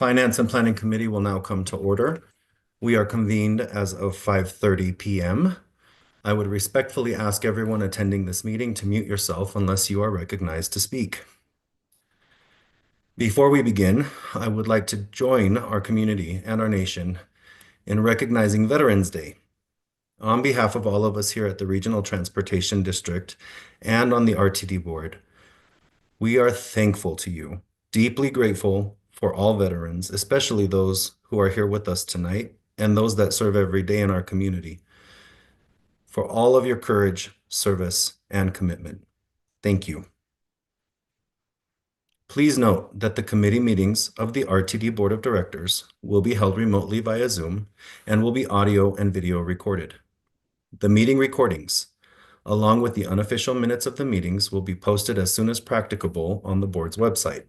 Finance and Planning Committee will now come to order. We are convened as of 5:30 p.m. I would respectfully ask everyone attending this meeting to mute yourself unless you are recognized to speak. Before we begin, I would like to join our community and our nation in recognizing Veterans Day. On behalf of all of us here at the Regional Transportation District and on the RTD Board, we are thankful to you, deeply grateful for all veterans, especially those who are here with us tonight and those that serve every day in our community, for all of your courage, service, and commitment. Thank you. Please note that the committee meetings of the RTD Board of Directors will be held remotely via Zoom and will be audio and video recorded. The meeting recordings, along with the unofficial minutes of the meetings, will be posted as soon as practicable on the board's website.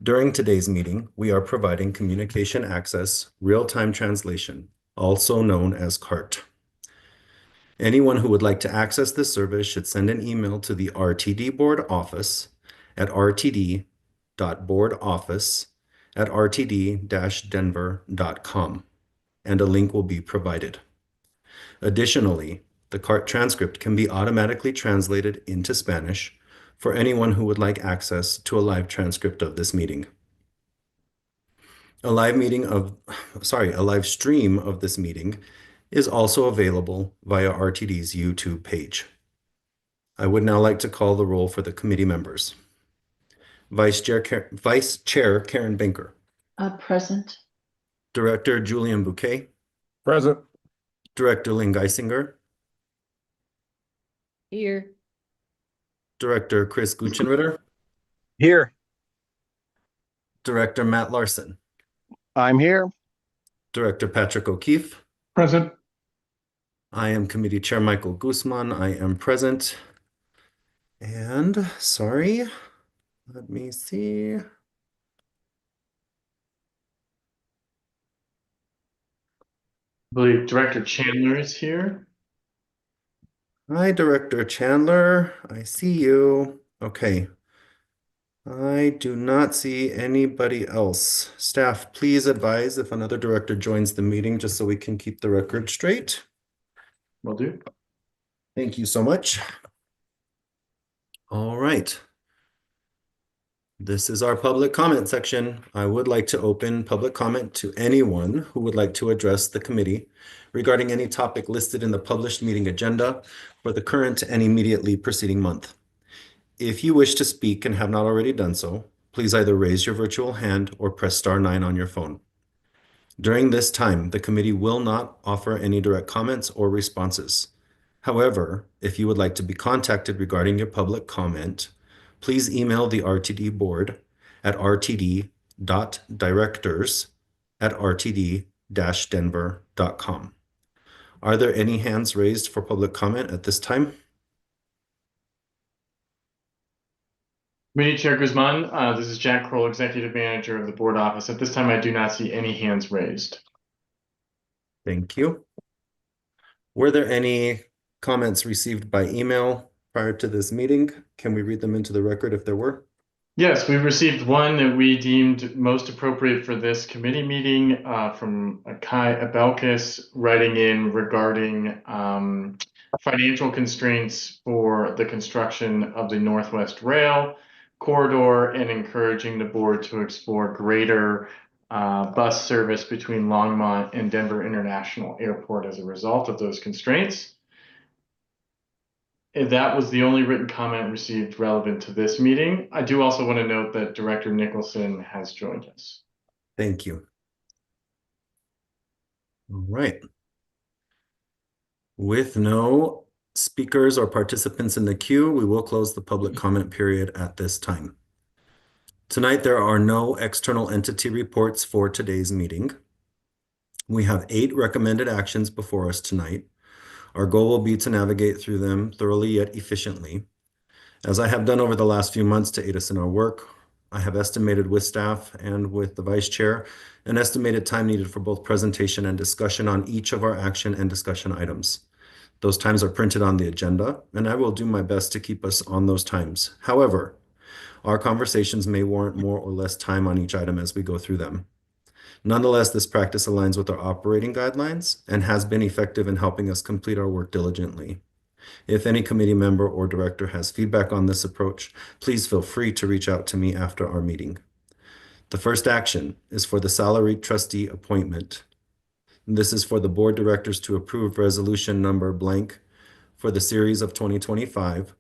During today's meeting, we are providing communication access real-time translation, also known as CART. Anyone who would like to access this service should send an email to the RTD Board Office at rtd.boardoffice@rtd-denver.com, and a link will be provided. Additionally, the CART transcript can be automatically translated into Spanish for anyone who would like access to a live transcript of this meeting. A live stream of this meeting is also available via RTD's YouTube page. I would now like to call the roll for the committee members. Vice Chair Karen Banker. Present. Director Julian Bouquet. Present. Director Lynn Geisinger. Here. Director Chris Guchenritter. Here. Director Matt Larson. I'm here. Director Patrick O'Keefe. Present. I am Committee Chair Michael Guzman. I am present. And sorry, let me see. I believe Director Chandler is here. Hi, Director Chandler. I see you. Okay. I do not see anybody else. Staff, please advise if another director joins the meeting just so we can keep the record straight. Will do. Thank you so much. All right. This is our public comment section. I would like to open public comment to anyone who would like to address the committee regarding any topic listed in the published meeting agenda for the current and immediately preceding month. If you wish to speak and have not already done so, please either raise your virtual hand or press *9 on your phone. During this time, the committee will not offer any direct comments or responses. However, if you would like to be contacted regarding your public comment, please email the RTD board at rtd.directors@rtd-denver.com. Are there any hands raised for public comment at this time? Committee Chair Guzman, this is Jack Kroll, Executive Manager of the Board Office. At this time, I do not see any hands raised. Thank you. Were there any comments received by email prior to this meeting? Can we read them into the record if there were? Yes, we received one that we deemed most appropriate for this committee meeting from Kai Abelkis writing in regarding financial constraints for the construction of the Northwest Rail corridor and encouraging the board to explore greater bus service between Longmont and Denver International Airport as a result of those constraints. And that was the only written comment received relevant to this meeting. I do also want to note that Director Nicholson has joined us. Thank you. All right. With no speakers or participants in the queue, we will close the public comment period at this time. Tonight, there are no external entity reports for today's meeting. We have 8 recommended actions before us tonight. Our goal will be to navigate through them thoroughly yet efficiently. As I have done over the last few months to aid us in our work, I have estimated with staff and with the vice chair an estimated time needed for both presentation and discussion on each of our action and discussion items. Those times are printed on the agenda, and I will do my best to keep us on those times. However, our conversations may warrant more or less time on each item as we go through them. Nonetheless, this practice aligns with our operating guidelines and has been effective in helping us complete our work diligently. If any committee member or director has feedback on this approach, please feel free to reach out to me after our meeting. The first action is for the salaried trustee appointment. This is for the board directors to approve resolution number blank for the series of 2025,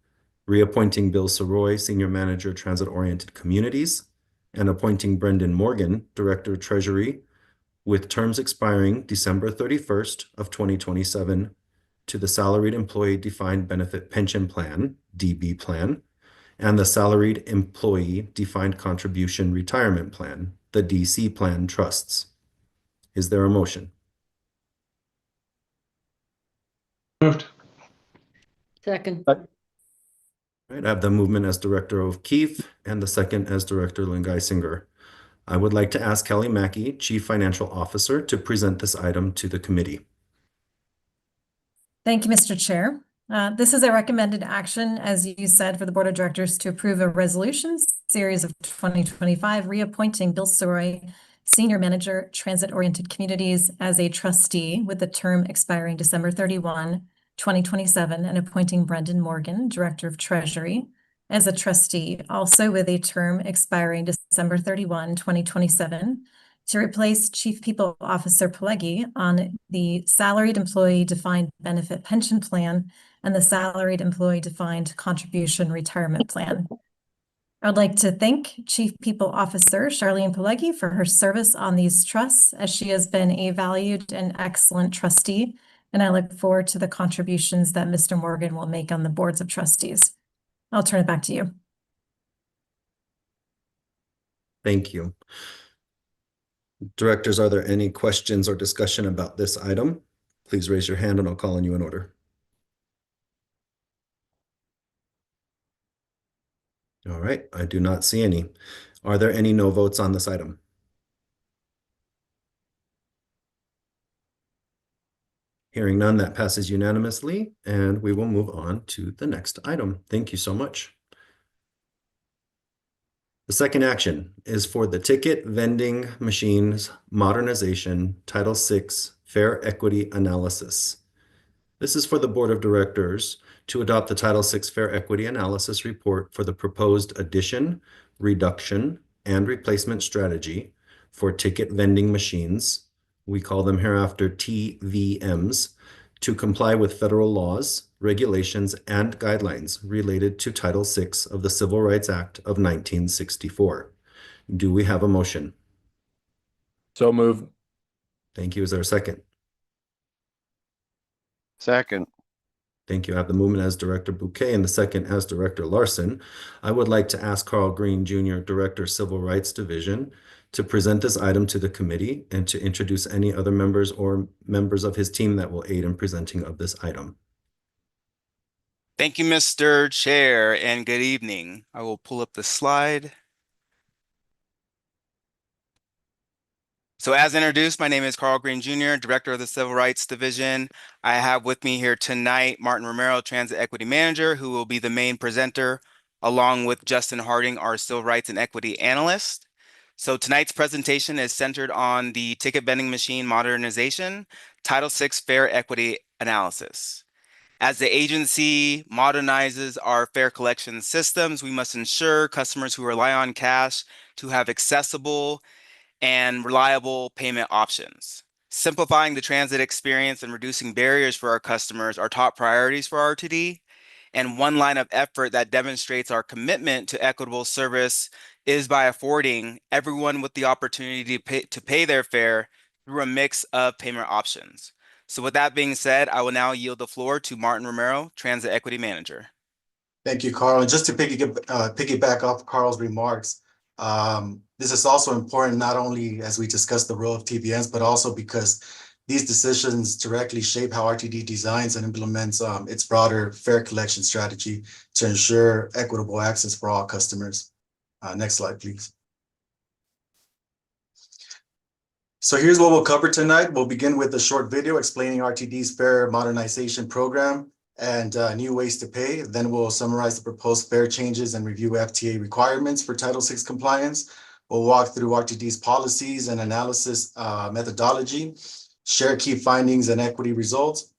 reappointing Bill Soroy, Senior Manager, Transit-Oriented Communities, and appointing Brendan Morgan, Director, Treasury, with terms expiring December 31st of 2027 to the Salaried Employee Defined Benefit Pension Plan, DB Plan, and the Salaried Employee Defined Contribution Retirement Plan, the DC Plan trusts. Is there a motion? Moved. Second. All right, I have the movement as Director O'Keefe and the second as Director Lynn Geisinger. I would like to ask Kelly Mackey, Chief Financial Officer, to present this item to the committee. Thank you, Mr. Chair. This is a recommended action, as you said, for the Board of Directors to approve a resolution series of 2025 reappointing Bill Soroy, Senior Manager, Transit-Oriented Communities, as a trustee with the term expiring December 31, 2027, and appointing Brendan Morgan, Director of Treasury, as a trustee, also with a term expiring December 31, 2027, to replace Chief People Officer Pelleggi on the Salaried Employee Defined Benefit Pension Plan and the Salaried Employee Defined Contribution Retirement Plan. I would like to thank Chief People Officer Charlene Pelleggi for her service on these trusts, as she has been a valued and excellent trustee, and I look forward to the contributions that Mr. Morgan will make on the boards of trustees. I'll turn it back to you. Thank you. Directors, are there any questions or discussion about this item? Please raise your hand and I'll call on you in order. All right, I do not see any. Are there any no votes on this item? Hearing none, that passes unanimously, and we will move on to the next item. Thank you so much. The second action is for the Ticket Vending Machines Modernization Title VI Fair Equity Analysis. This is for the Board of Directors to adopt the Title VI Fair Equity Analysis Report for the proposed addition, reduction, and replacement strategy for ticket vending machines. We call them hereafter TVMs, to comply with federal laws, regulations, and guidelines related to Title VI of the Civil Rights Act of 1964. Do we have a motion? So moved. Thank you. Is there a second? Second. Thank you. I have the movement as Director Bouquet and the second as Director Larson. I would like to ask Carl Green, Jr., Director, Civil Rights Division, to present this item to the committee and to introduce any other members or members of his team that will aid in presenting of this item. Thank you, Mr. Chair, and good evening. I will pull up the slide. So as introduced, my name is Carl Green, Jr., Director of the Civil Rights Division. I have with me here tonight Martin Romero, Transit Equity Manager, who will be the main presenter, along with Justin Harding, our Civil Rights and Equity Analyst. So tonight's presentation is centered on the Ticket Vending Machine Modernization, Title VI Fair Equity Analysis. As the agency modernizes our fare collection systems, we must ensure customers who rely on cash to have accessible and reliable payment options. Simplifying the transit experience and reducing barriers for our customers are top priorities for RTD. And one line of effort that demonstrates our commitment to equitable service is by affording everyone with the opportunity to pay their fare through a mix of payment options. So with that being said, I will now yield the floor to Martin Romero, Transit Equity Manager. Thank you, Carl. And just to piggyback off Carl's remarks, this is also important not only as we discuss the role of TVMs, but also because these decisions directly shape how RTD designs and implements its broader fare collection strategy to ensure equitable access for all customers. Next slide, please. So here's what we'll cover tonight. We'll begin with a short video explaining RTD's fare modernization program and new ways to pay. Then we'll summarize the proposed fare changes and review FTA requirements for Title VI compliance. We'll walk through RTD's policies and analysis methodology, share key findings and equity results.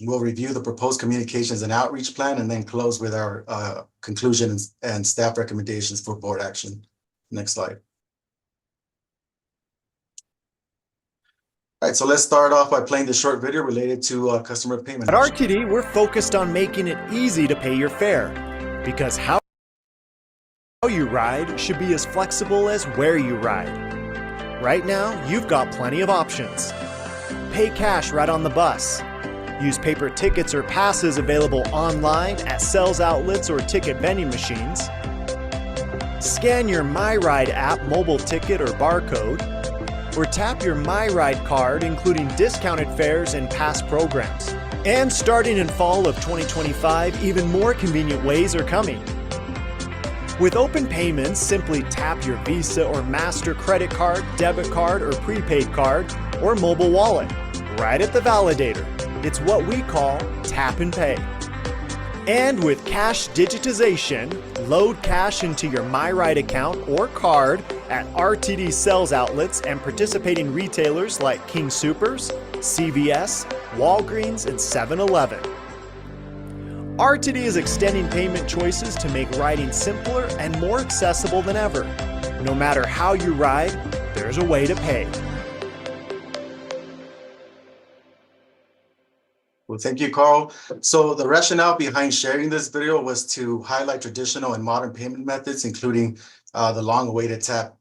We'll review the proposed communications and outreach plan, and then close with our conclusions and staff recommendations for board action. Next slide. All right, so let's start off by playing the short video related to customer payment. At RTD, we're focused on making it easy to pay your fare, because how you ride should be as flexible as where you ride. Right now, you've got plenty of options. Pay cash right on the bus. Use paper tickets or passes available online at sales outlets or ticket vending machines. Scan your MyRide app mobile ticket or barcode, or tap your MyRide card, including discounted fares and past programs. And starting in fall of 2025, even more convenient ways are coming. With open payments, simply tap your Visa or Master credit card, debit card, or prepaid card, or mobile wallet right at the validator. It's what we call tap and pay. And with cash digitization, load cash into your MyRide account or card at RTD sales outlets and participating retailers like King Soopers, CVS, Walgreens, and 7-Eleven. RTD is extending payment choices to make riding simpler and more accessible than ever. No matter how you ride, there's a way to pay. Well, thank you, Carl. So the rationale behind sharing this video was to highlight traditional and modern payment methods, including the long-awaited tap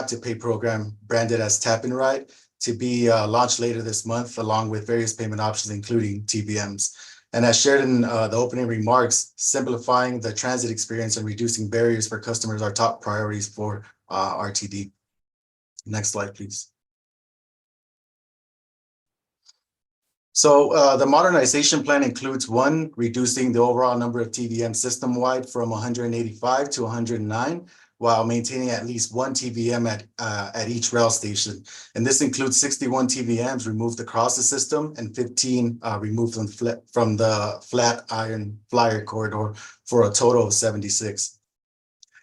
to pay program branded as Tap and Ride, to be launched later this month, along with various payment options, including TBMs. And as shared in the opening remarks, simplifying the transit experience and reducing barriers for customers are top priorities for RTD. Next slide, please. So the modernization plan includes: one, reducing the overall number of TBM system-wide from 185 to 109, while maintaining at least one TBM at each rail station. And this includes 61 TBMs removed across the system and 15 removed from the Flatiron Flyer corridor, for a total of 76.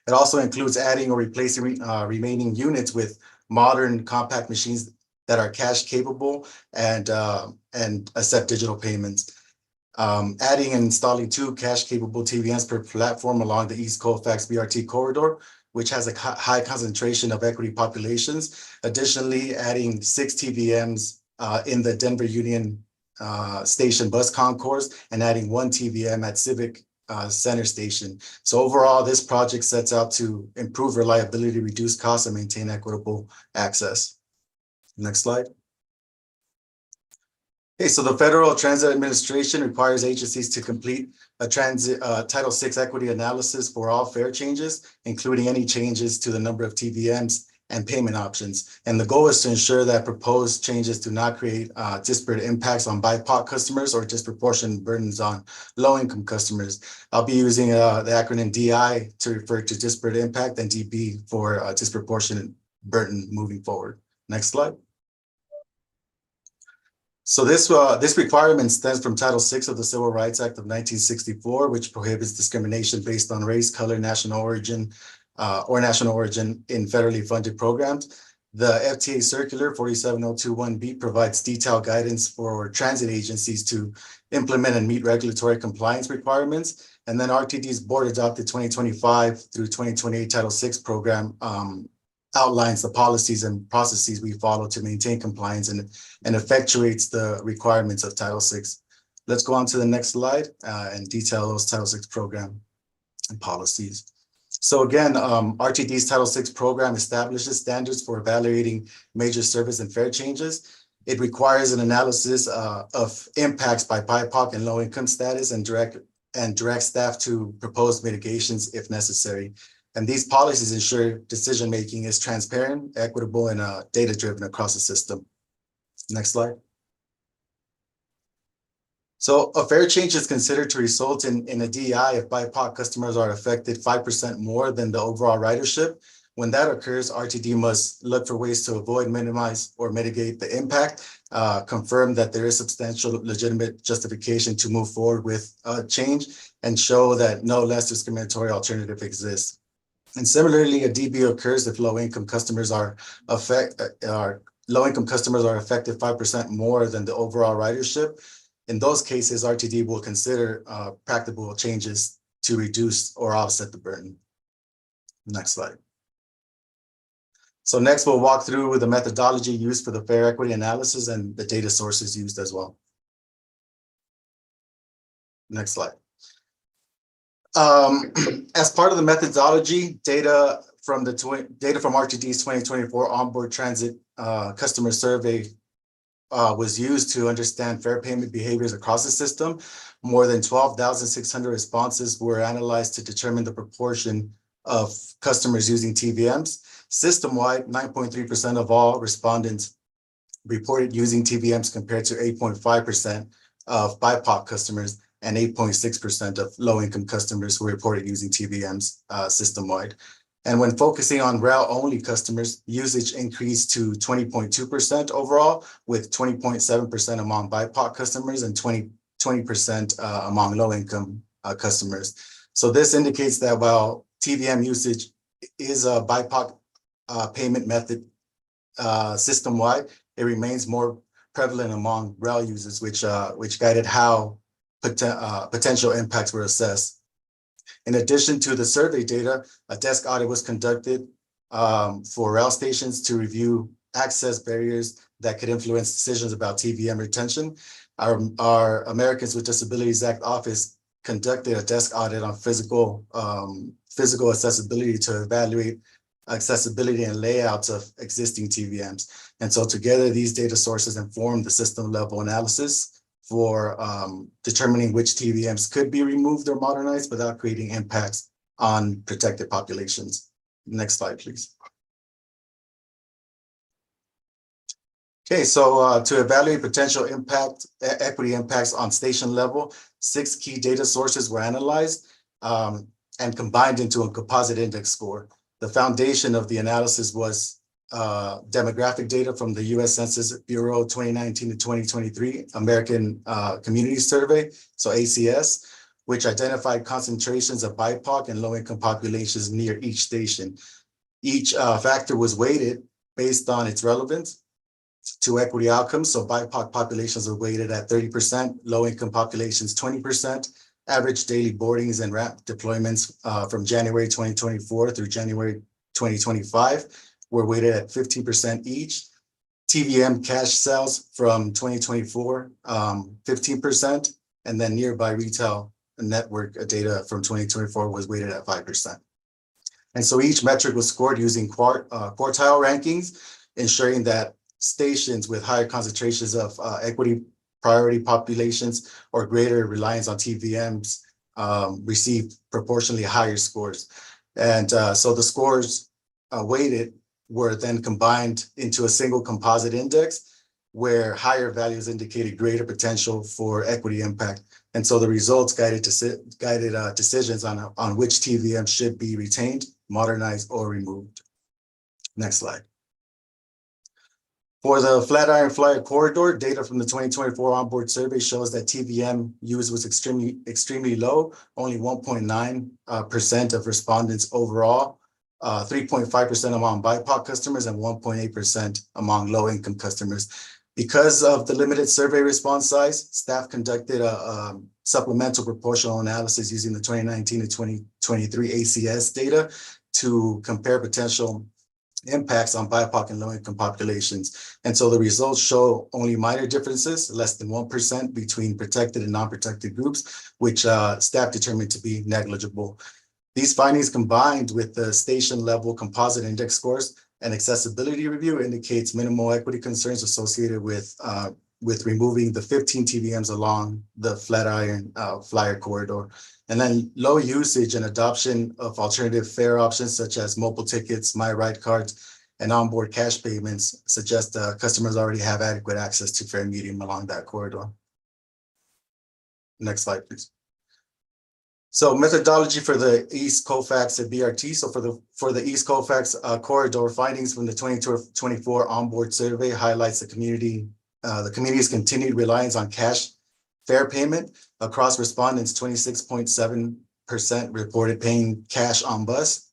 It also includes adding or replacing remaining units with modern compact machines that are cash capable and accept digital payments. Adding and installing 2 cash capable TBMs per platform along the East Colfax BRT corridor, which has a high concentration of equity populations. Additionally, adding 6 TBMs in the Denver Union Station bus concourse, and adding 1 TBM at Civic Center Station. So overall, this project sets out to improve reliability, reduce costs, and maintain equitable access. Next slide. Okay, so the Federal Transit Administration requires agencies to complete a transit Title VI equity analysis for all fare changes, including any changes to the number of TBMs and payment options. And the goal is to ensure that proposed changes do not create disparate impacts on BIPOC customers or disproportionate burdens on low-income customers. I'll be using the acronym DI to refer to disparate impact, and DB for disproportionate burden moving forward. Next slide. So this requirement stems from Title VI of the Civil Rights Act of 1964, which prohibits discrimination based on race, color, national origin in federally funded programs. The FTA Circular 47021B provides detailed guidance for transit agencies to implement and meet regulatory compliance requirements. And then RTD's board adopted 2025 through 2028 Title VI program outlines the policies and processes we follow to maintain compliance and effectuates the requirements of Title VI. Let's go on to the next slide and detail those Title VI program and policies. So again, RTD's Title VI program establishes standards for evaluating major service and fare changes. It requires an analysis of impacts by BIPOC and low-income status, and direct staff to propose mitigations if necessary. And these policies ensure decision-making is transparent, equitable, and data-driven across the system. Next slide. So a fare change is considered to result in a DEI if BIPOC customers are affected 5% more than the overall ridership. When that occurs, RTD must look for ways to avoid, minimize, or mitigate the impact, confirm that there is substantial legitimate justification to move forward with a change, and show that no less discriminatory alternative exists. And similarly, a DB occurs if low-income customers are affected 5% more than the overall ridership. In those cases, RTD will consider practical changes to reduce or offset the burden. Next slide. So next, we'll walk through the methodology used for the fare equity analysis and the data sources used as well. Next slide. As part of the methodology, data from RTD's 2024 onboard transit customer survey was used to understand fare payment behaviors across the system. More than 12,600 responses were analyzed to determine the proportion of customers using TVMs. System-wide, 9.3% of all respondents reported using TVMs compared to 8.5% of BIPOC customers and 8.6% of low-income customers who reported using TVMs system-wide. And when focusing on rail-only customers, usage increased to 20.2% overall, with 20.7% among BIPOC customers and 20% among low-income customers. So this indicates that while TVM usage is a BIPOC payment method system-wide, it remains more prevalent among rail users, which guided how potential impacts were assessed. In addition to the survey data, a desk audit was conducted for rail stations to review access barriers that could influence decisions about TVM retention. Our Americans with Disabilities Act office conducted a desk audit on physical accessibility to evaluate accessibility and layouts of existing TVMs. And so together, these data sources inform the system level analysis for determining which TVMs could be removed or modernized without creating impacts on protected populations. Next slide, please. Okay, so to evaluate potential equity impacts on station level, 6 key data sources were analyzed and combined into a composite index score. The foundation of the analysis was demographic data from the U.S. Census Bureau 2019 to 2023 American Community Survey, so ACS, which identified concentrations of BIPOC and low-income populations near each station. Each factor was weighted based on its relevance to equity outcomes. So BIPOC populations are weighted at 30%, low-income populations 20%. Average daily boardings and ramp deployments from January 2024 through January 2025 were weighted at 15% each. TVM cash sales from 2024, 15%, and then nearby retail network data from 2024 was weighted at 5%. And so each metric was scored using quartile rankings, ensuring that stations with higher concentrations of equity priority populations or greater reliance on TVMs received proportionally higher scores. And so the scores weighted were then combined into a single composite index where higher values indicated greater potential for equity impact. And so the results guided decisions on which TVM should be retained, modernized, or removed. Next slide. For the Flatiron Flyer corridor, data from the 2024 onboard survey shows that TVM use was extremely low, only 1.9% of respondents overall, 3.5% among BIPOC customers, and 1.8% among low-income customers. Because of the limited survey response size, staff conducted a supplemental proportional analysis using the 2019 to 2023 ACS data to compare potential impacts on BIPOC and low-income populations. And so the results show only minor differences, less than 1% between protected and non-protected groups, which staff determined to be negligible. These findings, combined with the station-level composite index scores and accessibility review, indicates minimal equity concerns associated with removing the 15 TVMs along the Flatiron Flyer corridor. And then low usage and adoption of alternative fare options such as mobile tickets, My Ride cards, and onboard cash payments suggest customers already have adequate access to fare medium along that corridor. Next slide, please. So methodology for the East Colfax and BRT. So for the East Colfax corridor, findings from the 2024 onboard survey highlights the community's continued reliance on cash fare payment. Across respondents, 26.7% reported paying cash on bus,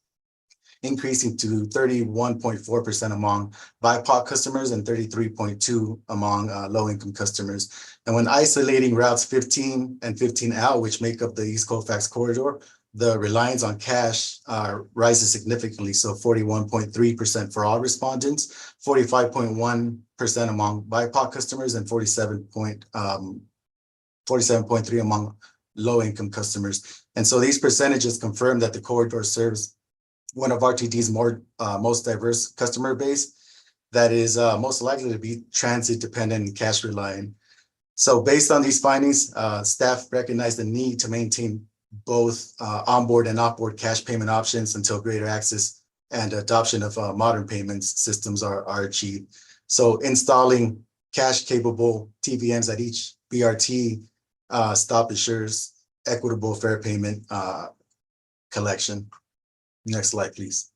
increasing to 31.4% among BIPOC customers and 33.2% among low-income customers. And when isolating routes 15 and 15L, which make up the East Colfax corridor, the reliance on cash rises significantly. So 41.3% for all respondents, 45.1% among BIPOC customers, and 47.3% among low-income customers. And so these percentages confirm that the corridor serves one of RTD's most diverse customer base that is most likely to be transit dependent and cash reliant. So based on these findings, staff recognize the need to maintain both onboard and offboard cash payment options until greater access and adoption of modern payments systems are achieved. So installing cash capable TVMs at each BRT stop ensures equitable fare payment collection. Next slide, please.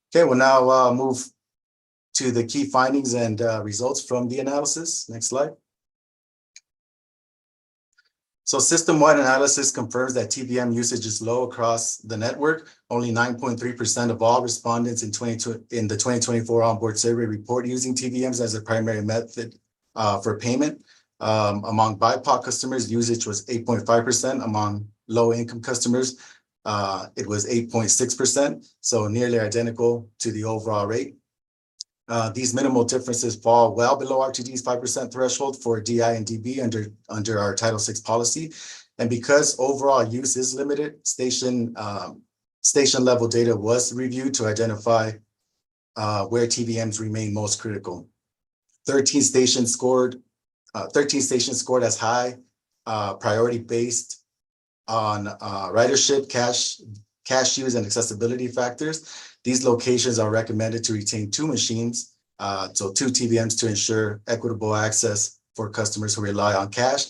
Okay, we'll now move to the key findings and results from the analysis. Next slide. So system-wide analysis confirms that TVM usage is low across the network. Only 9.3% of all respondents in the 2024 onboard survey report using TVMs as a primary method for payment. Among BIPOC customers, usage was 8.5%. Among low-income customers, it was 8.6%, so nearly identical to the overall rate. These minimal differences fall well below RTD's 5% threshold for DI and DB under our Title VI policy. And because overall use is limited, station level data was reviewed to identify where TVMs remain most critical. 13 stations scored as high priority based on ridership, cash use, and accessibility factors. These locations are recommended to retain 2 machines, so 2 TVMs to ensure equitable access for customers who rely on cash,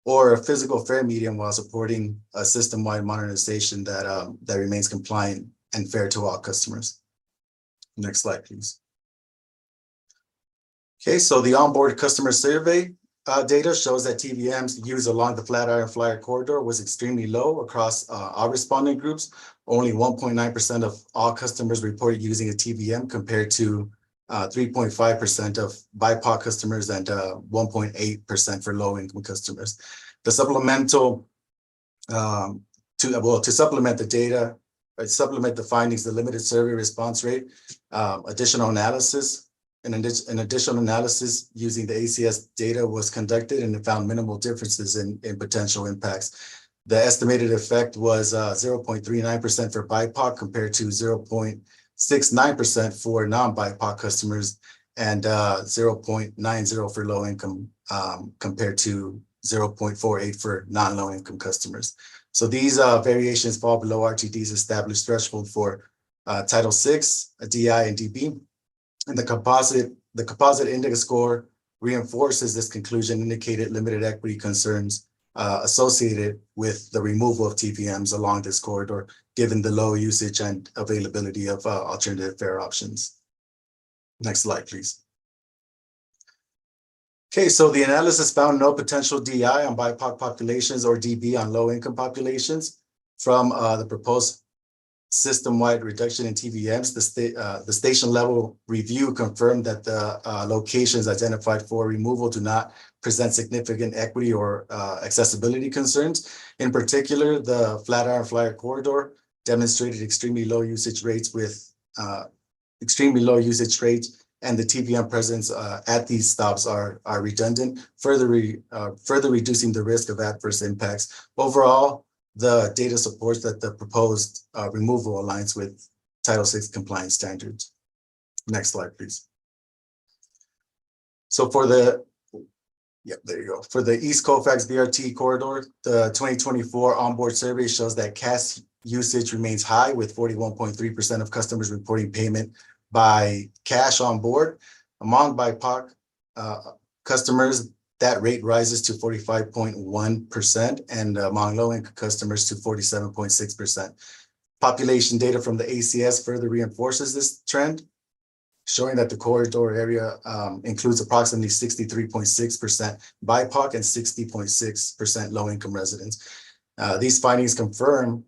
or a physical fare medium while supporting a system-wide modernization that remains compliant and fair to all customers. Next slide, please. Okay, so the onboard customer survey data shows that TVMs used along the Flatiron Flyer corridor was extremely low across all respondent groups. Only 1.9% of all customers reported using a TVM compared to 3.5% of BIPOC customers and 1.8% for low-income customers. To supplement the data, supplement the findings, the limited survey response rate, additional analysis using the ACS data was conducted and it found minimal differences in potential impacts. The estimated effect was 0.39% for BIPOC compared to 0.69% for non-BIPOC customers and 0.90 for low income compared to 0.48 for non-low income customers. So these variations fall below RTD's established threshold for Title VI, DI, and DB. And the composite index score reinforces this conclusion, indicated limited equity concerns associated with the removal of TVMs along this corridor, given the low usage and availability of alternative fare options. Next slide, please. Okay, so the analysis found no potential DI on BIPOC populations or DB on low-income populations. From the proposed system-wide reduction in TVMs, the station-level review confirmed that the locations identified for removal do not present significant equity or accessibility concerns. In particular, the Flatiron Flyer corridor demonstrated extremely low usage rates and the TVM presence at these stops are redundant, further reducing the risk of adverse impacts. Overall, the data supports that the proposed removal aligns with Title VI compliance standards. Next slide, please. So for the East Colfax BRT corridor, the 2024 onboard survey shows that cash usage remains high, with 41.3% of customers reporting payment by cash on board. Among BIPOC customers, that rate rises to 45.1%, and among low-income customers to 47.6%. Population data from the ACS further reinforces this trend, showing that the corridor area includes approximately 63.6% BIPOC and 60.6% low-income residents. These findings confirm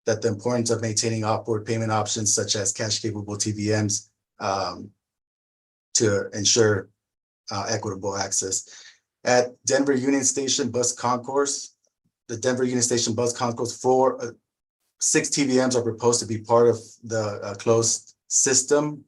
that the importance of maintaining off-board payment options such as cash-capable TVMs to ensure equitable access. At Denver Union Station Bus Concourse, the Denver Union Station Bus Concourse, 6 TVMs are proposed to be part of the closed system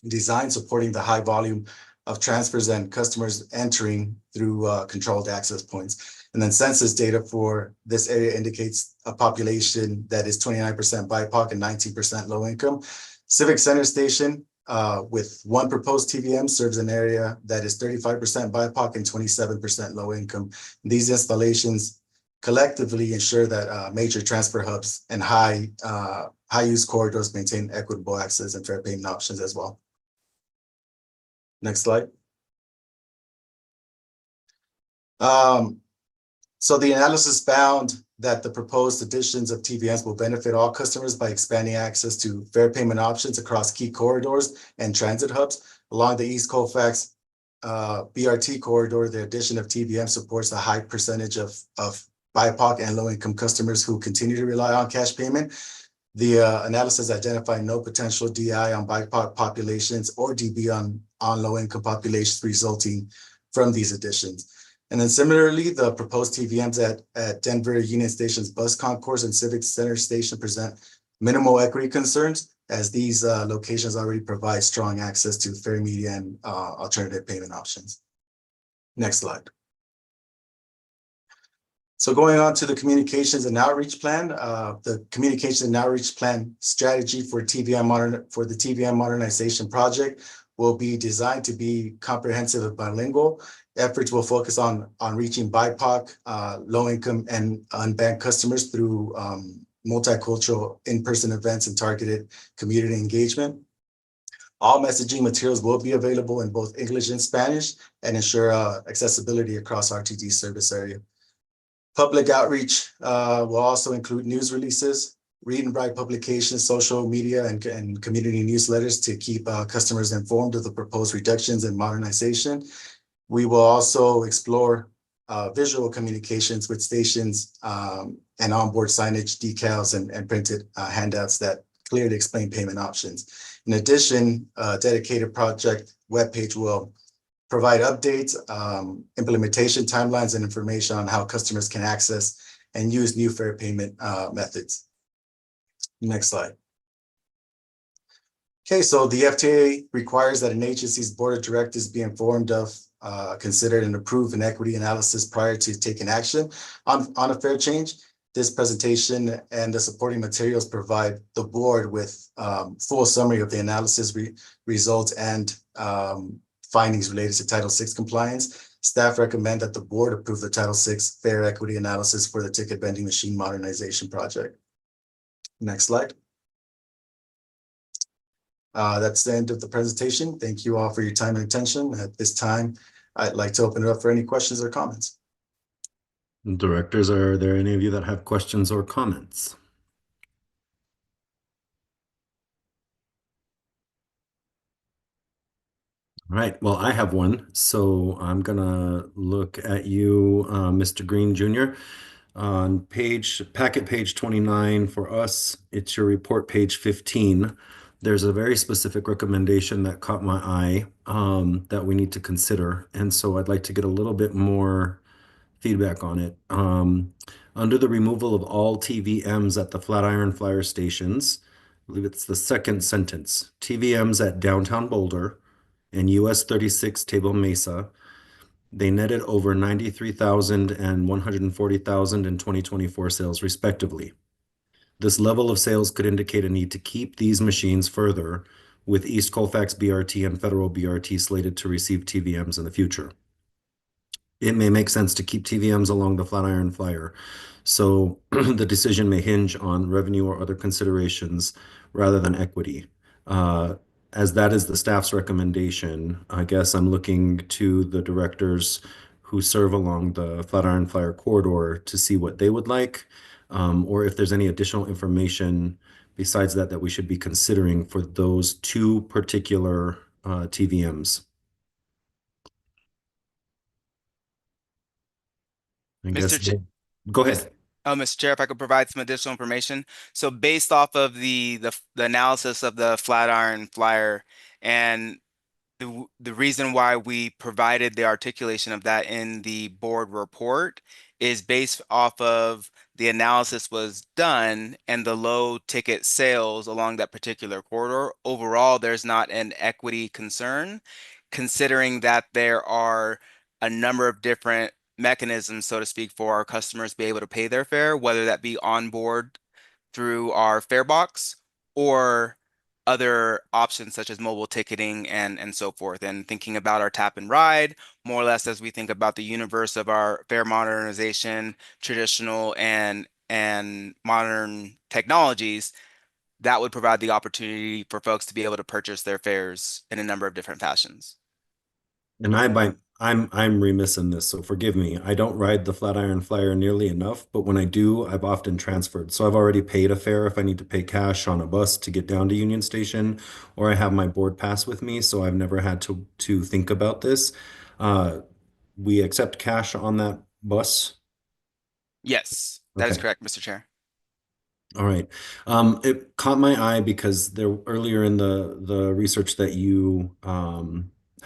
design, supporting the high volume of transfers and customers entering through controlled access points. And then census data for this area indicates a population that is 29% BIPOC and 19% low income. Civic Center Station with 1 proposed TVM serves an area that is 35% BIPOC and 27% low income. These installations collectively ensure that major transfer hubs and high use corridors maintain equitable access and fair payment options as well. Next slide. So the analysis found that the proposed additions of TVMs will benefit all customers by expanding access to fair payment options across key corridors and transit hubs. Along the East Colfax BRT corridor, the addition of TVM supports a high percentage of BIPOC and low-income customers who continue to rely on cash payment. The analysis identified no potential DI on BIPOC populations or DB on low-income populations resulting from these additions. And then similarly, the proposed TVMs at Denver Union Station's Bus Concourse and Civic Center Station present minimal equity concerns, as these locations already provide strong access to fair media and alternative payment options. Next slide. So going on to the communications and outreach plan, the communication and outreach plan strategy for the TVM modernization project will be designed to be comprehensive and bilingual. Efforts will focus on reaching BIPOC, low-income, and unbanked customers through multicultural in-person events and targeted community engagement. All messaging materials will be available in both English and Spanish and ensure accessibility across RTD service area. Public outreach will also include news releases, read and write publications, social media, and community newsletters to keep customers informed of the proposed reductions in modernization. We will also explore visual communications with stations and onboard signage, decals, and printed handouts that clearly explain payment options. In addition, a dedicated project webpage will provide updates, implementation timelines, and information on how customers can access and use new fair payment methods. Next slide. Okay, so the FTA requires that an agency's board of directors be informed of, consider and approve an equity analysis prior to taking action on a fair change. This presentation and the supporting materials provide the board with full summary of the analysis results and findings related to Title VI compliance. Staff recommend that the board approve the Title VI fair equity analysis for the ticket vending machine modernization project. Next slide. That's the end of the presentation. Thank you all for your time and attention. At this time, I'd like to open it up for any questions or comments. Directors, are there any of you that have questions or comments? All right, well, I have one. So I'm gonna look at you, Mr. Green Jr. On packet page 29 for us, it's your report page 15. There's a very specific recommendation that caught my eye that we need to consider. And so I'd like to get a little bit more feedback on it. Under the removal of all TVMs at the Flatiron Flyer stations, I believe it's the second sentence, TVMs at downtown Boulder and US 36 Table Mesa, they netted over 93,000 and 140,000 in 2024 sales respectively. This level of sales could indicate a need to keep these machines further, with East Colfax BRT and Federal BRT slated to receive TVMs in the future. It may make sense to keep TVMs along the Flatiron Flyer, so the decision may hinge on revenue or other considerations rather than equity. As that is the staff's recommendation, I guess I'm looking to the directors who serve along the Flatiron Flyer corridor to see what they would like, or if there's any additional information besides that we should be considering for those two particular TVMs. I guess, Mr. go ahead. Mr. Chair, if I could provide some additional information. So based off of the analysis of the Flatiron Flyer and the reason why we provided the articulation of that in the board report is based off of the analysis was done and the low ticket sales along that particular corridor. Overall, there's not an equity concern, considering that there are a number of different mechanisms, so to speak, for our customers to be able to pay their fare, whether that be on board through our fare box or other options such as mobile ticketing and so forth. And thinking about our tap and ride, more or less as we think about the universe of our fare modernization, traditional and modern technologies, that would provide the opportunity for folks to be able to purchase their fares in a number of different fashions. And I'm remiss in this, so forgive me. I don't ride the Flatiron Flyer nearly enough, but when I do, I've often transferred. So I've already paid a fare if I need to pay cash on a bus to get down to Union Station, or I have my board pass with me, so I've never had to think about this. We accept cash on that bus. Yes, that is Okay. correct, Mr. Chair. All right. It caught my eye because there earlier in the research that you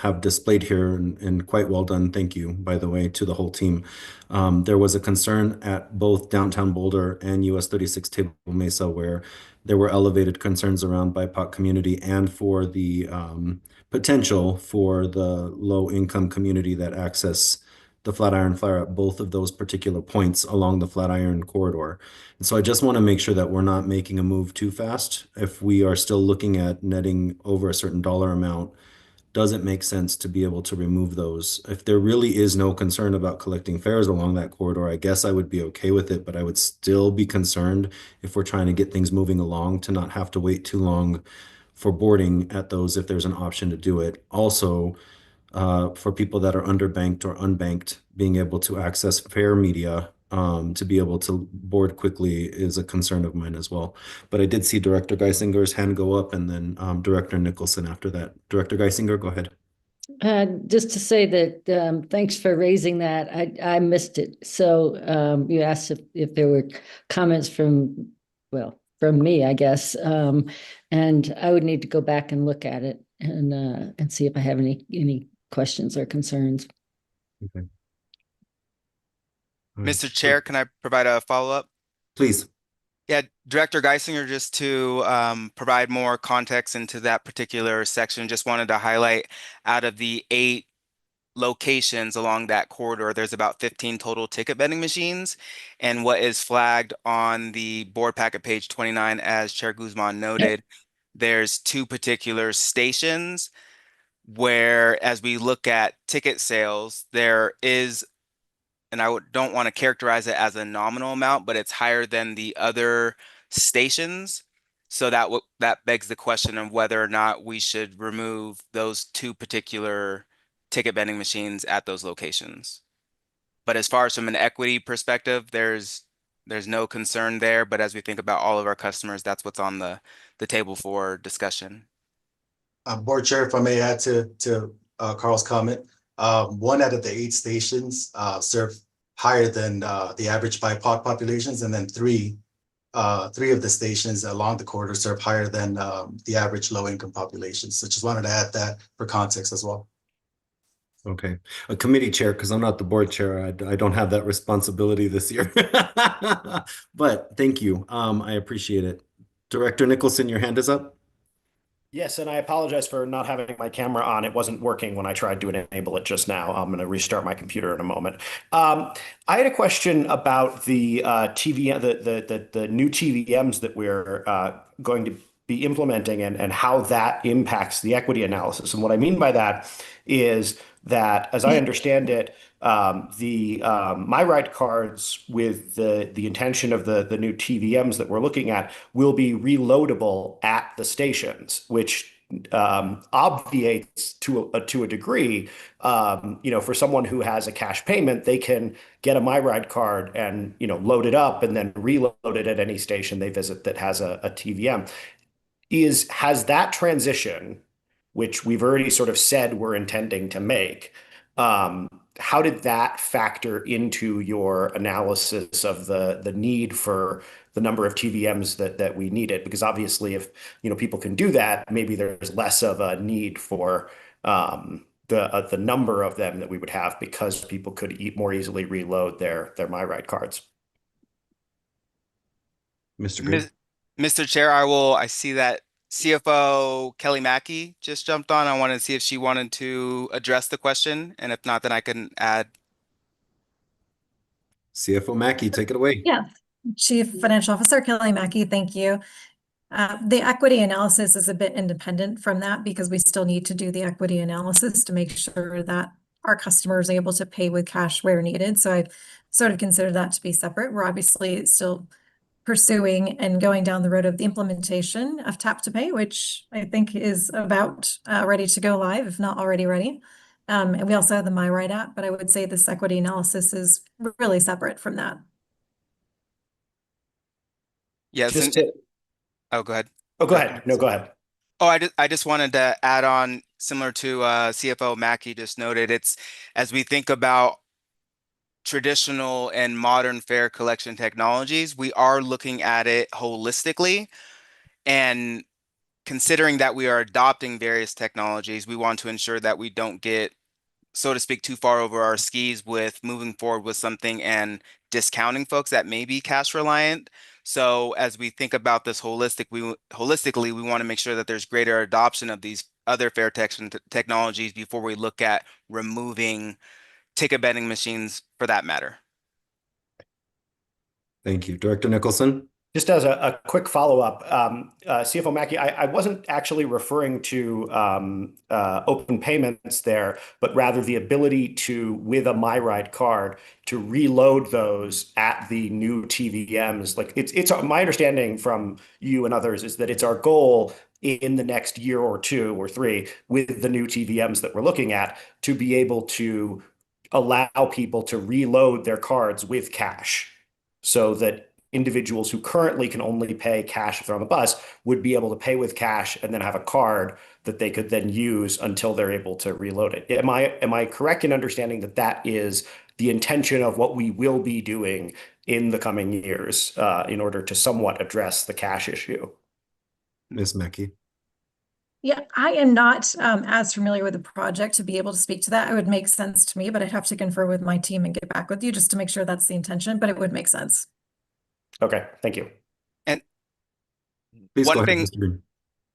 have displayed here and quite well done. Thank you, by the way, to the whole team. There was a concern at both downtown Boulder and US 36 Table Mesa where there were elevated concerns around BIPOC community and for the potential for the low income community that access the Flatiron Flyer at both of those particular points along the Flatiron corridor. And so I just want to make sure that we're not making a move too fast. If we are still looking at netting over a certain dollar amount, does it make sense to be able to remove those? If there really is no concern about collecting fares along that corridor, I guess I would be okay with it, but I would still be concerned if we're trying to get things moving along to not have to wait too long for boarding at those if there's an option to do it. Also, for people that are underbanked or unbanked, being able to access fare media to be able to board quickly is a concern of mine as well. But I did see Director Geisinger's hand go up and then Director Nicholson after that. Director Geisinger, go ahead. Just to say that thanks for raising that. I missed it. So you asked if there were comments from me, I guess. And I would need to go back and look at it and see if I have any questions or concerns. Okay. Mr. Chair, can I provide a follow-up? Please. Yeah, Director Geisinger, just to provide more context into that particular section, just wanted to highlight out of the 8 locations along that corridor, there's about 15 total ticket vending machines. And what is flagged on the board packet page 29, as Chair Guzman noted, there's 2 particular stations where, as we look at ticket sales, there is, and I don't want to characterize it as a nominal amount, but it's higher than the other stations. So that begs the question of whether or not we should remove those 2 particular ticket vending machines at those locations. But as far as from an equity perspective, there's no concern there. But as we think about all of our customers, that's what's on the table for discussion. Board Chair, if I may add to Carl's comment, 1 out of the 8 stations serve higher than the average BIPOC populations, and then 3 of the stations along the corridor serve higher than the average low-income population. So just wanted to add that for context as well. Okay. A committee chair, because I'm not the board chair. I don't have that responsibility this year. But thank you. I appreciate it. Director Nicholson, your hand is up. Yes, and I apologize for not having my camera on. It wasn't working when I tried to enable it just now. I'm going to restart my computer in a moment. I had a question about the the new TVMs that we're going to be implementing and how that impacts the equity analysis. And what I mean by that is that, as I understand it, the MyRide cards with the intention of the new TVMs that we're looking at will be reloadable at the stations, which obviates to a degree, for someone who has a cash payment, they can get a MyRide card and load it up and then reload it at any station they visit that has a TVM. Has that transition, which we've already sort of said we're intending to make, how did that factor into your analysis of the need for the number of TVMs that we needed? Because obviously, if people can do that, maybe there's less of a need for the number of them that we would have because people could more easily reload their MyRide cards. Mr. Green. Mr. Chair, I see that CFO Kelly Mackey just jumped on. I wanted to see if she wanted to address the question, and if not, then I can add. CFO Mackey, take it away. Yeah, Chief Financial Officer Kelly Mackey, thank you. The equity analysis is a bit independent from that because we still need to do the equity analysis to make sure that our customers are able to pay with cash where needed. So I sort of consider that to be separate. We're obviously still pursuing and going down the road of the implementation of Tap to Pay, which I think is about ready to go live, if not already ready. And we also have the MyRide app, but I would say this equity analysis is really separate from that. Yes. Oh, go ahead. Oh, go ahead. No, go ahead. Oh, I just wanted to add on, similar to CFO Mackey just noted, it's as we think about traditional and modern fare collection technologies, we are looking at it holistically. And considering that we are adopting various technologies, we want to ensure that we don't get, so to speak, too far over our skis with moving forward with something and discounting folks that may be cash reliant. So as we think about this holistically, we want to make sure that there's greater adoption of these other fare technologies before we look at removing ticket vending machines for that matter. Thank you. Director Nicholson? Just as a quick follow-up, CFO Mackey, I wasn't actually referring to open payments there, but rather the ability to, with a MyRide card, to reload those at the new TVMs. Like it's my understanding from you and others is that it's our goal in the next year or 2 or 3 with the new TVMs that we're looking at to be able to allow people to reload their cards with cash so that individuals who currently can only pay cash if they're on the bus would be able to pay with cash and then have a card that they could then use until they're able to reload it. Am I correct in understanding that that is the intention of what we will be doing in the coming years in order to somewhat address the cash issue? Ms. Mackey? Yeah, I am not as familiar with the project to be able to speak to that. It would make sense to me, but I'd have to confer with my team and get back with you just to make sure that's the intention, but it would make sense. Okay, thank you. And Please go one ahead, thing, Mr. Green.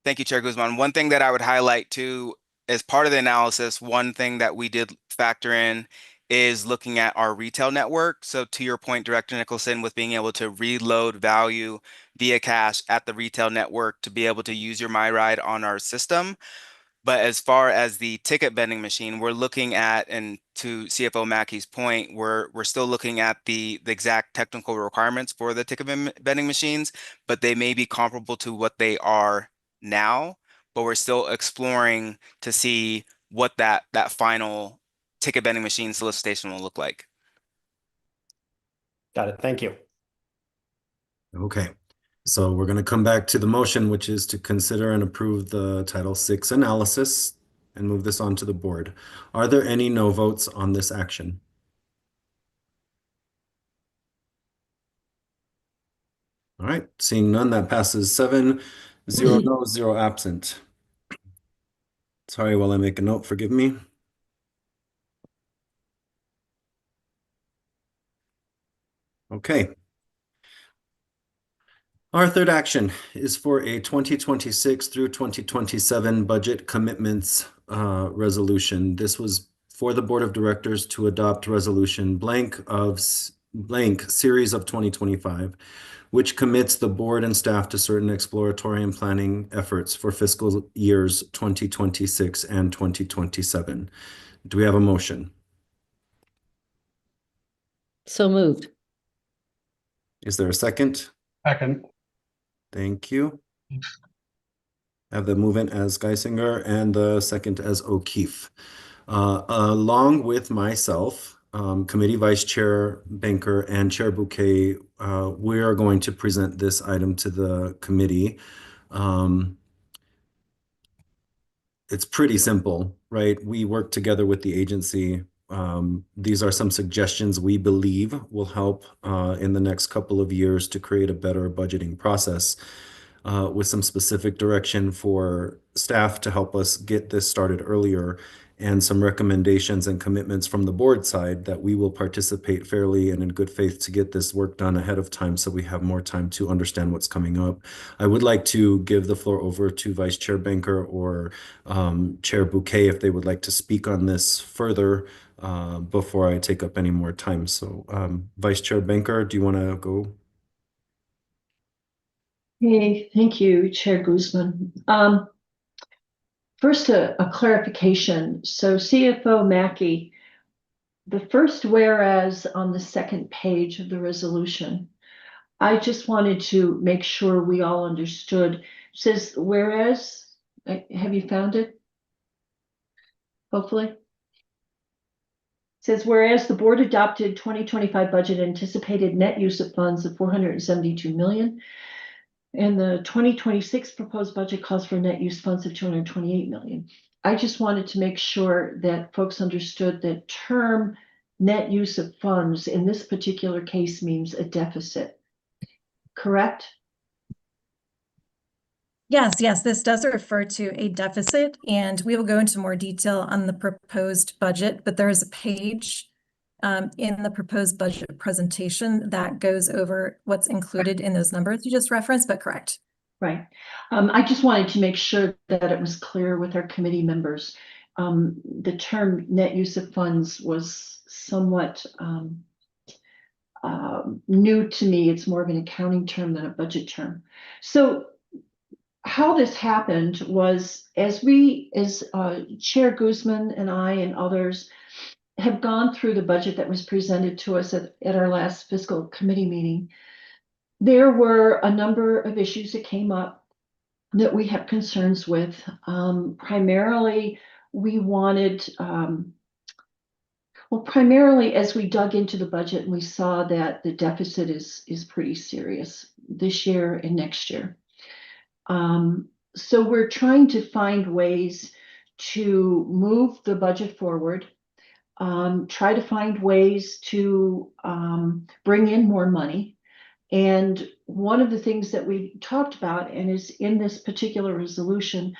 thank you, Chair Guzman. One thing that I would highlight too, as part of the analysis, one thing that we did factor in is looking at our retail network. So to your point, Director Nicholson, with being able to reload value via cash at the retail network to be able to use your MyRide on our system. But as far as the ticket vending machine, we're looking at, and to CFO Mackey's point, we're still looking at the exact technical requirements for the ticket vending machines, but they may be comparable to what they are now, but we're still exploring to see what that final ticket vending machine solicitation will look like. Got it. Thank you. Okay. So we're going to come back to the motion, which is to consider and approve the Title VI analysis and move this on to the board. Are there any no votes on this action? All right, seeing none, that passes 7-0 no, 0 absent. Sorry, while I make a note, forgive me. Okay. Our third action is for a 2026 through 2027 budget commitments resolution. This was for the Board of Directors to adopt resolution blank series of 2025, which commits the board and staff to certain exploratory and planning efforts for fiscal years 2026 and 2027. Do we have a motion? So moved. Is there a second? Second. Thank you. I have the movement as Geisinger and the second as O'Keefe. Along with myself, Committee Vice Chair Banker and Chair Bouquet, we are going to present this item to the committee. It's pretty simple, right? We work together with the agency these are some suggestions we believe will help in the next couple of years to create a better budgeting process with some specific direction for staff to help us get this started earlier and some recommendations and commitments from the board side that we will participate fairly and in good faith to get this work done ahead of time so we have more time to understand what's coming up. I would like to give the floor over to Vice Chair Banker or Chair Bouquet if they would like to speak on this further before I take up any more time. So Vice Chair Banker, do you want to go? Hey, thank you, Chair Guzman. First, a clarification. So CFO Mackey, the first whereas on the second page of the resolution, I just wanted to make sure we all understood. It says whereas, have you found it? Hopefully. It says whereas the board adopted 2025 budget anticipated net use of funds of 472 million. And the 2026 proposed budget calls for net use funds of 228 million. I just wanted to make sure that folks understood that term net use of funds in this particular case means a deficit. Correct? Yes, this does refer to a deficit, and we will go into more detail on the proposed budget, but there is a page in the proposed budget presentation that goes over what's included in those numbers you just referenced, but correct. Right. I just wanted to make sure that it was clear with our committee members. The term net use of funds was somewhat new to me. It's more of an accounting term than a budget term. So how this happened was as Chair Guzman and I and others have gone through the budget that was presented to us at our last fiscal committee meeting, there were a number of issues that came up that we have concerns with. Primarily, we wanted, primarily as we dug into the budget and we saw that the deficit is pretty serious this year and next year. So we're trying to find ways to move the budget forward. Try to find ways to bring in more money. And one of the things that we talked about and is in this particular resolution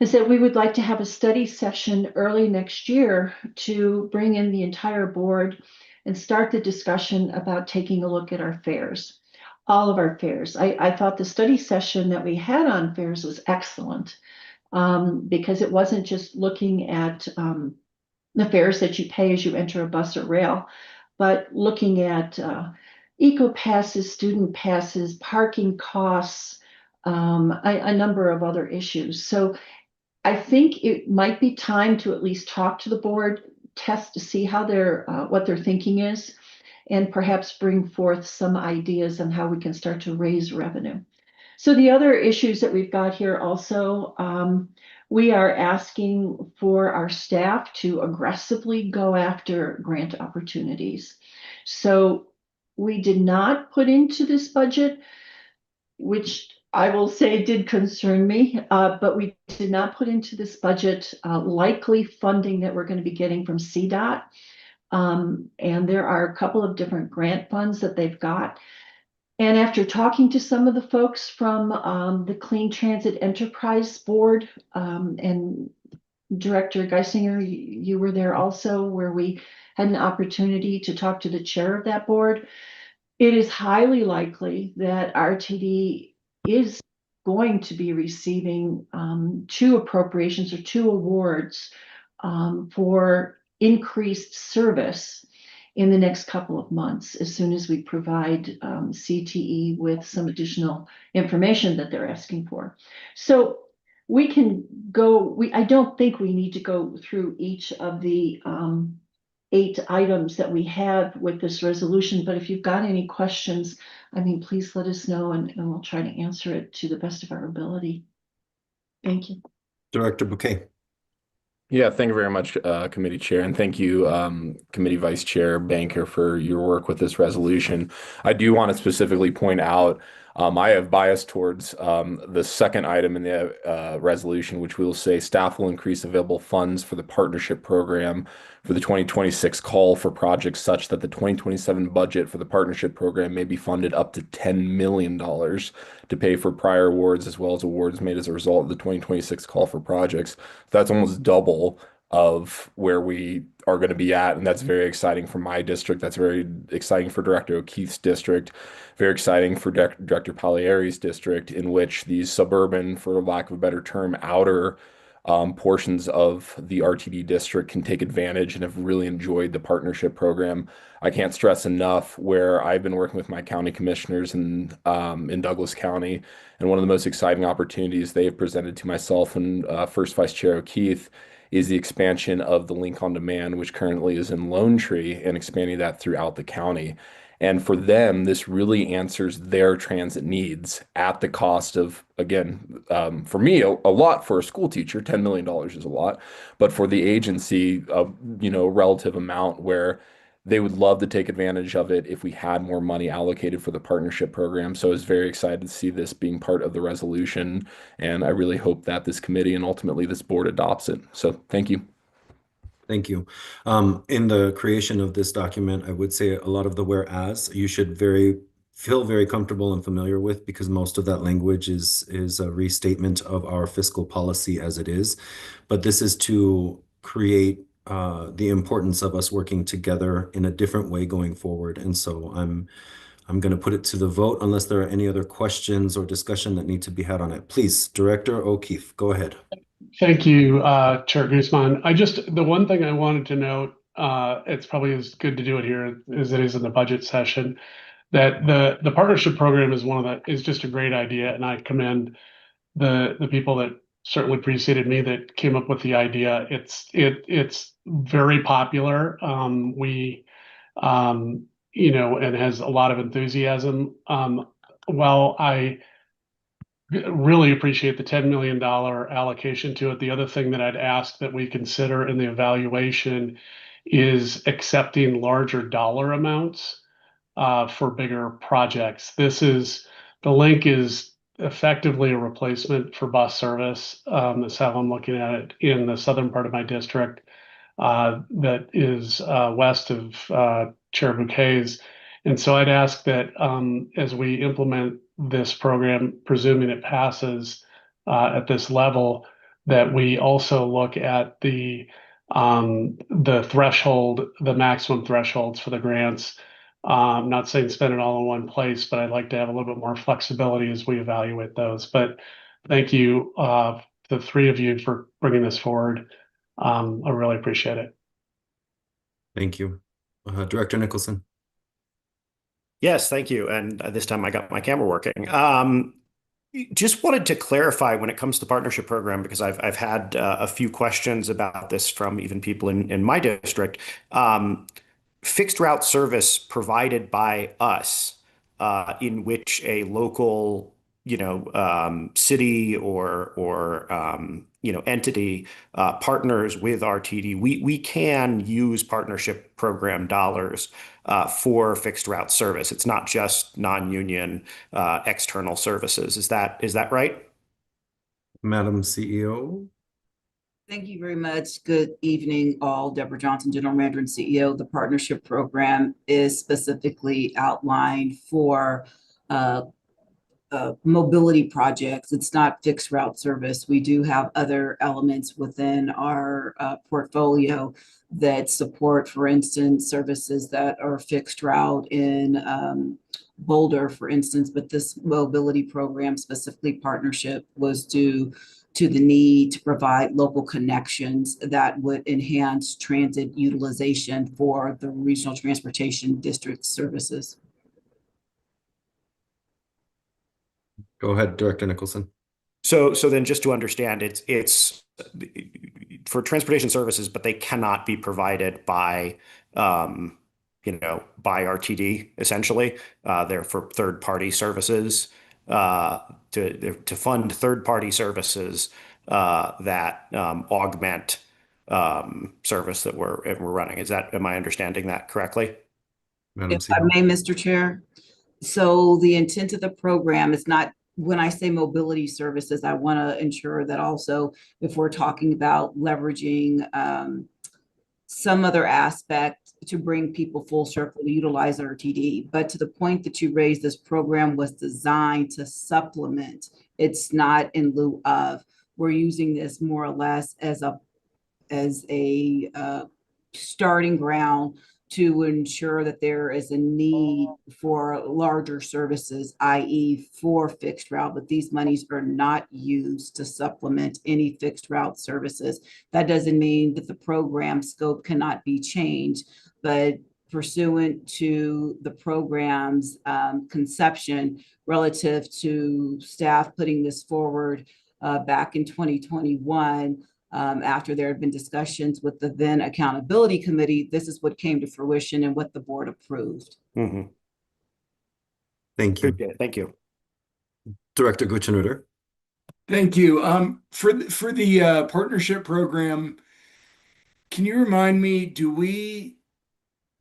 is that we would like to have a study session early next year to bring in the entire board and start the discussion about taking a look at our fares, all of our fares. I thought the study session that we had on fares was excellent because it wasn't just looking at the fares that you pay as you enter a bus or rail, but looking at eco passes, student passes, parking costs, a number of other issues. So I think it might be time to at least talk to the board, test to see how what their thinking is, and perhaps bring forth some ideas on how we can start to raise revenue. So the other issues that we've got here also, we are asking for our staff to aggressively go after grant opportunities. So we did not put into this budget, which I will say did concern me, but we did not put into this budget likely funding that we're going to be getting from CDOT. And there are a couple of different grant funds that they've got. And after talking to some of the folks from the Clean Transit Enterprise Board, and Director Geisinger, you were there also, where we had an opportunity to talk to the chair of that board. It is highly likely that RTD is going to be receiving 2 appropriations or 2 awards for increased service in the next couple of months, as soon as we provide CTE with some additional information that they're asking for. So we can go, I don't think we need to go through each of the 8 items that we have with this resolution, but if you've got any questions, I mean, please let us know and we'll try to answer it to the best of our ability. Thank you. Director Bouquet. Yeah, thank you very much, Committee Chair, and thank you, Committee Vice Chair Banker, for your work with this resolution. I do want to specifically point out I have bias towards the second item in the resolution, which will say staff will increase available funds for the partnership program for the 2026 call for projects such that the 2027 budget for the partnership program may be funded up to $10 million to pay for prior awards as well as awards made as a result of the 2026 call for projects. That's almost double of where we are going to be at, and that's very exciting for my district. That's very exciting for Director O'Keefe's district, very exciting for Director Pagliari's district, in which these suburban, for lack of a better term, outer portions of the RTD district can take advantage and have really enjoyed the partnership program. I can't stress enough where I've been working with my county commissioners in Douglas County, and one of the most exciting opportunities they have presented to myself and First Vice Chair O'Keefe is the expansion of the Link on Demand, which currently is in Lone Tree, and expanding that throughout the county. And for them, this really answers their transit needs at the cost of, again, for me, a lot for a school teacher. $10 million is a lot, but for the agency, a relative amount where they would love to take advantage of it if we had more money allocated for the partnership program. So I was very excited to see this being part of the resolution, and I really hope that this committee and ultimately this board adopts it. So thank you. Thank you. In the creation of this document, I would say a lot of the whereas you should feel very comfortable and familiar with, because most of that language is a restatement of our fiscal policy as it is. But this is to create the importance of us working together in a different way going forward. And so I'm going to put it to the vote unless there are any other questions or discussion that need to be had on it. Please, Director O'Keefe, go ahead. Thank you, Chair Guzman. The one thing I wanted to note, it's probably as good to do it here as it is in the budget session, that the partnership program is just a great idea, and I commend the people that certainly preceded me that came up with the idea. It's very popular. And has a lot of enthusiasm. While I really appreciate the $10 million allocation to it, the other thing that I'd ask that we consider in the evaluation is accepting larger dollar amounts for bigger projects. The Link is effectively a replacement for bus service. That's how I'm looking at it in the southern part of my district, that is west of Chair Bouquet's. And so I'd ask that as we implement this program, presuming it passes at this level, that we also look at the threshold, the maximum thresholds for the grants. I'm not saying spend it all in one place, but I'd like to have a little bit more flexibility as we evaluate those. But thank you, the three of you, for bringing this forward. I really appreciate it. Thank you. Director Nicholson. Yes, thank you. And this time I got my camera working. Just wanted to clarify when it comes to the partnership program, because I've had a few questions about this from even people in my district. Fixed route service provided by us, in which a local, city or entity partners with RTD, we can use partnership program dollars for fixed route service. It's not just non-union external services. Is that right? Madam CEO. Thank you very much. Good evening, all. Deborah Johnson, General Manager and CEO. The partnership program is specifically outlined for mobility projects. It's not fixed route service. We do have other elements within our portfolio that support, for instance, services that are fixed route in Boulder, for instance. But this mobility program, specifically partnership, was due to the need to provide local connections that would enhance transit utilization for the regional transportation district services. Go ahead, Director Nicholson. So then, just to understand, it's for transportation services, but they cannot be provided by by RTD. Essentially, they're for third-party services to fund third-party services that augment service that we're running. Am I understanding that correctly? If I may, Mr. Chair, So the intent of the program is not, when I say mobility services, I want to ensure that also if we're talking about leveraging some other aspect to bring people full circle to utilize RTD. But to the point that you raised, this program was designed to supplement. It's not in lieu of. We're using this more or less as a starting ground to ensure that there is a need for larger services, i.e. for fixed route, but these monies are not used to supplement any fixed route services. That doesn't mean that the program scope cannot be changed, but pursuant to the program's conception relative to staff putting this forward back in 2021, after there had been discussions with the then accountability committee, this is what came to fruition and what the board approved. Mhm. Thank you. Okay, thank you. Director Gutschenrieder. Thank you. For the partnership program, can you remind me, do we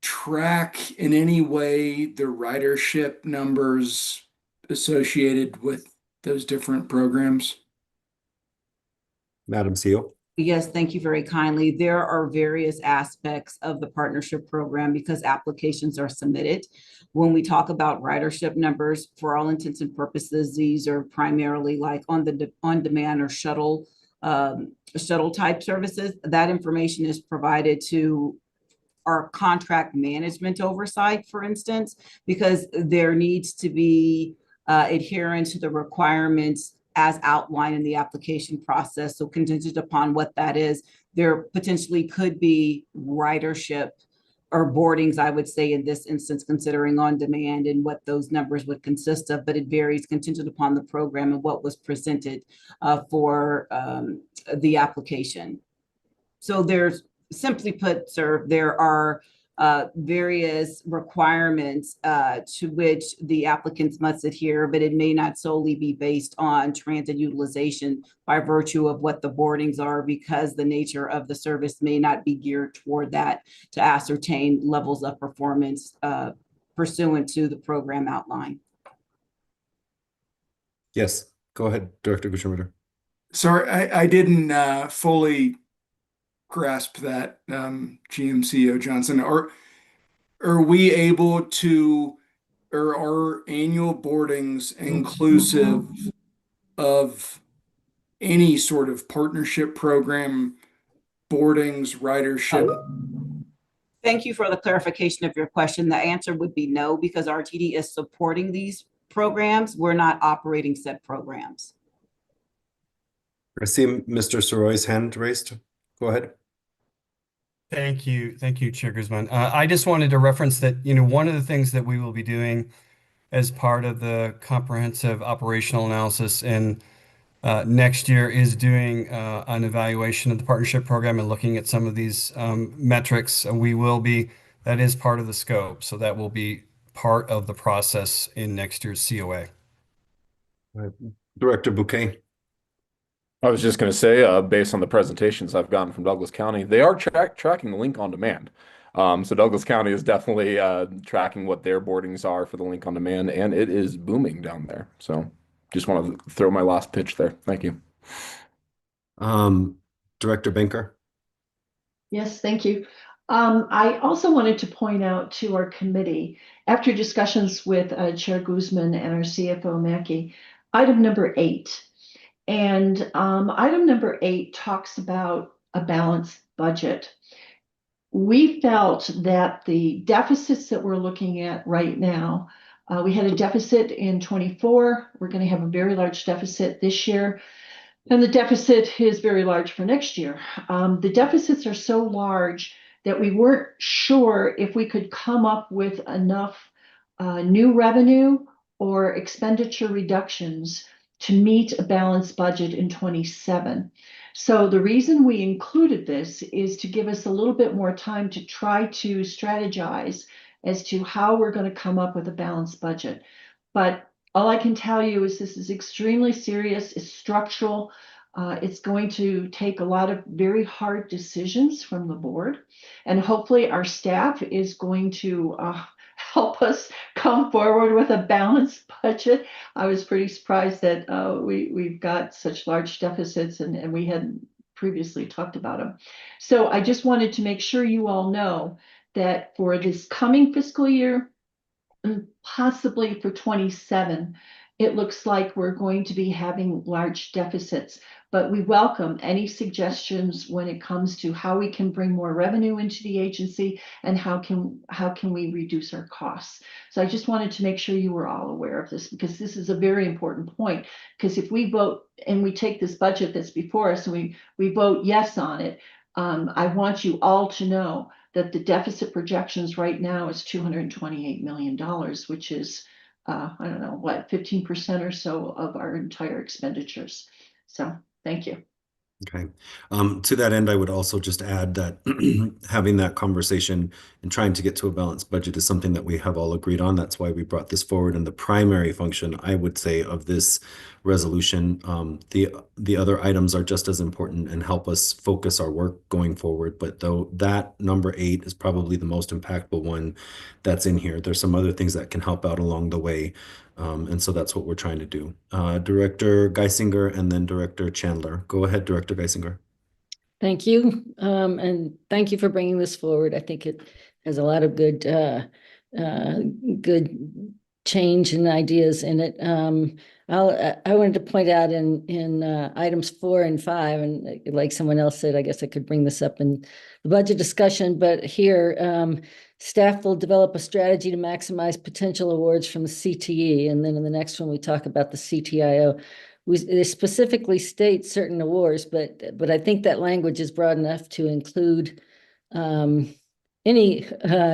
track in any way the ridership numbers associated with those different programs? Madam CEO. Yes, thank you very kindly. There are various aspects of the partnership program because applications are submitted. When we talk about ridership numbers, for all intents and purposes, these are primarily like on-demand or shuttle type services. That information is provided to our contract management oversight, for instance, because there needs to be adherence to the requirements as outlined in the application process. So contingent upon what that is, there potentially could be ridership or boardings, I would say in this instance, considering on demand and what those numbers would consist of, but it varies contingent upon the program and what was presented for the application. So there's, simply put, sir, there are various requirements to which the applicants must adhere, but it may not solely be based on transit utilization by virtue of what the boardings are, because the nature of the service may not be geared toward that to ascertain levels of performance pursuant to the program outline. Yes, go ahead, Director Gutschenrieder. Sorry, I didn't fully grasp that, GMCO Johnson. Are we able to, or are annual boardings inclusive of any sort of partnership program boardings, ridership? Thank you for the clarification of your question. The answer would be no, because RTD is supporting these programs. We're not operating said programs. I see Mr. Soroy's hand raised. Go ahead. Thank you, Chair Guzman. I just wanted to reference that, one of the things that we will be doing as part of the comprehensive operational analysis in next year is doing an evaluation of the partnership program and looking at some of these metrics. That is part of the scope. So that will be part of the process in next year's COA. Director Bouquet. I was just going to say, based on the presentations I've gotten from Douglas County, they are tracking the link on demand. So Douglas County is definitely tracking what their boardings are for the link on demand, and it is booming down there. So just want to throw my last pitch there. Thank you. Director Banker. Yes, thank you. I also wanted to point out to our committee, after discussions with Chair Guzman and our CFO Mackey, item number 8. And item number 8 talks about a balanced budget. We felt that the deficits that we're looking at right now, we had a deficit in 24. We're going to have a very large deficit this year. And the deficit is very large for next year. The deficits are so large that we weren't sure if we could come up with enough new revenue or expenditure reductions to meet a balanced budget in 27. So the reason we included this is to give us a little bit more time to try to strategize as to how we're going to come up with a balanced budget. But all I can tell you is this is extremely serious, it's structural. It's going to take a lot of very hard decisions from the board. And hopefully our staff is going to help us come forward with a balanced budget. I was pretty surprised that we've got such large deficits and we hadn't previously talked about them. So I just wanted to make sure you all know that for this coming fiscal year, and possibly for 27, it looks like we're going to be having large deficits. But we welcome any suggestions when it comes to how we can bring more revenue into the agency and how can we reduce our costs. So I just wanted to make sure you were all aware of this, because this is a very important point. Because if we vote and we take this budget that's before us and we vote yes on it, I want you all to know that the deficit projections right now is $228 million, which is, I don't know, what, 15% or so of our entire expenditures. So thank you. Okay. To that end, I would also just add that having that conversation and trying to get to a balanced budget is something that we have all agreed on. That's why we brought this forward. And the primary function, I would say, of this resolution, the other items are just as important and help us focus our work going forward. But though that number 8 is probably the most impactful one that's in here, there's some other things that can help out along the way. And so that's what we're trying to do. Director Geisinger and then Director Chandler. Go ahead, Director Geisinger. Thank you. And thank you for bringing this forward. I think it has a lot of good change and ideas in it. I wanted to point out in items 4 and 5, and like someone else said, I guess I could bring this up in the budget discussion, but here, staff will develop a strategy to maximize potential awards from the CTE. And then in the next one, we talk about the CTIO. They specifically state certain awards, but I think that language is broad enough to include any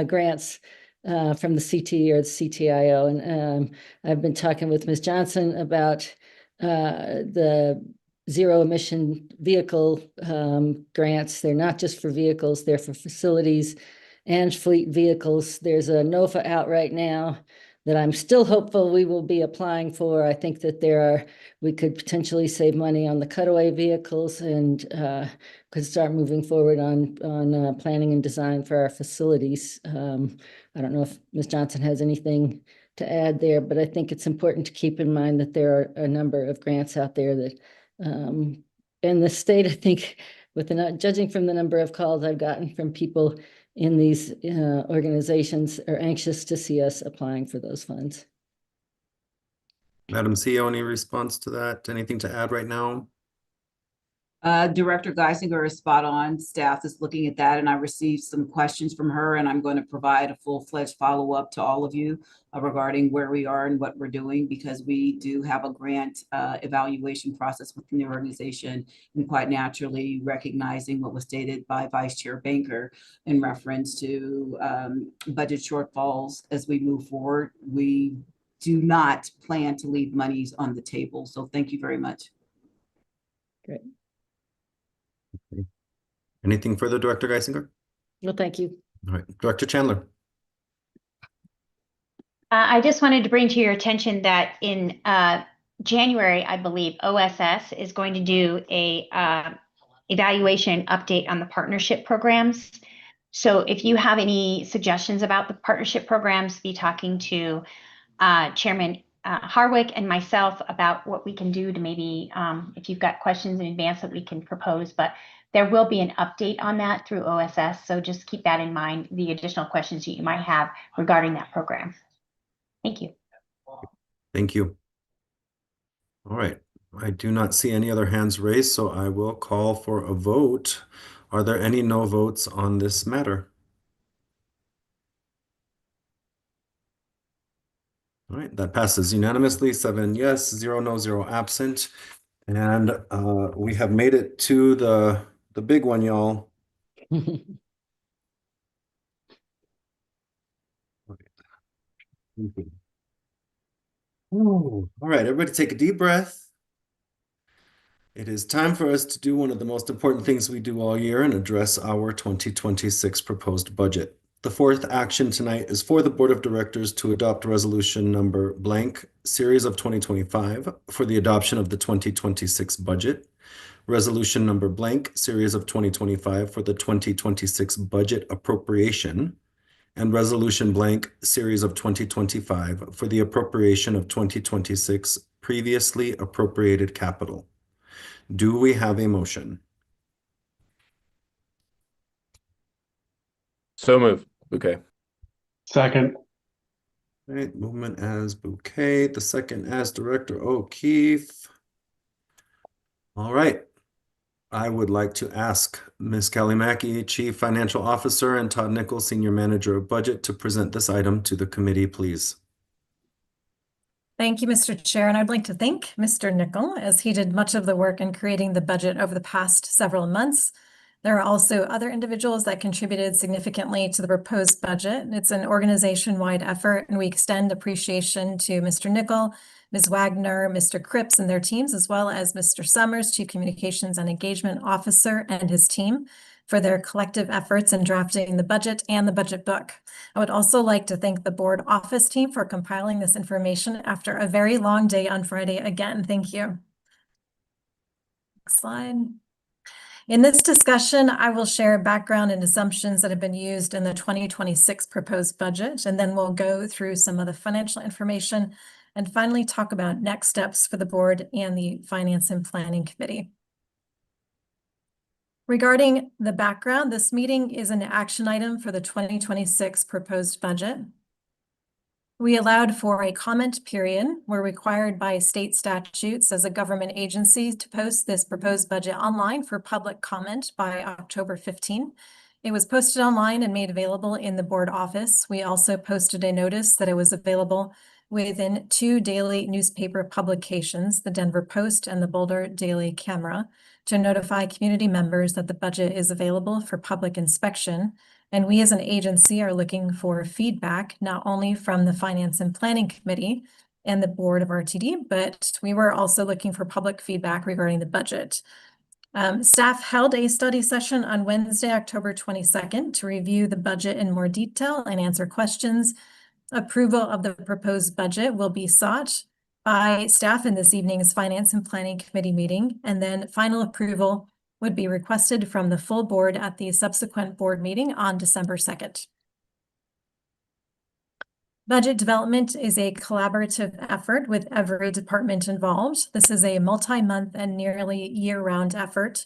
grants from the CTE or the CTIO. And I've been talking with Ms. Johnson about the zero emission vehicle grants. They're not just for vehicles, they're for facilities and fleet vehicles. There's a NOFA out right now that I'm still hopeful we will be applying for. I think that we could potentially save money on the cutaway vehicles and could start moving forward on planning and design for our facilities. I don't know if Ms. Johnson has anything to add there, but I think it's important to keep in mind that there are a number of grants out there that, in the state, I think, judging from the number of calls I've gotten from people in these organizations, are anxious to see us applying for those funds. Madam CEO, any response to that? Anything to add right now? Director Geisinger is spot on. Staff is looking at that, and I received some questions from her, and I'm going to provide a full-fledged follow-up to all of you regarding where we are and what we're doing, because we do have a grant evaluation process within the organization, and quite naturally recognizing what was stated by Vice Chair Banker in reference to budget shortfalls as we move forward. We do not plan to leave monies on the table. So thank you very much. Great. Anything further, Director Geisinger? No, thank you. All right, Director Chandler. I just wanted to bring to your attention that in January, I believe, OSS is going to do a evaluation update on the partnership programs. So if you have any suggestions about the partnership programs, be talking to Chairman Harwick and myself about what we can do to maybe, if you've got questions in advance that we can propose, but there will be an update on that through OSS. So just keep that in mind, the additional questions that you might have regarding that program. Thank you. Thank you. All right. I do not see any other hands raised, so I will call for a vote. Are there any no votes on this matter? All right, that passes unanimously, 7 yes, 0 no, 0 absent. And we have made it to the big one, y'all. All right, everybody take a deep breath. It is time for us to do one of the most important things we do all year and address our 2026 proposed budget. The fourth action tonight is for the Board of Directors to adopt resolution number blank, series of 2025, for the adoption of the 2026 budget. Resolution number blank, series of 2025, for the 2026 budget appropriation. and Resolution Blank Series of 2025 for the appropriation of 2026 previously appropriated capital. Do we have a motion? So moved. Okay. Second. All right, movement as Bouquet, the second as Director O'Keefe. All right. I would like to ask Ms. Kalimaki, Chief Financial Officer, and Todd Nichols, Senior Manager of Budget, to present this item to the committee, please. Thank you, Mr. Chair, and I'd like to thank Mr. Nickel as he did much of the work in creating the budget over the past several months. There are also other individuals that contributed significantly to the proposed budget. It's an organization-wide effort, and we extend appreciation to Mr. Nickel, Ms. Wagner, Mr. Cripps and their teams, as well as Mr. Summers, Chief Communications and Engagement Officer, and his team for their collective efforts in drafting the budget and the budget book. I would also like to thank the board office team for compiling this information after a very long day on Friday again. Thank you. Next slide. In this discussion, I will share background and assumptions that have been used in the 2026 proposed budget, and then we'll go through some of the financial information and finally talk about next steps for the board and the Finance and Planning Committee. Regarding the background, this meeting is an action item for the 2026 proposed budget. We allowed for a comment period. We're required by state statutes as a government agency to post this proposed budget online for public comment by October 15. It was posted online and made available in the board office. We also posted a notice that it was available within 2 daily newspaper publications, the Denver Post and the Boulder Daily Camera, to notify community members that the budget is available for public inspection. And we as an agency are looking for feedback, not only from the Finance and Planning Committee and the board of RTD, but we were also looking for public feedback regarding the budget. Staff held a study session on Wednesday, October 22nd to review the budget in more detail and answer questions. Approval of the proposed budget will be sought by staff in this evening's Finance and Planning Committee meeting, and then final approval would be requested from the full board at the subsequent board meeting on December 2nd. Budget development is a collaborative effort with every department involved. This is a multi-month and nearly year-round effort.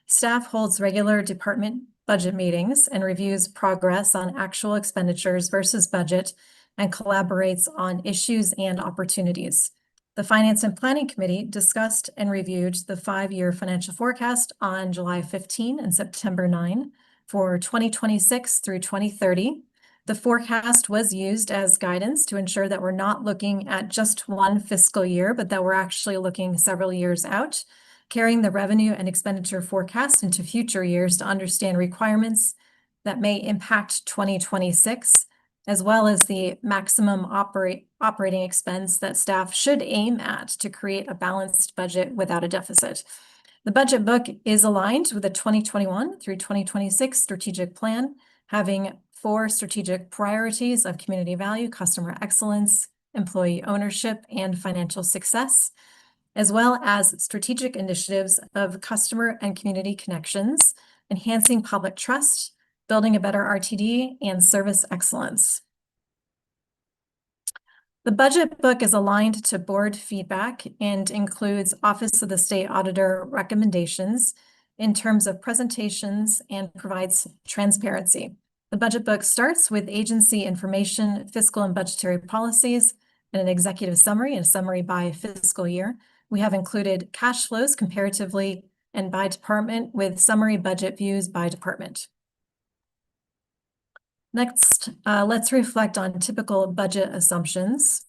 Staff holds regular department budget meetings and reviews progress on actual expenditures versus budget and collaborates on issues and opportunities. The Finance and Planning Committee discussed and reviewed the 5-year financial forecast on July 15 and September 9 for 2026 through 2030. The forecast was used as guidance to ensure that we're not looking at just one fiscal year, but that we're actually looking several years out, carrying the revenue and expenditure forecast into future years to understand requirements that may impact 2026, as well as the maximum operating expense that staff should aim at to create a balanced budget without a deficit. The budget book is aligned with the 2021 through 2026 strategic plan, having 4 strategic priorities of community value, customer excellence, employee ownership, and financial success, as well as strategic initiatives of customer and community connections, enhancing public trust, building a better RTD, and service excellence. The budget book is aligned to board feedback and includes Office of the State Auditor recommendations in terms of presentations and provides transparency. The budget book starts with agency information, fiscal and budgetary policies, and an executive summary and a summary by fiscal year. We have included cash flows comparatively and by department with summary budget views by department. Next, let's reflect on typical budget assumptions.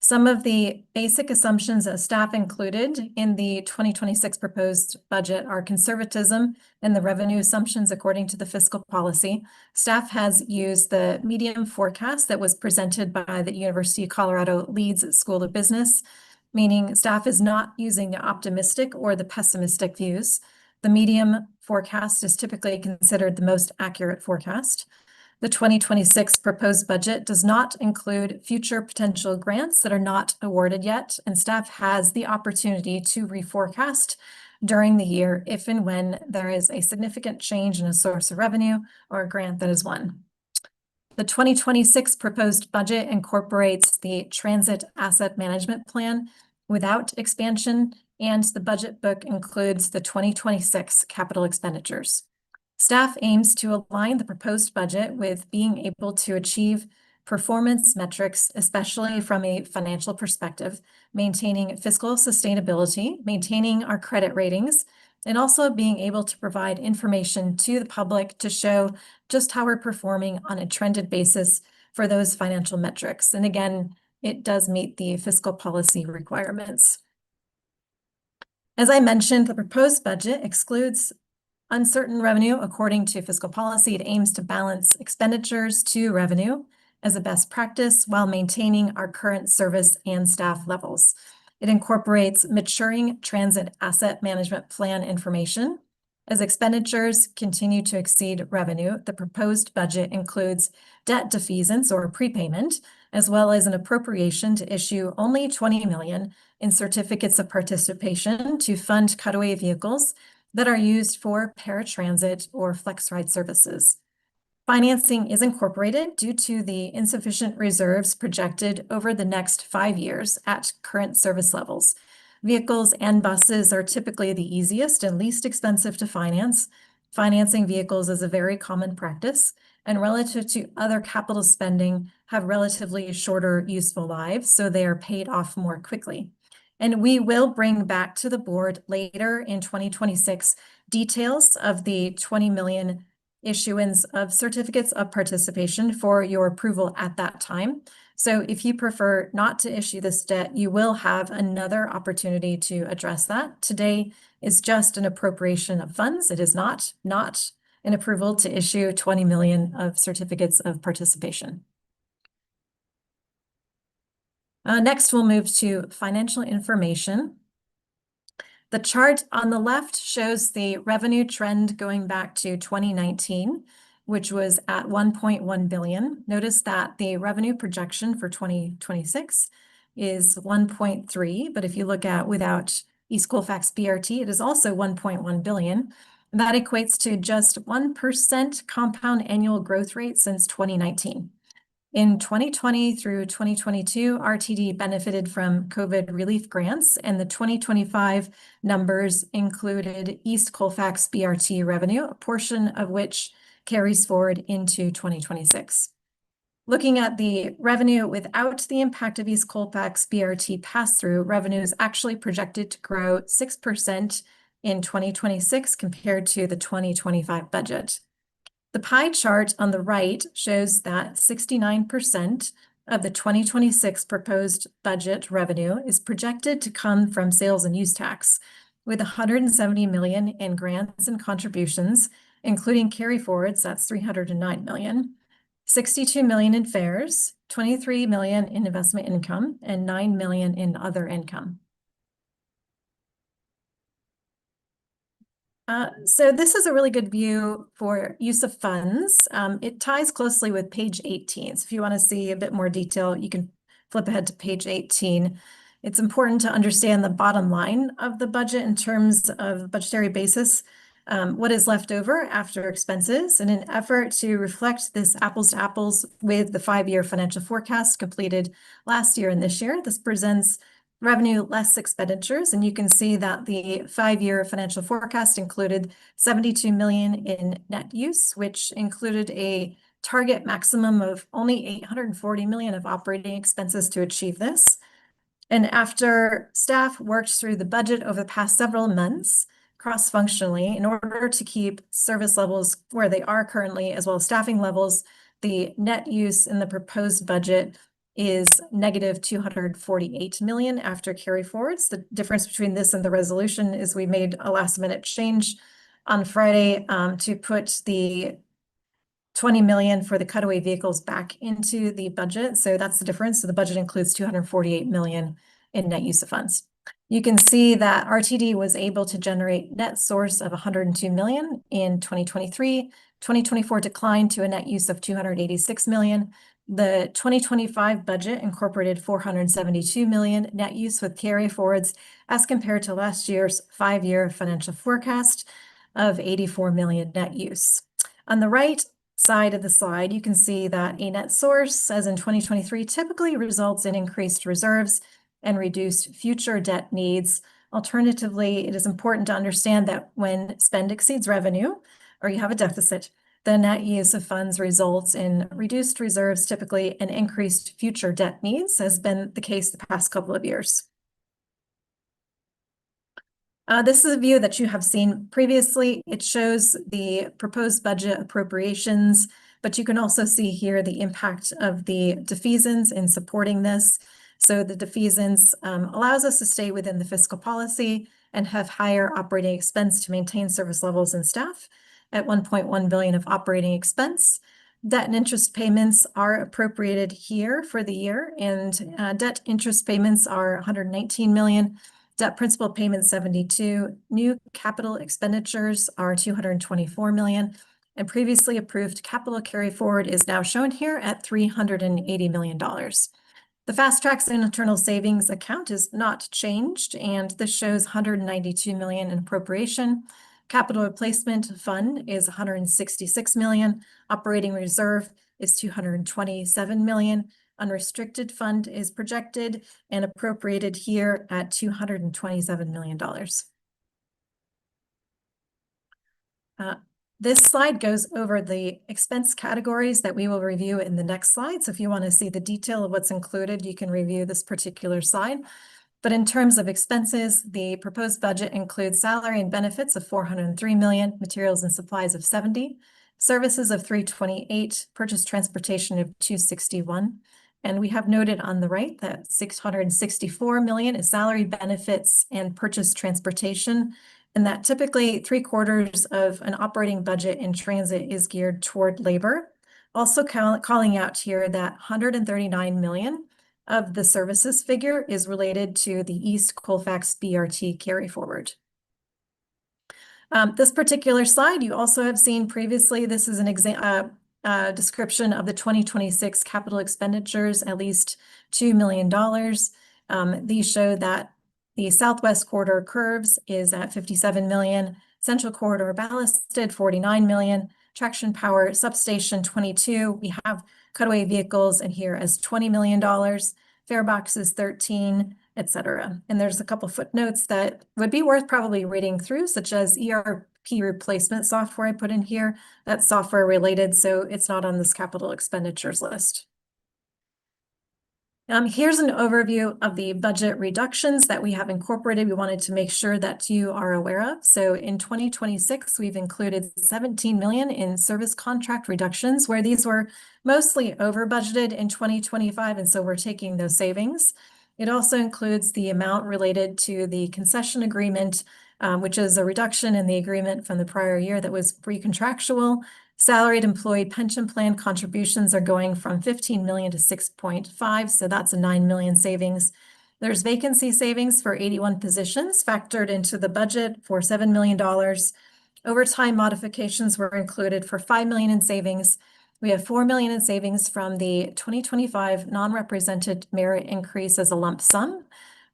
Some of the basic assumptions that staff included in the 2026 proposed budget are conservatism in the revenue assumptions according to the fiscal policy. Staff has used the medium forecast that was presented by the University of Colorado Leeds School of Business, meaning staff is not using the optimistic or the pessimistic views. The medium forecast is typically considered the most accurate forecast. The 2026 proposed budget does not include future potential grants that are not awarded yet, and staff has the opportunity to reforecast during the year if and when there is a significant change in a source of revenue or a grant that is won. The 2026 proposed budget incorporates the Transit Asset Management Plan without expansion, and the budget book includes the 2026 capital expenditures. Staff aims to align the proposed budget with being able to achieve performance metrics, especially from a financial perspective, maintaining fiscal sustainability, maintaining our credit ratings, and also being able to provide information to the public to show just how we're performing on a trended basis for those financial metrics. And again, it does meet the fiscal policy requirements. As I mentioned, the proposed budget excludes uncertain revenue. According to fiscal policy, it aims to balance expenditures to revenue as a best practice while maintaining our current service and staff levels. It incorporates maturing transit asset management plan information. As expenditures continue to exceed revenue, the proposed budget includes debt defeasance or prepayment, as well as an appropriation to issue only $20 million in certificates of participation to fund cutaway vehicles that are used for paratransit or flex ride services. Financing is incorporated due to the insufficient reserves projected over the next 5 years at current service levels. Vehicles and buses are typically the easiest and least expensive to finance. Financing vehicles is a very common practice, and relative to other capital spending, have relatively shorter useful lives, so they are paid off more quickly. And we will bring back to the board later in 2026 details of the 20 million issuance of certificates of participation for your approval at that time. So if you prefer not to issue this debt, you will have another opportunity to address that. Today is just an appropriation of funds. It is not an approval to issue 20 million of certificates of participation. Next, we'll move to financial information. The chart on the left shows the revenue trend going back to 2019, which was at 1.1 billion. Notice that the revenue projection for 2026 is 1.3, but if you look at without East Colfax BRT, it is also 1.1 billion. That equates to just 1% compound annual growth rate since 2019. In 2020 through 2022, RTD benefited from COVID relief grants, and the 2025 numbers included East Colfax BRT revenue, a portion of which carries forward into 2026. Looking at the revenue without the impact of East Colfax BRT pass-through, revenue is actually projected to grow 6% in 2026 compared to the 2025 budget. The pie chart on the right shows that 69% of the 2026 proposed budget revenue is projected to come from sales and use tax, with 170 million in grants and contributions, including carry forwards, that's 309 million, 62 million in fares, 23 million in investment income, and 9 million in other income. So this is a really good view for use of funds. It ties closely with page 18. So if you want to see a bit more detail, you can flip ahead to page 18. It's important to understand the bottom line of the budget in terms of budgetary basis, what is left over after expenses. In an effort to reflect this apples to apples with the 5-year financial forecast completed last year and this year, this presents revenue less expenditures, and you can see that the 5-year financial forecast included 72 million in net use, which included a target maximum of only 840 million of operating expenses to achieve this. And after staff worked through the budget over the past several months cross-functionally in order to keep service levels where they are currently, as well as staffing levels, the net use in the proposed budget is negative 248 million after carry forwards. The difference between this and the resolution is we made a last minute change on Friday to put the 20 million for the cutaway vehicles back into the budget. So that's the difference. So the budget includes 248 million in net use of funds. You can see that RTD was able to generate net source of 102 million in 2023. 2024 declined to a net use of 286 million. The 2025 budget incorporated 472 million net use with carry forwards as compared to last year's 5-year financial forecast of 84 million net use. On the right, side of the slide, you can see that a net source, as in 2023, typically results in increased reserves and reduced future debt needs. Alternatively, it is important to understand that when spend exceeds revenue, or you have a deficit, the net use of funds results in reduced reserves typically and increased future debt needs, has been the case the past couple of years. This is a view that you have seen previously. It shows the proposed budget appropriations, but you can also see here the impact of the defeasance in supporting this. So the defeasance allows us to stay within the fiscal policy and have higher operating expense to maintain service levels and staff at 1.1 billion of operating expense. Debt and interest payments are appropriated here for the year, and debt interest payments are 119 million. Debt principal payments 72. New capital expenditures are 224 million, and previously approved capital carry forward is now shown here at $380 million. The Fast Tracks internal savings account is not changed, and this shows 192 million in appropriation. Capital replacement fund is 166 million. Operating reserve is 227 million. Unrestricted fund is projected and appropriated here at $227 million. This slide goes over the expense categories that we will review in the next slide. So if you want to see the detail of what's included, you can review this particular slide. But in terms of expenses, the proposed budget includes salary and benefits of 403 million, materials and supplies of 70, services of 328, purchase transportation of 261. And we have noted on the right that 664 million is salary, benefits, and purchase transportation, and that typically 3/4 of an operating budget in transit is geared toward labor. Also calling out here that 139 million of the services figure is related to the East Colfax BRT carry forward. This particular slide you also have seen previously. This is an description of the 2026 capital expenditures, at least $2 million. These show that the Southwest Corridor curves is at 57 million, Central Corridor ballasted 49 million, traction power substation 22. We have cutaway vehicles in here as $20 million, fare boxes 13, etc. And there's a couple footnotes that would be worth probably reading through, such as ERP replacement software I put in here. That's software related, so it's not on this capital expenditures list. Here's an overview of the budget reductions that we have incorporated. We wanted to make sure that you are aware of. So in 2026, we've included 17 million in service contract reductions, where these were mostly over budgeted in 2025, and so we're taking those savings. It also includes the amount related to the concession agreement, which is a reduction in the agreement from the prior year that was pre-contractual. Salaried employee pension plan contributions are going from 15 million to 6.5, so that's a 9 million savings. There's vacancy savings for 81 positions factored into the budget for $7 million. Overtime modifications were included for 5 million in savings. We have 4 million in savings from the 2025 non-represented merit increase as a lump sum.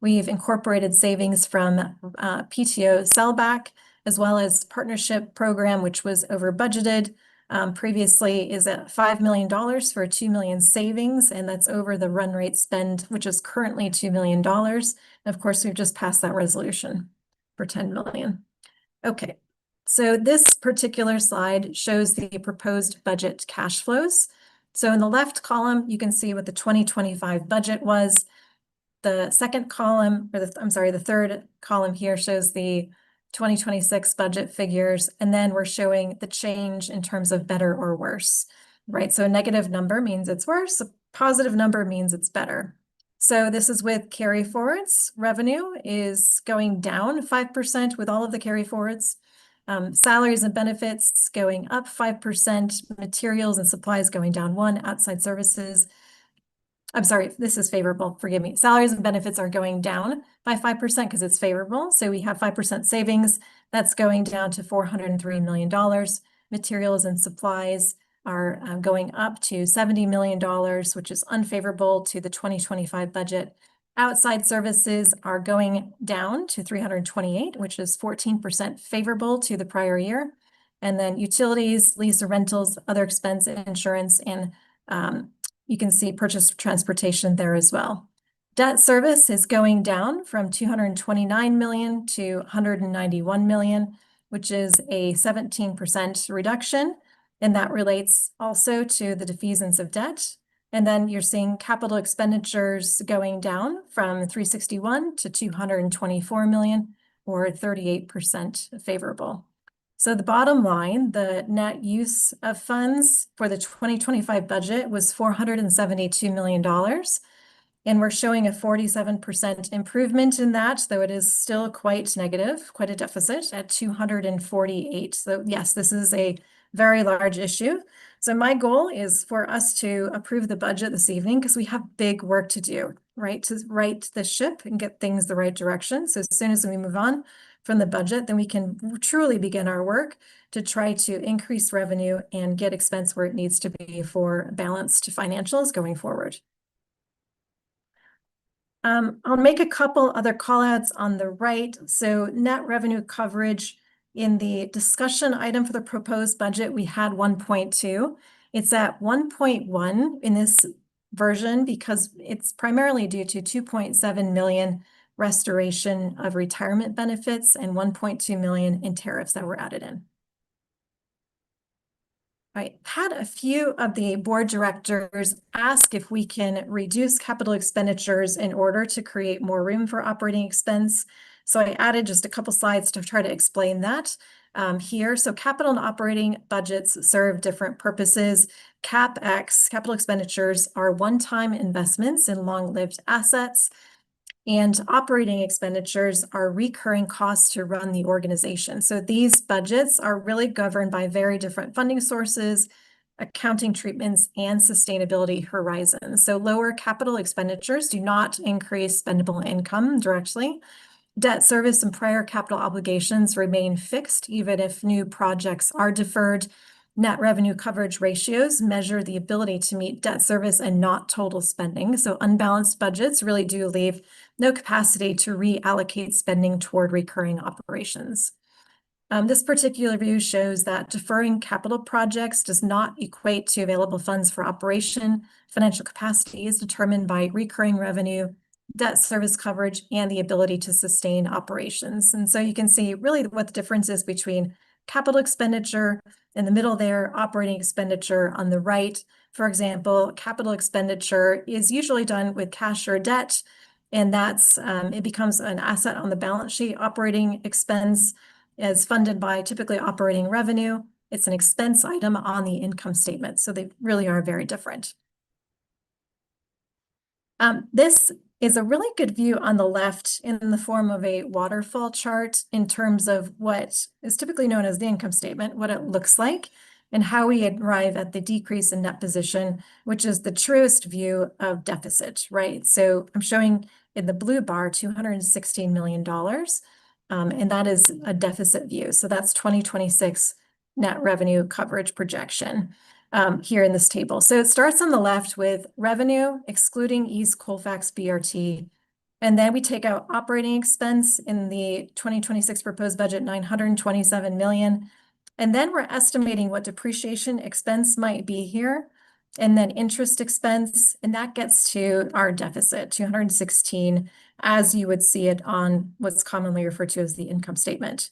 We've incorporated savings from PTO sellback, as well as partnership program, which was over budgeted. Previously is at $5 million for 2 million savings, and that's over the run rate spend, which is currently $2 million. And of course, we've just passed that resolution for 10 million. Okay, so this particular slide shows the proposed budget cash flows. So in the left column, you can see what the 2025 budget was. The second column, or the third column here shows the 2026 budget figures, and then we're showing the change in terms of better or worse, right? So a negative number means it's worse, a positive number means it's better. So this is with carry forwards. Revenue is going down 5% with all of the carry forwards. Salaries and benefits going up 5%, materials and supplies going down 1%, outside services. I'm sorry, this is favorable, forgive me. Salaries and benefits are going down by 5% because it's favorable. So we have 5% savings. That's going down to $403 million. Materials and supplies are going up to $70 million, which is unfavorable to the 2025 budget. Outside services are going down to 328, which is 14% favorable to the prior year. And then utilities, lease or rentals, other expense, insurance, and you can see purchase transportation there as well. Debt service is going down from 229 million to 191 million, which is a 17% reduction. And that relates also to the defeasance of debt. And then you're seeing capital expenditures going down from 361 to 224 million, or 38% favorable. So the bottom line, the net use of funds for the 2025 budget was $472 million. And we're showing a 47% improvement in that, though it is still quite negative, quite a deficit at 248. So yes, this is a very large issue. So my goal is for us to approve the budget this evening because we have big work to do, right? To right the ship and get things the right direction. So as soon as we move on from the budget, then we can truly begin our work to try to increase revenue and get expense where it needs to be for balanced financials going forward. I'll make a couple other call outs on the right. So net revenue coverage in the discussion item for the proposed budget, we had 1.2. It's at 1.1 in this version because it's primarily due to 2.7 million restoration of retirement benefits and 1.2 million in tariffs that were added in. I had a few of the board directors ask if we can reduce capital expenditures in order to create more room for operating expense. So I added just a couple slides to try to explain that here. So capital and operating budgets serve different purposes. CapEx, capital expenditures, are one-time investments in long-lived assets. And operating expenditures are recurring costs to run the organization. So these budgets are really governed by very different funding sources, accounting treatments, and sustainability horizons. So lower capital expenditures do not increase spendable income directly. Debt service and prior capital obligations remain fixed, even if new projects are deferred. Net revenue coverage ratios measure the ability to meet debt service and not total spending. So unbalanced budgets really do leave no capacity to reallocate spending toward recurring operations. This particular view shows that deferring capital projects does not equate to available funds for operation. Financial capacity is determined by recurring revenue, debt service coverage, and the ability to sustain operations. And so you can see really what the difference is between capital expenditure in the middle there, operating expenditure on the right. For example, capital expenditure is usually done with cash or debt, and that's it becomes an asset on the balance sheet. Operating expense is funded by typically operating revenue. It's an expense item on the income statement. So they really are very different. This is a really good view on the left in the form of a waterfall chart in terms of what is typically known as the income statement, what it looks like, and how we arrive at the decrease in net position, which is the truest view of deficit, right? So I'm showing in the blue bar $216 million, and that is a deficit view. So that's 2026 net revenue coverage projection. Here in this table. So it starts on the left with revenue, excluding East Colfax BRT. And then we take out operating expense in the 2026 proposed budget, 927 million. And then we're estimating what depreciation expense might be here. And then interest expense, and that gets to our deficit, 216, as you would see it on what's commonly referred to as the income statement.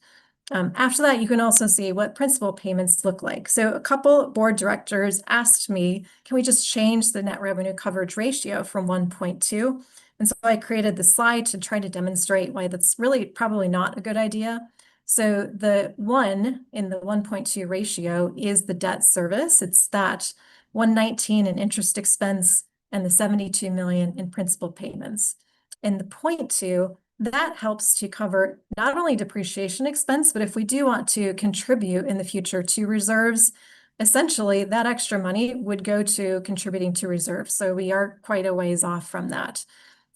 After that, you can also see what principal payments look like. So a couple board directors asked me, can we just change the net revenue coverage ratio from 1.2? And so I created the slide to try to demonstrate why that's really probably not a good idea. So the 1 in the 1.2 ratio is the debt service. It's that 119 in interest expense and the 72 million in principal payments. And the 0.2, that helps to cover not only depreciation expense, but if we do want to contribute in the future to reserves, essentially that extra money would go to contributing to reserves. So we are quite a ways off from that.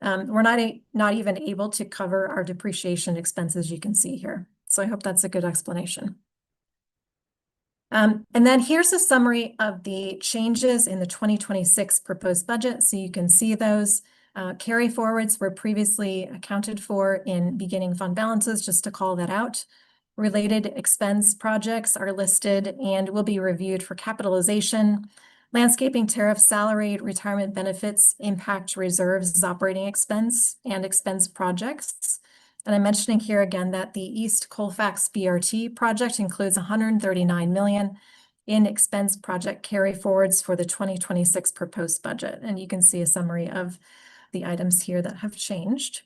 We're not even able to cover our depreciation expenses, you can see here. So I hope that's a good explanation. And then here's a summary of the changes in the 2026 proposed budget. So you can see those. Carry forwards were previously accounted for in beginning fund balances, just to call that out. Related expense projects are listed and will be reviewed for capitalization. Landscaping tariff, salary, retirement benefits, impact reserves, operating expense, and expense projects. And I'm mentioning here again that the East Colfax BRT project includes 139 million in expense project carry forwards for the 2026 proposed budget. And you can see a summary of the items here that have changed.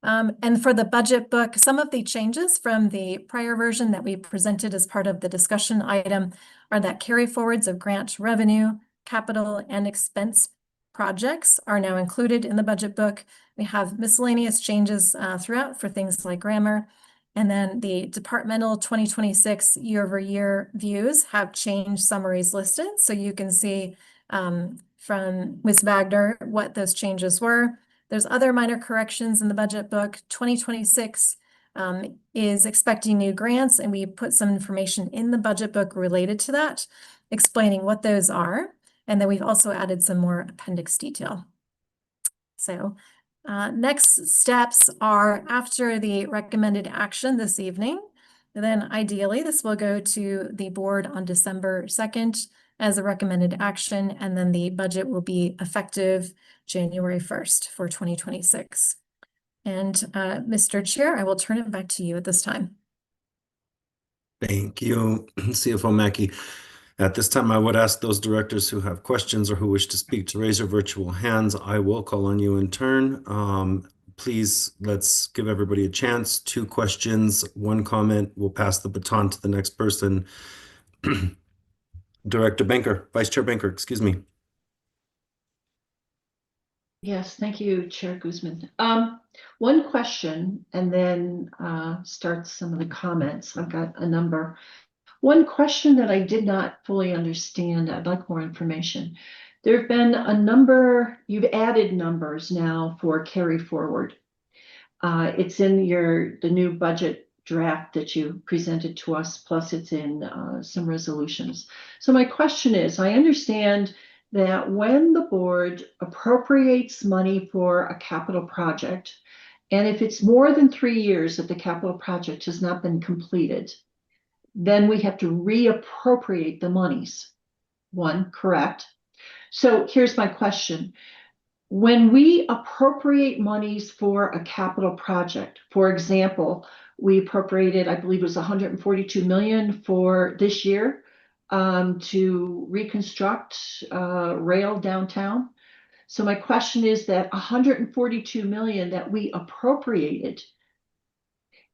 And for the budget book, some of the changes from the prior version that we presented as part of the discussion item are that carry forwards of grant revenue, capital, and expense projects are now included in the budget book. We have miscellaneous changes throughout for things like grammar. And then the departmental 2026 year-over-year views have change summaries listed. So you can see from Ms. Wagner what those changes were. There's other minor corrections in the budget book. 2026 is expecting new grants, and we put some information in the budget book related to that, explaining what those are. And then we've also added some more appendix detail. So next steps are after the recommended action this evening. Then ideally, this will go to the board on December 2nd as a recommended action, and then the budget will be effective January 1st for 2026. And Mr. Chair, I will turn it back to you at this time. Thank you, CFO Mackey. At this time, I would ask those directors who have questions or who wish to speak to raise your virtual hands. I will call on you in turn. Please, let's give everybody a chance. 2 questions, 1 comment. We'll pass the baton to the next person. Director Banker, Vice Chair Banker, excuse me. Yes, thank you, Chair Guzman. 1 question and then start some of the comments. I've got a number. 1 question that I did not fully understand, I'd like more information. There have been a number, you've added numbers now for carry forward. It's in the new budget draft that you presented to us, plus it's in some resolutions. So my question is, I understand that when the board appropriates money for a capital project, and if it's more than 3 years that the capital project has not been completed, then we have to reappropriate the monies. 1, correct? So here's my question. When we appropriate monies for a capital project, for example, we appropriated, I believe it was 142 million for this year to reconstruct rail downtown. So my question is that 142 million that we appropriated,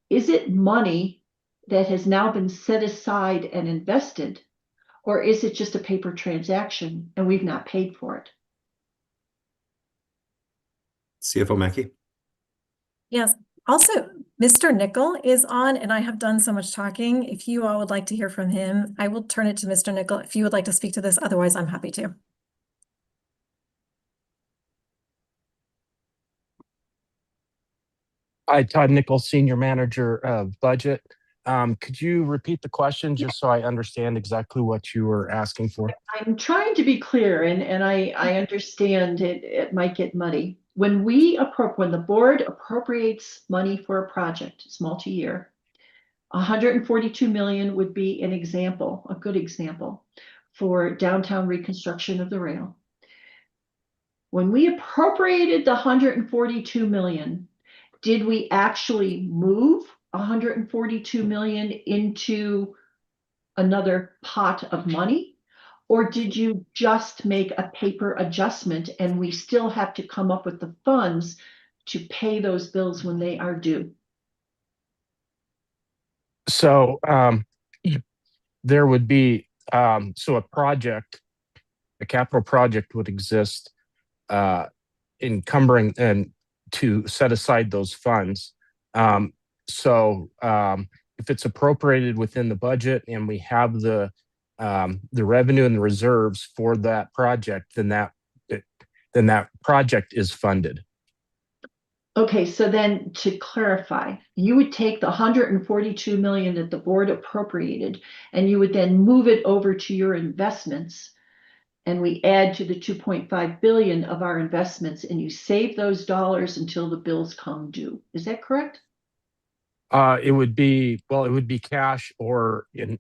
is it money that has now been set aside and invested, or is it just a paper transaction and we've not paid for it? CFO Mackey. Yes. Also, Mr. Nickel is on, and I have done so much talking. If you all would like to hear from him, I will turn it to Mr. Nickel if you would like to speak to this. Otherwise, I'm happy to. Hi, Todd Nichols, Senior Manager of Budget. Could you repeat the question just so I understand exactly what you were asking for? I'm trying to be clear, and I understand it might get muddy. When the board appropriates money for a project, it's multi-year, 142 million would be an example, a good example for downtown reconstruction of the rail. When we appropriated the 142 million, did we actually move 142 million into another pot of money? Or did you just make a paper adjustment and we still have to come up with the funds to pay those bills when they are due? So there would be, so a capital project would exist encumbering and to set aside those funds. So if it's appropriated within the budget and we have the revenue and the reserves for that project, then that project is funded. Okay, so then to clarify, you would take the 142 million that the board appropriated and you would then move it over to your investments, and we add to the 2.5 billion of our investments, and you save those dollars until the bills come due. Is that correct? It would be, well, it would be cash or in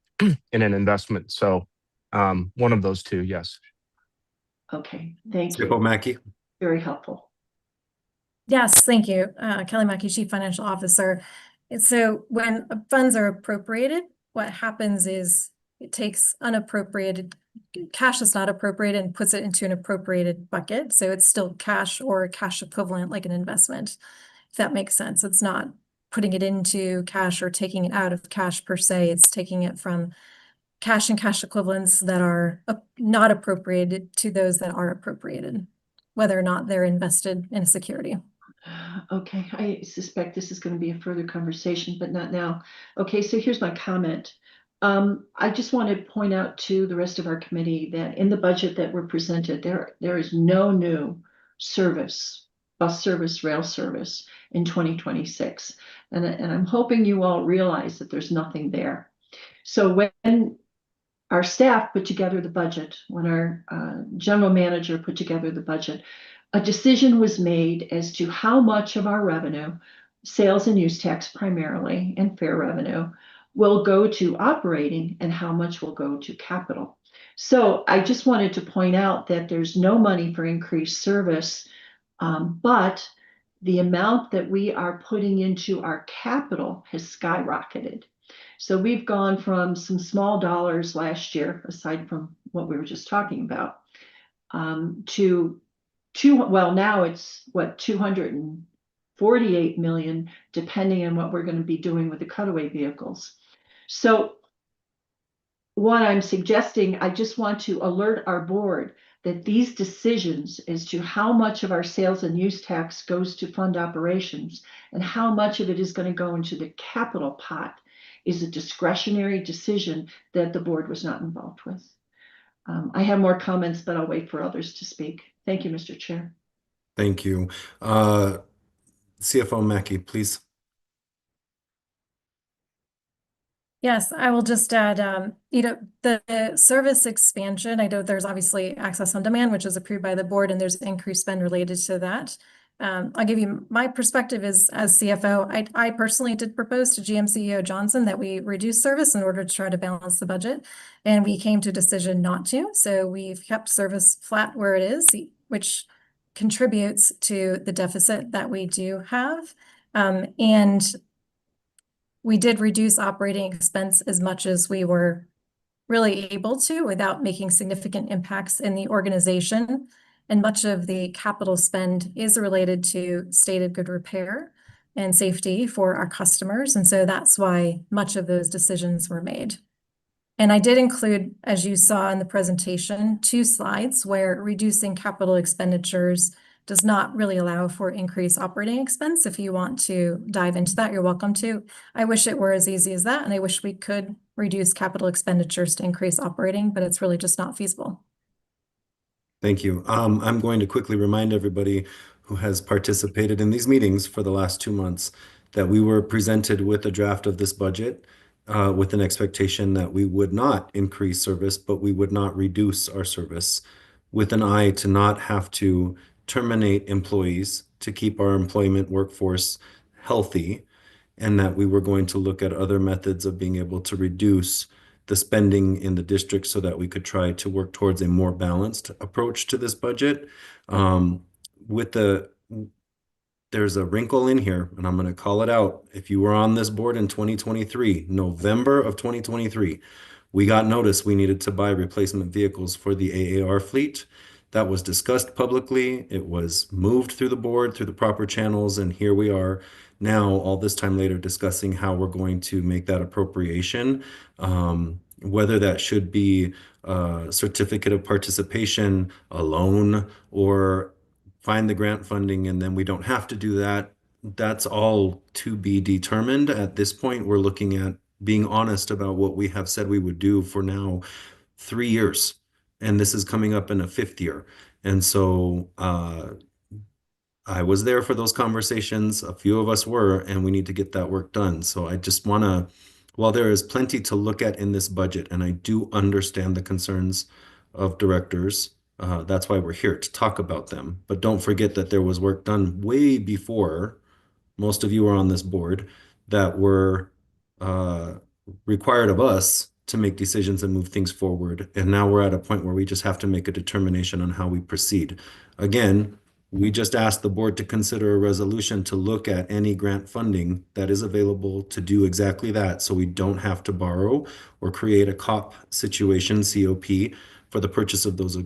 in an investment. So one of those two, yes. Okay, thank CFO you. Mackey. Very helpful. Yes, thank you. Kelly Mackey, Chief Financial Officer. And so when funds are appropriated, what happens is it takes unappropriated cash that's not appropriated and puts it into an appropriated bucket. So it's still cash or cash equivalent, like an investment, if that makes sense. It's not putting it into cash or taking it out of cash per se. It's taking it from cash and cash equivalents that are not appropriated to those that are appropriated, whether or not they're invested in a security. Okay, I suspect this is going to be a further conversation, but not now. Okay, so here's my comment. I just want to point out to the rest of our committee that in the budget that were presented, there is no new service, bus service, rail service in 2026. And I'm hoping you all realize that there's nothing there. So when our staff put together the budget, when our general manager put together the budget, a decision was made as to how much of our revenue, sales and use tax primarily, and fare revenue, will go to operating and how much will go to capital. So I just wanted to point out that there's no money for increased service, but the amount that we are putting into our capital has skyrocketed. So we've gone from some small dollars last year, aside from what we were just talking about, well, now it's what, 248 million, depending on what we're going to be doing with the cutaway vehicles. So what I'm suggesting, I just want to alert our board that these decisions as to how much of our sales and use tax goes to fund operations and how much of it is going to go into the capital pot is a discretionary decision that the board was not involved with. I have more comments, but I'll wait for others to speak. Thank you, Mr. Chair. Thank you. CFO Mackey, please. Yes, I will just add, the service expansion, I know there's obviously access on demand, which is approved by the board, and there's increased spend related to that. I'll give you my perspective as CFO. I personally did propose to GM CEO Johnson that we reduce service in order to try to balance the budget, and we came to a decision not to. So we've kept service flat where it is, which contributes to the deficit that we do have. And we did reduce operating expense as much as we were really able to without making significant impacts in the organization. And much of the capital spend is related to state of good repair and safety for our customers. And so that's why much of those decisions were made. And I did include, as you saw in the presentation, 2 slides where reducing capital expenditures does not really allow for increased operating expense. If you want to dive into that, you're welcome to. I wish it were as easy as that, and I wish we could reduce capital expenditures to increase operating, but it's really just not feasible. Thank you. I'm going to quickly remind everybody who has participated in these meetings for the last 2 months that we were presented with a draft of this budget with an expectation that we would not increase service, but we would not reduce our service, with an eye to not have to terminate employees to keep our employment workforce healthy, and that we were going to look at other methods of being able to reduce the spending in the district so that we could try to work towards a more balanced approach to this budget. There's a wrinkle in here, and I'm going to call it out. If you were on this board in 2023, November of 2023, we got notice we needed to buy replacement vehicles for the AAR fleet. That was discussed publicly. It was moved through the board, through the proper channels, and here we are now, all this time later, discussing how we're going to make that appropriation, whether that should be a certificate of participation, a loan, or find the grant funding, and then we don't have to do that. That's all to be determined. At this point, we're looking at being honest about what we have said we would do for now 3 years. And this is coming up in a 5th year. And so I was there for those conversations. A few of us were, and we need to get that work done. So I just want to, while there is plenty to look at in this budget, and I do understand the concerns of directors, that's why we're here to talk about them. But don't forget that there was work done way before most of you are on this board that were required of us to make decisions and move things forward. And now we're at a point where we just have to make a determination on how we proceed. Again, we just asked the board to consider a resolution to look at any grant funding that is available to do exactly that, so we don't have to borrow or create a COP situation, COP, for the purchase of those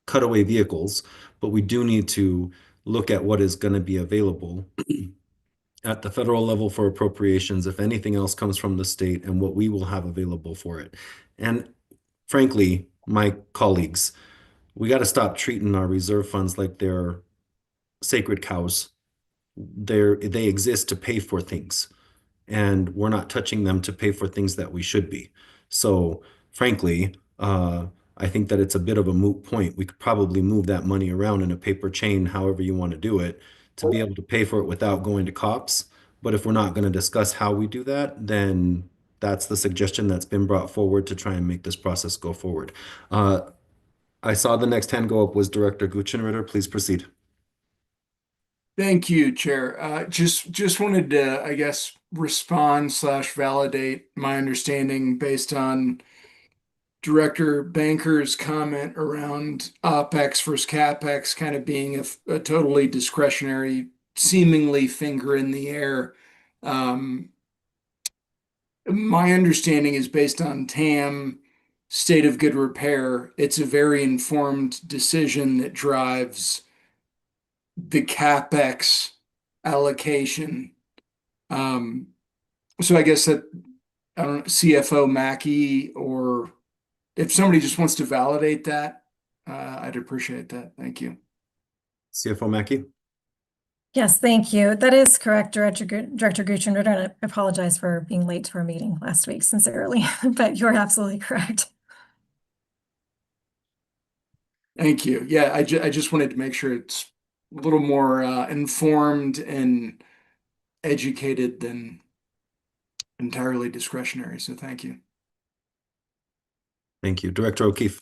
cutaway vehicles. But we do need to look at what is going to be available at the federal level for appropriations, if anything else comes from the state, and what we will have available for it. And frankly, my colleagues, we got to stop treating our reserve funds like they're sacred cows. They exist to pay for things, and we're not touching them to pay for things that we should be. So frankly, I think that it's a bit of a moot point. We could probably move that money around in a paper chain, however you want to do it, to be able to pay for it without going to COPS. But if we're not going to discuss how we do that, then that's the suggestion that's been brought forward to try and make this process go forward. I saw the next hand go up was Director Guchenritter. Please proceed. Thank you, Chair. Just wanted to, I guess, respond / validate my understanding based on Director Banker's comment around OpEx versus CapEx kind of being a totally discretionary, seemingly finger in the air. My understanding is based on TAM, state of good repair. It's a very informed decision that drives the CapEx allocation. So I guess that, I don't know, CFO Mackey, or if somebody just wants to validate that, I'd appreciate that. Thank you. CFO Mackey? Yes, thank you. That is correct, Director Guchenritter, and I apologize for being late to our meeting last week, sincerely, but you're absolutely correct. Thank you. Yeah, I just wanted to make sure it's a little more informed and educated than entirely discretionary. So thank you. Thank you. Director O'Keefe.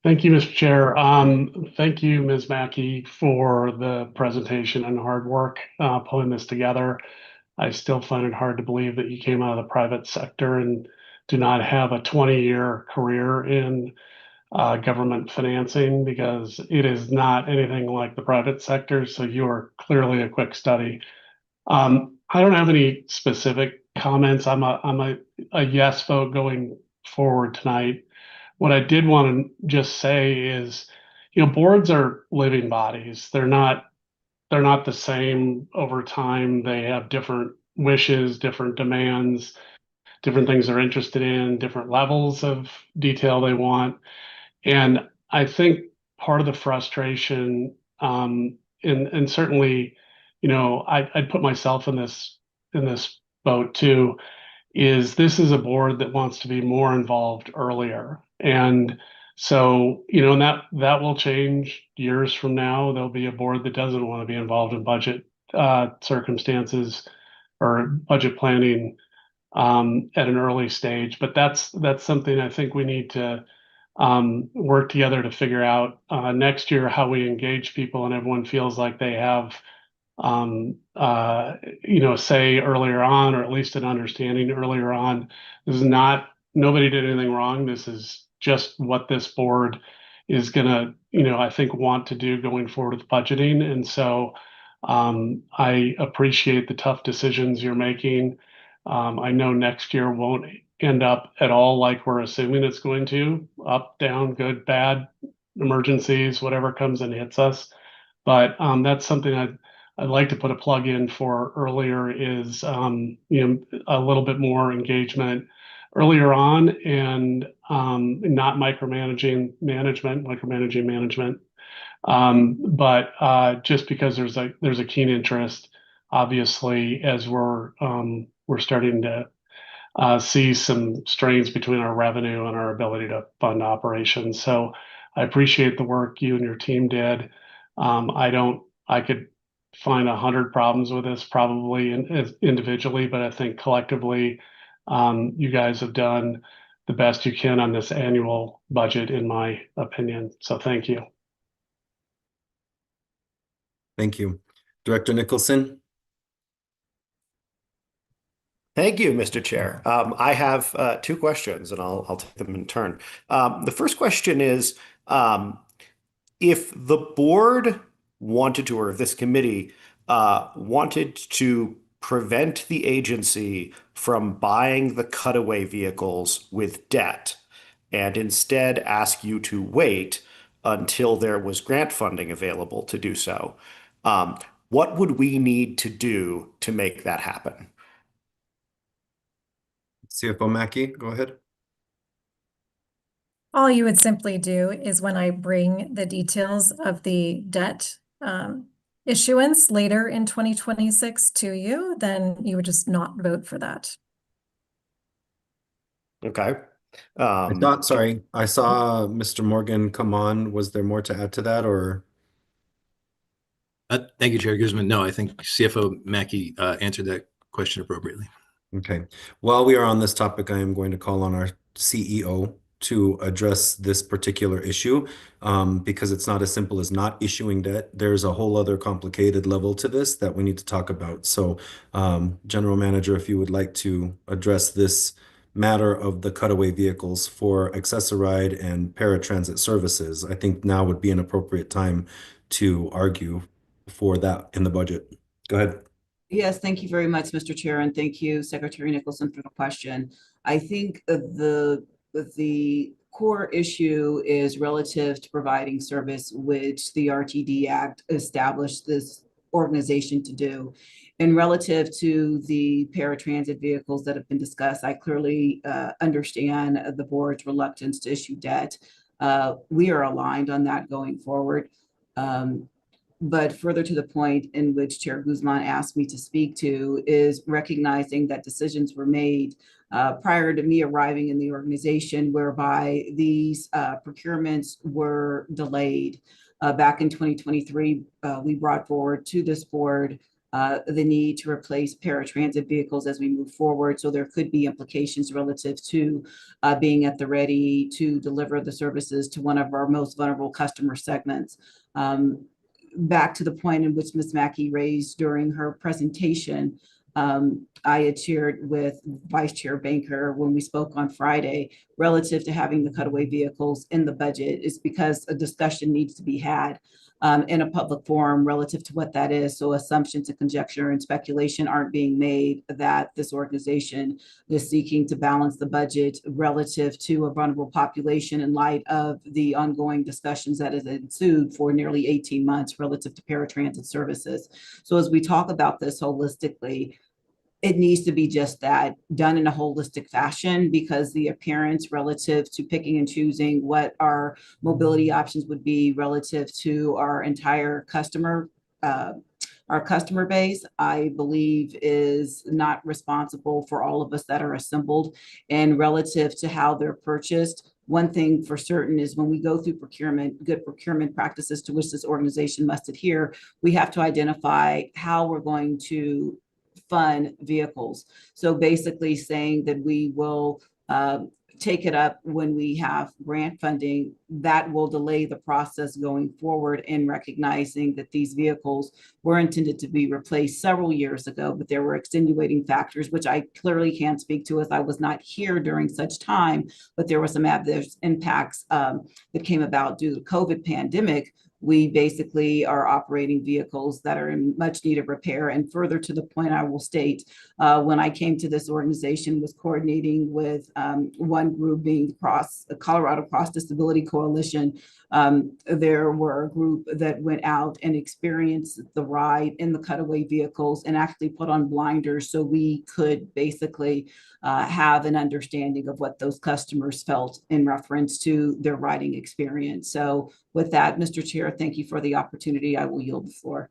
Thank you, Mr. Chair. Thank you, Ms. Mackey, for the presentation and hard work pulling this together. I still find it hard to believe that you came out of the private sector and do not have a 20-year career in government financing, because it is not anything like the private sector. So you are clearly a quick study. I don't have any specific comments. I'm a yes vote going forward tonight. What I did want to just say is, boards are living bodies. They're not the same over time. They have different wishes, different demands, different things they're interested in, different levels of detail they want. And I think part of the frustration, and certainly, I'd put myself in this boat too, is this is a board that wants to be more involved earlier. And so, and that will change years from now. There'll be a board that doesn't want to be involved in budget circumstances or budget planning at an early stage. But that's something I think we need to work together to figure out next year, how we engage people and everyone feels like they have say earlier on, or at least an understanding earlier on. This is not, nobody did anything wrong. This is just what this board is gonna, I think, want to do going forward with budgeting. And so I appreciate the tough decisions you're making. I know next year won't end up at all like we're assuming it's going to, up, down, good, bad, emergencies, whatever comes and hits us. But that's something I'd like to put a plug in for earlier, is a little bit more engagement earlier on, and not micromanaging management. But just because there's a keen interest, obviously, as we're starting to see some strains between our revenue and our ability to fund operations. So I appreciate the work you and your team did. I could find 100 problems with this probably individually, but I think collectively, you guys have done the best you can on this annual budget, in my opinion. So thank you. Thank you. Director Nicholson. Thank you, Mr. Chair. I have two questions, and I'll take them in turn. The first question is, if the board wanted to, or if this committee wanted to prevent the agency from buying the cutaway vehicles with debt, and instead ask you to wait until there was grant funding available to do so, what would we need to do to make that happen? CFO Mackey, go ahead. All you would simply do is when I bring the details of the debt issuance later in 2026 to you, then you would just not vote for that. Okay. I saw Mr. Morgan come on. Was there more to add to that, or? Thank you, Chair Guzman. No, I think CFO Mackey answered that question appropriately. Okay. While we are on this topic, I am going to call on our CEO to address this particular issue, because it's not as simple as not issuing debt. There's a whole other complicated level to this that we need to talk about. So, General Manager, if you would like to address this matter of the cutaway vehicles for Access-a-Ride and paratransit services, I think now would be an appropriate time to argue for that in the budget. Go ahead. Yes, thank you very much, Mr. Chair, and thank you, Secretary Nicholson, for the question. I think the core issue is relative to providing service, which the RTD Act established this organization to do. And relative to the paratransit vehicles that have been discussed, I clearly understand the board's reluctance to issue debt. We are aligned on that going forward. But further to the point in which Chair Guzman asked me to speak to is recognizing that decisions were made prior to me arriving in the organization whereby these procurements were delayed. Back in 2023, we brought forward to this board the need to replace paratransit vehicles as we move forward. So there could be implications relative to being at the ready to deliver the services to one of our most vulnerable customer segments. Back to the point in which Ms. Mackey raised during her presentation, I had shared with Vice Chair Banker when we spoke on Friday relative to having the cutaway vehicles in the budget is because a discussion needs to be had in a public forum relative to what that is. So assumptions and conjecture and speculation aren't being made that this organization is seeking to balance the budget relative to a vulnerable population in light of the ongoing discussions that has ensued for nearly 18 months relative to paratransit services. So as we talk about this holistically, it needs to be just that, done in a holistic fashion, because the appearance relative to picking and choosing what our mobility options would be relative to our entire customer base, I believe is not responsible for all of us that are assembled. And relative to how they're purchased, one thing for certain is when we go through procurement, good procurement practices to which this organization must adhere, we have to identify how we're going to fund vehicles. So basically saying that we will take it up when we have grant funding, that will delay the process going forward, in recognizing that these vehicles were intended to be replaced several years ago, but there were extenuating factors, which I clearly can't speak to as I was not here during such time, but there were some adverse impacts that came about due to the COVID pandemic. We basically are operating vehicles that are in much need of repair. And further to the point, I will state, when I came to this organization, was coordinating with one group being the Colorado Cross Disability Coalition. There were a group that went out and experienced the ride in the cutaway vehicles and actually put on blinders so we could basically have an understanding of what those customers felt in reference to their riding experience. So with that, Mr. Chair, thank you for the opportunity. I will yield the floor.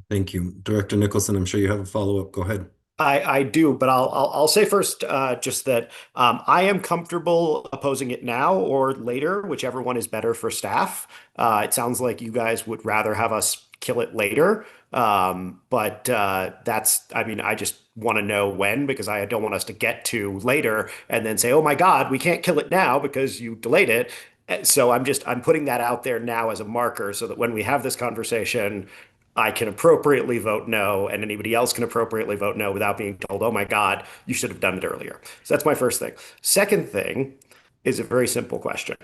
Thank you. Director Nicholson, I'm sure you have a follow-up. Go ahead. I do, but I'll say first just that I am comfortable opposing it now or later, whichever one is better for staff. It sounds like you guys would rather have us kill it later, but I just want to know when, because I don't want us to get to later and then say, oh my God, we can't kill it now because you delayed it. So I'm putting that out there now as a marker so that when we have this conversation, I can appropriately vote no, and anybody else can appropriately vote no without being told, oh my God, you should have done it earlier. So that's my first thing. Second thing is a very simple question.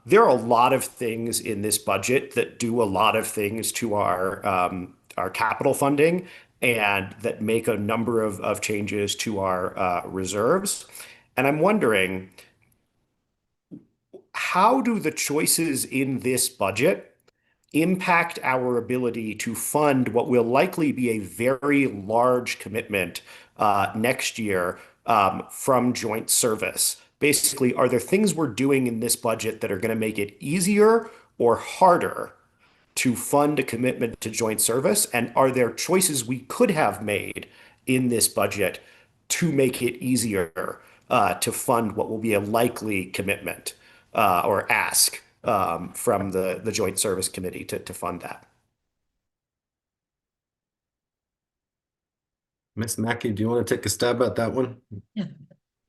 There are a lot of things in this budget that do a lot of things to our capital funding and that make a number of changes to our reserves. And I'm wondering, how do the choices in this budget impact our ability to fund what will likely be a very large commitment next year from joint service? Basically, are there things we're doing in this budget that are going to make it easier or harder to fund a commitment to joint service? And are there choices we could have made in this budget to make it easier to fund what will be a likely commitment or ask from the Joint Service Committee to fund that? Ms. Mackey, do you want to take a stab at that one? Yeah.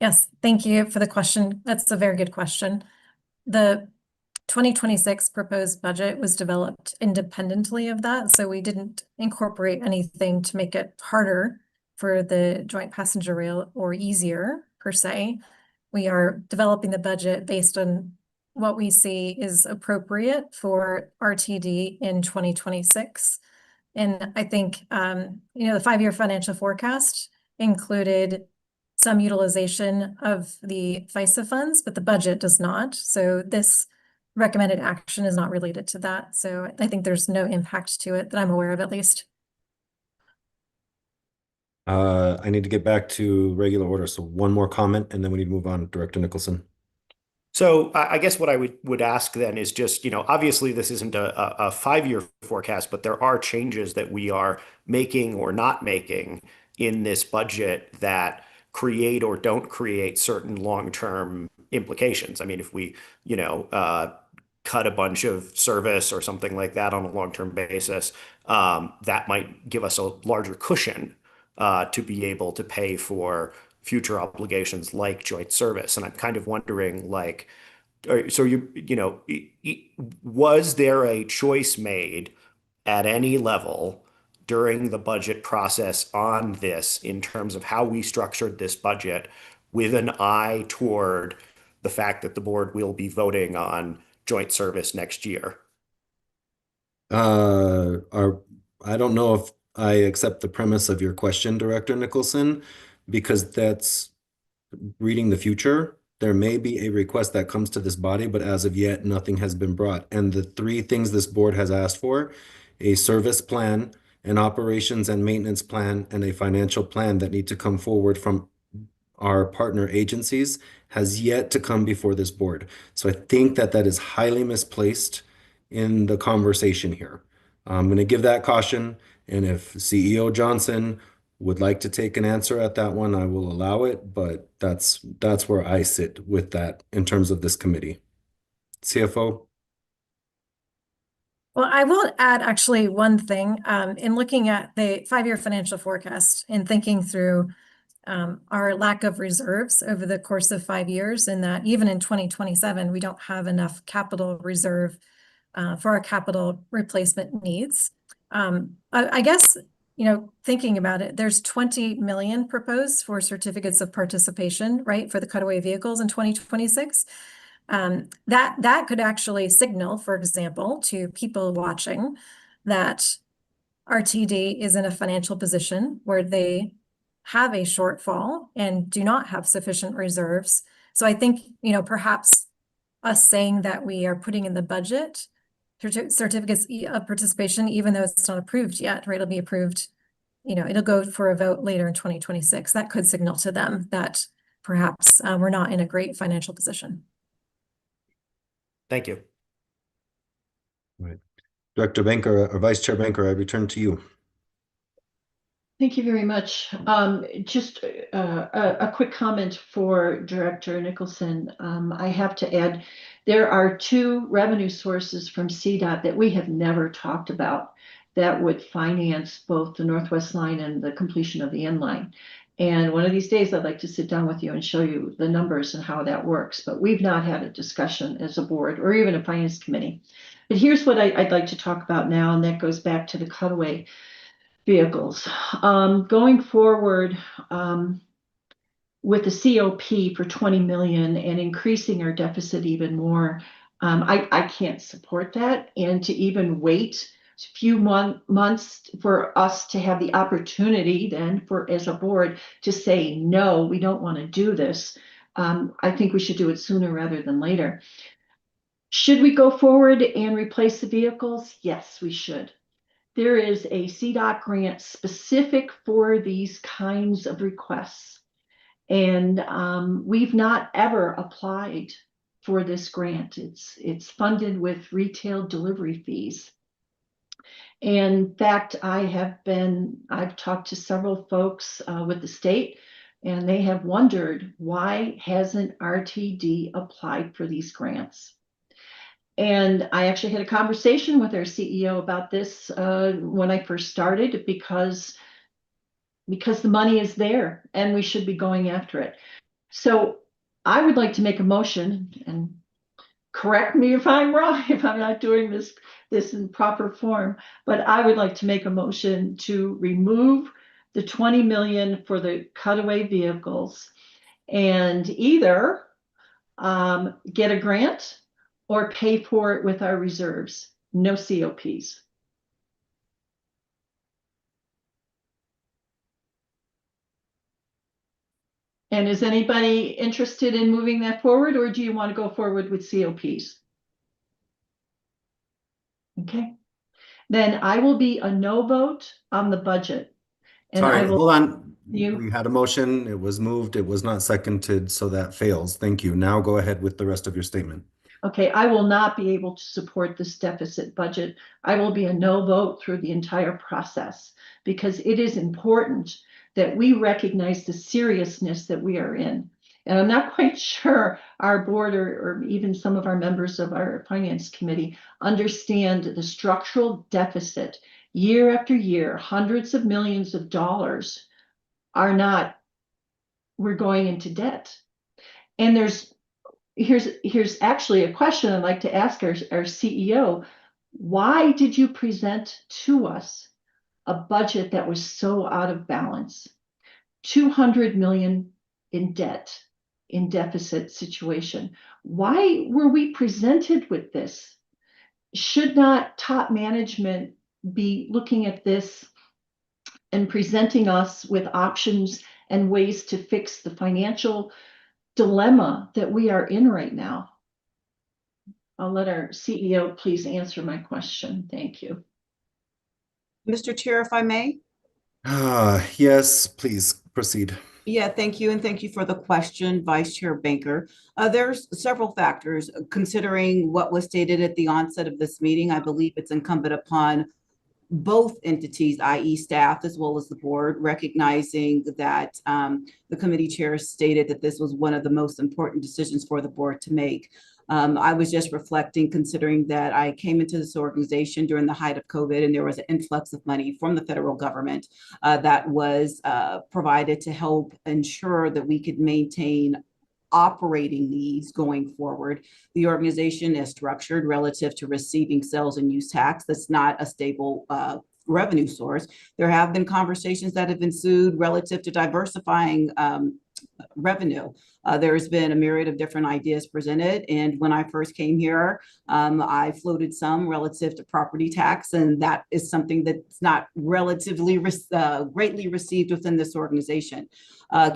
Yes, thank you for the question. That's a very good question. The 2026 proposed budget was developed independently of that, so we didn't incorporate anything to make it harder for the joint passenger rail or easier per se. We are developing the budget based on what we see is appropriate for RTD in 2026. And I think, the 5-year financial forecast included some utilization of the FISA funds, but the budget does not. So this recommended action is not related to that. So I think there's no impact to it that I'm aware of, at least. I need to get back to regular order. So one more comment and then we need to move on. Director Nicholson. So I guess what I would ask then is just, obviously this isn't a 5-year forecast, but there are changes that we are making or not making in this budget that create or don't create certain long-term implications. I mean, if we, cut a bunch of service or something like that on a long-term basis, that might give us a larger cushion to be able to pay for future obligations like joint service. And I'm kind of wondering, was there a choice made at any level during the budget process on this in terms of how we structured this budget with an eye toward the fact that the board will be voting on joint service next year? I don't know if I accept the premise of your question, Director Nicholson, because that's reading the future. There may be a request that comes to this body, but as of yet, nothing has been brought. And the 3 things this board has asked for, a service plan, an operations and maintenance plan, and a financial plan that need to come forward from our partner agencies, has yet to come before this board. So I think that is highly misplaced in the conversation here. I'm going to give that caution. And if CEO Johnson would like to take an answer at that one, I will allow it, but that's where I sit with that in terms of this committee. CFO? Well, I will add actually one thing. In looking at the 5-year financial forecast and thinking through our lack of reserves over the course of 5 years, and that even in 2027, we don't have enough capital reserve for our capital replacement needs. I guess, thinking about it, there's 20 million proposed for certificates of participation, right, for the cutaway vehicles in 2026. That could actually signal, for example, to people watching that RTD is in a financial position where they have a shortfall and do not have sufficient reserves. So I think, perhaps us saying that we are putting in the budget certificates of participation, even though it's not approved yet, right? It'll be approved, it'll go for a vote later in 2026. That could signal to them that perhaps we're not in a great financial position. Thank you. Right. Director Banker or Vice Chair Banker, I return to you. Thank you very much. Just a quick comment for Director Nicholson. I have to add, there are 2 revenue sources from CDOT that we have never talked about that would finance both the Northwest Line and the completion of the N line. And one of these days, I'd like to sit down with you and show you the numbers and how that works. But we've not had a discussion as a board or even a finance committee But here's what I'd like to talk about now, and that goes back to the cutaway vehicles. Going forward, with the COP for 20 million and increasing our deficit even more, I can't support that. And to even wait a few months for us to have the opportunity then for as a board to say, no, we don't want to do this. I think we should do it sooner rather than later. Should we go forward and replace the vehicles? Yes, we should. There is a CDOT grant specific for these kinds of requests. And we've not ever applied for this grant. It's funded with retail delivery fees. In fact, I've talked to several folks with the state, and they have wondered, why hasn't RTD applied for these grants? And I actually had a conversation with our CEO about this when I first started, because the money is there and we should be going after it. So I would like to make a motion, and correct me if I'm wrong, if I'm not doing this in proper form, but I would like to make a motion to remove the 20 million for the cutaway vehicles and either get a grant or pay for it with our reserves. No COPs. And is anybody interested in moving that forward, or do you want to go forward with COPs? Okay, then I will be a no vote on the budget. And Sorry, I will, hold on. You- We had a motion, it was moved, it was not seconded, so that fails. Thank you. Now go ahead with the rest of your statement. Okay, I will not be able to support this deficit budget. I will be a no vote through the entire process, because it is important that we recognize the seriousness that we are in. And I'm not quite sure our board or even some of our members of our finance committee understand the structural deficit year after year. Hundreds of millions of dollars we're going into debt. And here's actually a question I'd like to ask our CEO. Why did you present to us a budget that was so out of balance? 200 million in debt, in deficit situation. Why were we presented with this? Should not top management be looking at this and presenting us with options and ways to fix the financial dilemma that we are in right now? I'll let our CEO please answer my question. Thank you. Mr. Chair, if I may? Yes, please proceed. Yeah, thank you. And thank you for the question, Vice Chair Banker. There's several factors. Considering what was stated at the onset of this meeting, I believe it's incumbent upon both entities, i.e. staff, as well as the board, recognizing that the committee chair stated that this was one of the most important decisions for the board to make. I was just reflecting, considering that I came into this organization during the height of COVID, and there was an influx of money from the federal government that was provided to help ensure that we could maintain operating needs going forward. The organization is structured relative to receiving sales and use tax. That's not a stable revenue source. There have been conversations that have ensued relative to diversifying revenue. There's been a myriad of different ideas presented. And when I first came here, I floated some relative to property tax. And that is something that's not relatively greatly received within this organization.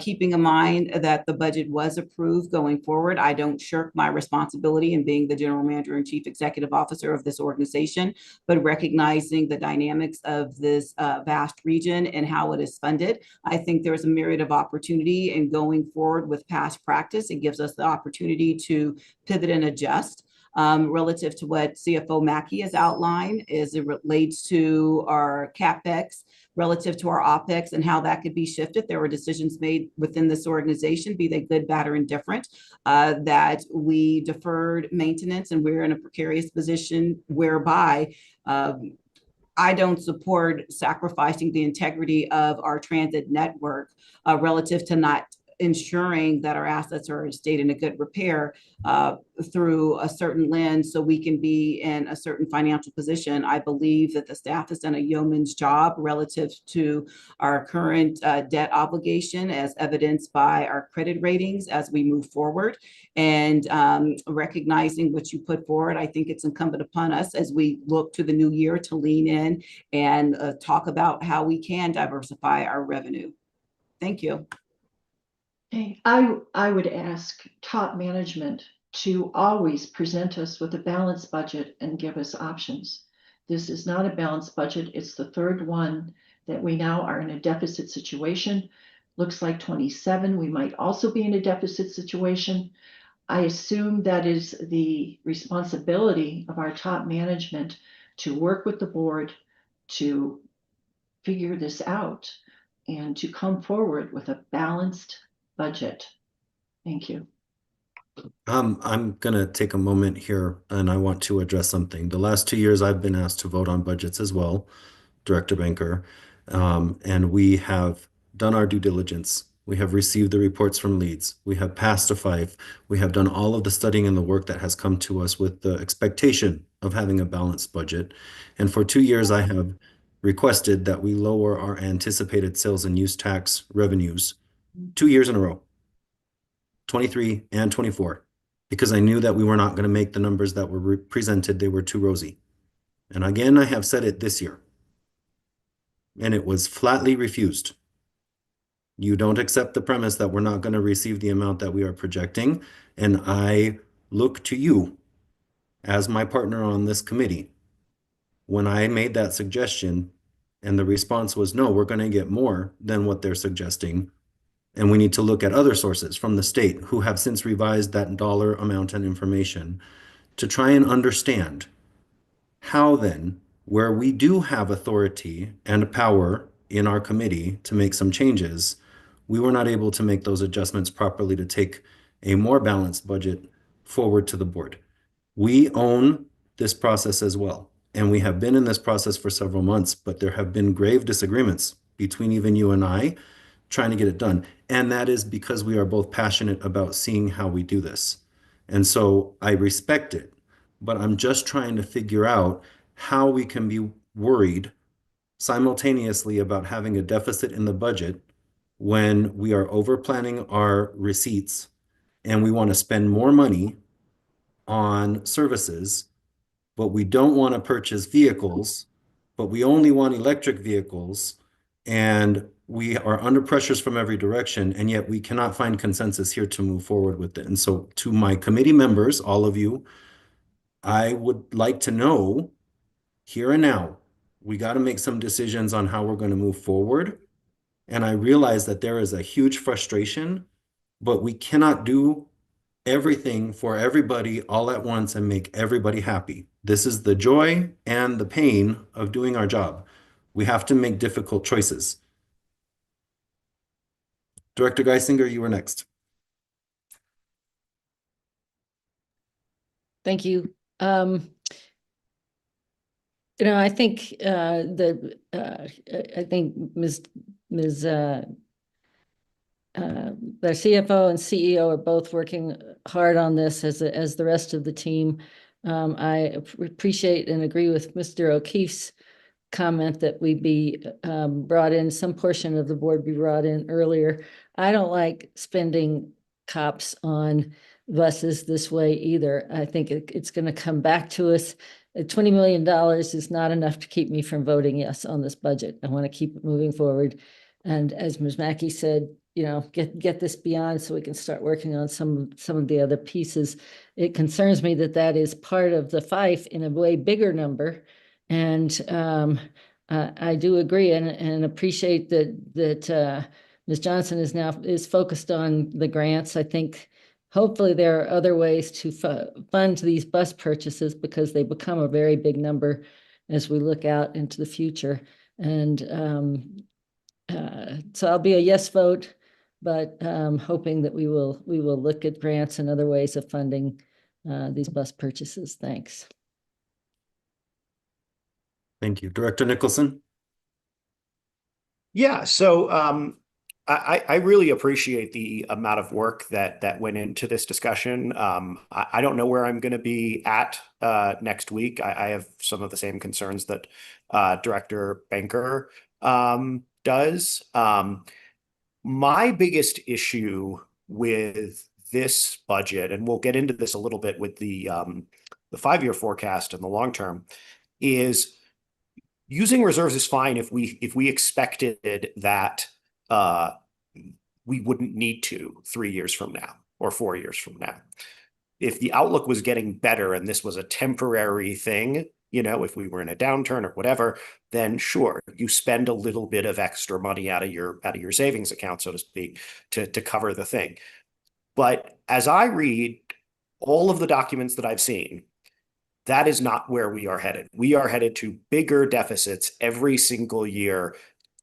Keeping in mind that the budget was approved going forward, I don't shirk my responsibility in being the general manager and chief executive officer of this organization, but recognizing the dynamics of this vast region and how it is funded. I think there's a myriad of opportunity in going forward with past practice. It gives us the opportunity to pivot and adjust. Relative to what CFO Mackey has outlined as it relates to our CapEx, relative to our OpEx and how that could be shifted. There were decisions made within this organization, be they good, bad, or indifferent, that we deferred maintenance, and we're in a precarious position whereby I don't support sacrificing the integrity of our transit network relative to not ensuring that our assets are stayed in a good repair through a certain lens so we can be in a certain financial position. I believe that the staff has done a yeoman's job relative to our current debt obligation as evidenced by our credit ratings as we move forward. And recognizing what you put forward, I think it's incumbent upon us as we look to the new year to lean in and talk about how we can diversify our revenue. Thank you. Okay, I would ask top management to always present us with a balanced budget and give us options. This is not a balanced budget. It's the third one that we now are in a deficit situation. Looks like 27, we might also be in a deficit situation. I assume that is the responsibility of our top management to work with the board to figure this out and to come forward with a balanced budget. Thank you. I'm gonna take a moment here and I want to address something. The last 2 years I've been asked to vote on budgets as well, Director Banker, and we have done our due diligence. We have received the reports from leads. We have passed a 5. We have done all of the studying and the work that has come to us with the expectation of having a balanced budget. And for 2 years, I have requested that we lower our anticipated sales and use tax revenues 2 years in a row, 23 and 24, because I knew that we were not going to make the numbers that were presented. They were too rosy. And again, I have said it this year, and it was flatly refused. You don't accept the premise that we're not going to receive the amount that we are projecting, and I look to you as my partner on this committee. When I made that suggestion and the response was, no, we're going to get more than what they're suggesting, and we need to look at other sources from the state who have since revised that dollar amount and information to try and understand how then, where we do have authority and power in our committee to make some changes, we were not able to make those adjustments properly to take a more balanced budget forward to the board. We own this process as well, and we have been in this process for several months, but there have been grave disagreements between even you and I trying to get it done. And that is because we are both passionate about seeing how we do this. And so I respect it, but I'm just trying to figure out how we can be worried simultaneously about having a deficit in the budget when we are over planning our receipts and we want to spend more money on services, but we don't want to purchase vehicles, but we only want electric vehicles, and we are under pressures from every direction, and yet we cannot find consensus here to move forward with it. And so to my committee members, all of you, I would like to know here and now, we got to make some decisions on how we're going to move forward. And I realize that there is a huge frustration, but we cannot do everything for everybody all at once and make everybody happy. This is the joy and the pain of doing our job. We have to make difficult choices. Director Geisinger, you were next. Thank you. I think I think the CFO and CEO are both working hard on this as the rest of the team. I appreciate and agree with Mr. O'Keefe's comment that we be brought in, some portion of the board be brought in earlier. I don't like spending cops on buses this way either. I think it's going to come back to us. $20 million is not enough to keep me from voting yes on this budget. I want to keep it moving forward. And as Ms. Mackey said, get this beyond so we can start working on some of the other pieces. It concerns me that that is part of the fife in a way bigger number. And I do agree and appreciate that Ms. Johnson is focused on the grants. I think hopefully there are other ways to fund these bus purchases because they become a very big number as we look out into the future. And so I'll be a yes vote, but hoping that we will look at grants and other ways of funding these bus purchases. Thanks. Thank you. Director Nicholson? Yeah, so I really appreciate the amount of work that went into this discussion. I don't know where I'm going to be at next week. I have some of the same concerns that Director Banker does. My biggest issue with this budget, and we'll get into this a little bit with the 5-year forecast and the long term, is using reserves is fine if we expected that we wouldn't need to 3 years from now or 4 years from now. If the outlook was getting better and this was a temporary thing, if we were in a downturn or whatever, then sure, you spend a little bit of extra money out of your savings account, so to speak, to cover the thing. But as I read all of the documents that I've seen, that is not where we are headed. We are headed to bigger deficits every single year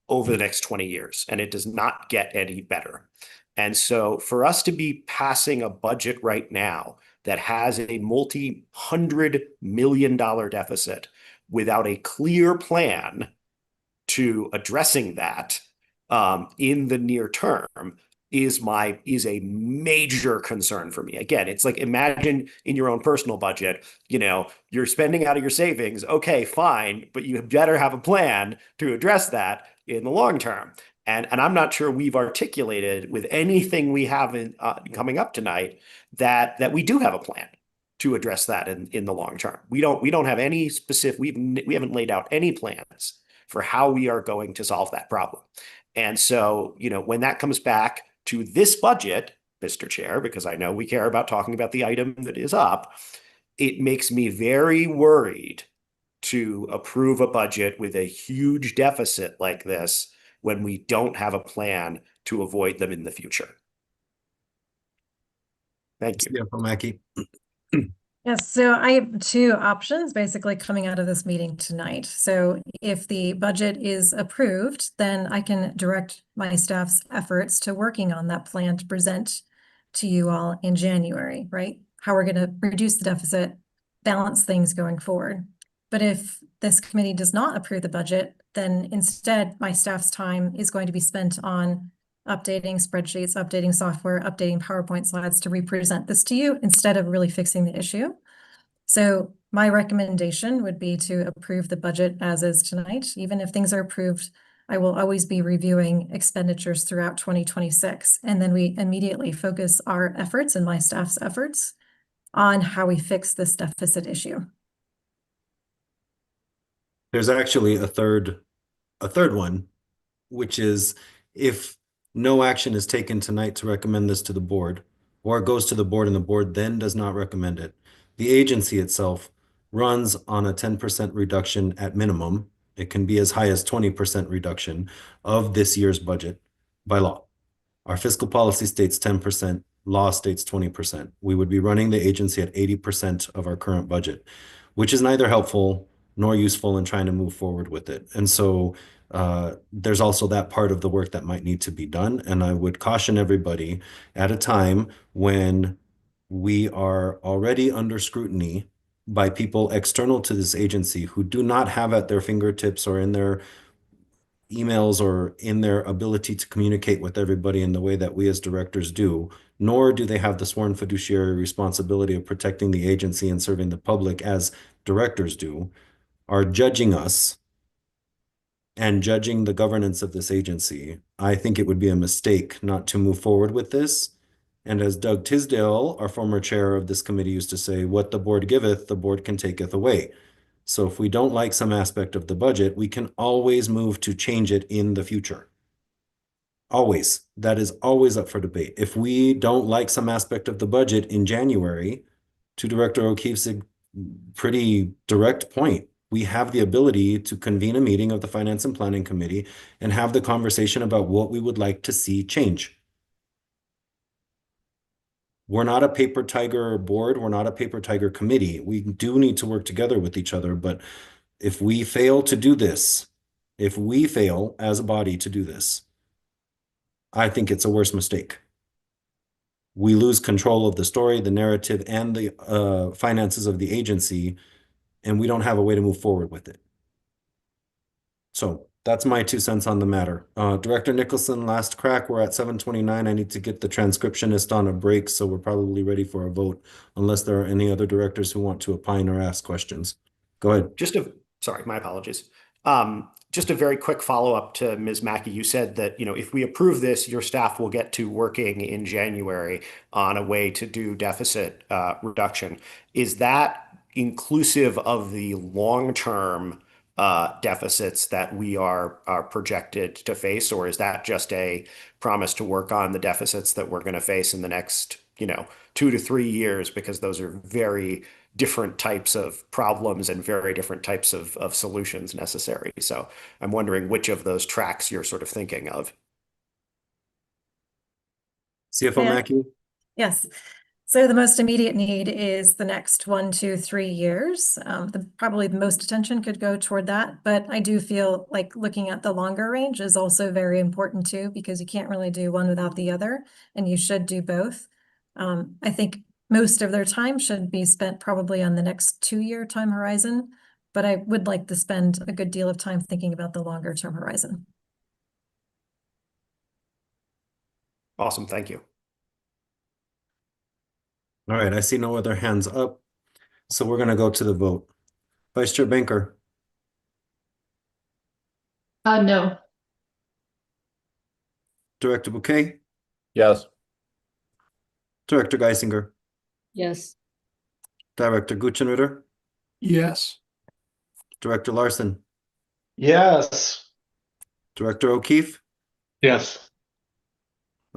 over the next 20 years, and it does not get any better. And so for us to be passing a budget right now that has a multi-$100 million deficit without a clear plan to addressing that in the near term is a major concern for me. Again, it's like, imagine in your own personal budget, you're spending out of your savings. Okay, fine, but you better have a plan to address that in the long term. And I'm not sure we've articulated with anything we have coming up tonight that we do have a plan to address that in the long term. We don't have any specific. We haven't laid out any plans for how we are going to solve that problem. And so, when that comes back to this budget, Mr. Chair, because I know we care about talking about the item that is up, it makes me very worried to approve a budget with a huge deficit like this when we don't have a plan to avoid them in the future. Thank you. CFO Mackey. Yes, so I have two options basically coming out of this meeting tonight. So if the budget is approved, then I can direct my staff's efforts to working on that plan to present to you all in January, right? How we're going to reduce the deficit, balance things going forward. But if this committee does not approve the budget, then instead my staff's time is going to be spent on updating spreadsheets, updating software, updating PowerPoint slides to represent this to you instead of really fixing the issue. So my recommendation would be to approve the budget as is tonight. Even if things are approved, I will always be reviewing expenditures throughout 2026. And then we immediately focus our efforts and my staff's efforts on how we fix this deficit issue. There's actually a third one, which is if no action is taken tonight to recommend this to the board, or it goes to the board and the board then does not recommend it, the agency itself runs on a 10% reduction at minimum. It can be as high as 20% reduction of this year's budget by law. Our fiscal policy states 10%, law states 20%. We would be running the agency at 80% of our current budget, which is neither helpful nor useful in trying to move forward with it. And so there's also that part of the work that might need to be done. And I would caution everybody at a time when we are already under scrutiny by people external to this agency who do not have at their fingertips or in their emails or in their ability to communicate with everybody in the way that we as directors do, nor do they have the sworn fiduciary responsibility of protecting the agency and serving the public as directors do, are judging us and judging the governance of this agency. I think it would be a mistake not to move forward with this. And as Doug Tisdale, our former chair of this committee, used to say, what the board giveth, the board can taketh away. So if we don't like some aspect of the budget, we can always move to change it in the future. Always. That is always up for debate. If we don't like some aspect of the budget in January, to Director O'Keefe's pretty direct point, we have the ability to convene a meeting of the Finance and Planning Committee and have the conversation about what we would like to see change. We're not a paper tiger board. We're not a paper tiger committee. We do need to work together with each other. But if we fail to do this, if we fail as a body to do this, I think it's a worse mistake. We lose control of the story, the narrative, and the finances of the agency, and we don't have a way to move forward with it. So That's my 2 cents on the matter. Director Nicholson, last crack. We're at 7:29. I need to get the transcriptionist on a break, so we're probably ready for a vote, unless there are any other directors who want to opine or ask questions. Go ahead. Sorry, my apologies. Just a very quick follow-up to Ms. Mackey. You said that, if we approve this, your staff will get to working in January on a way to do deficit reduction. Is that inclusive of the long-term deficits that we are projected to face, or is that just a promise to work on the deficits that we're going to face in the next, 2 to 3 years, because those are very different types of problems and very different types of solutions necessary. So I'm wondering which of those tracks you're sort of thinking of. CFO Yeah. Mackey? Yes. So the most immediate need is the next 1, 2, 3 years. Probably the most attention could go toward that, but I do feel like looking at the longer range is also very important too, because you can't really do one without the other, and you should do both. I think most of their time should be spent probably on the next 2-year time horizon, but I would like to spend a good deal of time thinking about the longer term horizon. Awesome, thank you. All right, I see no other hands up, so we're going to go to the vote. Vice Chair Banker? No. Director Bouquet? Yes. Director Geisinger? Yes. Director Gutschenritter? Yes. Director Larson? Yes. Director O'Keefe? Yes.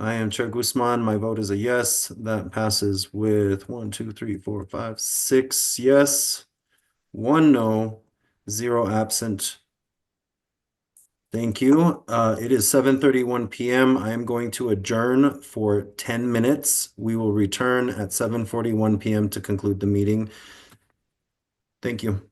I am Chair Guzman. My vote is a yes. That passes with 1, 2, 3, 4, 5, 6 yes, 1 no, 0 absent. Thank you. It is 7:31 p.m. I am going to adjourn for 10 minutes. We will return at 7:41 p.m. to conclude the meeting. Thank you.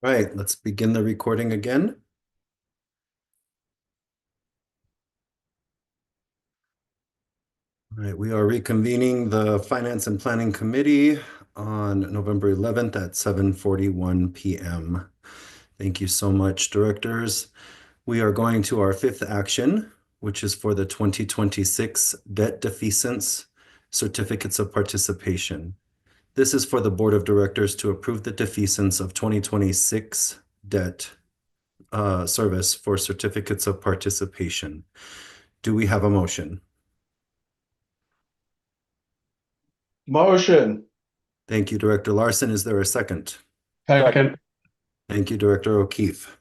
All right, let's begin the recording again. All right, we are reconvening the Finance and Planning Committee on November 11th at 7:41 p.m. Thank you so much, directors. We are going to our fifth action, which is for the 2026 debt defeasance certificates of participation. This is for the Board of Directors to approve the defeasance of 2026 debt service for certificates of participation. Do we have a motion? Motion. Thank you, Director Larson. Is there a second? Second. Thank you, Director O'Keefe.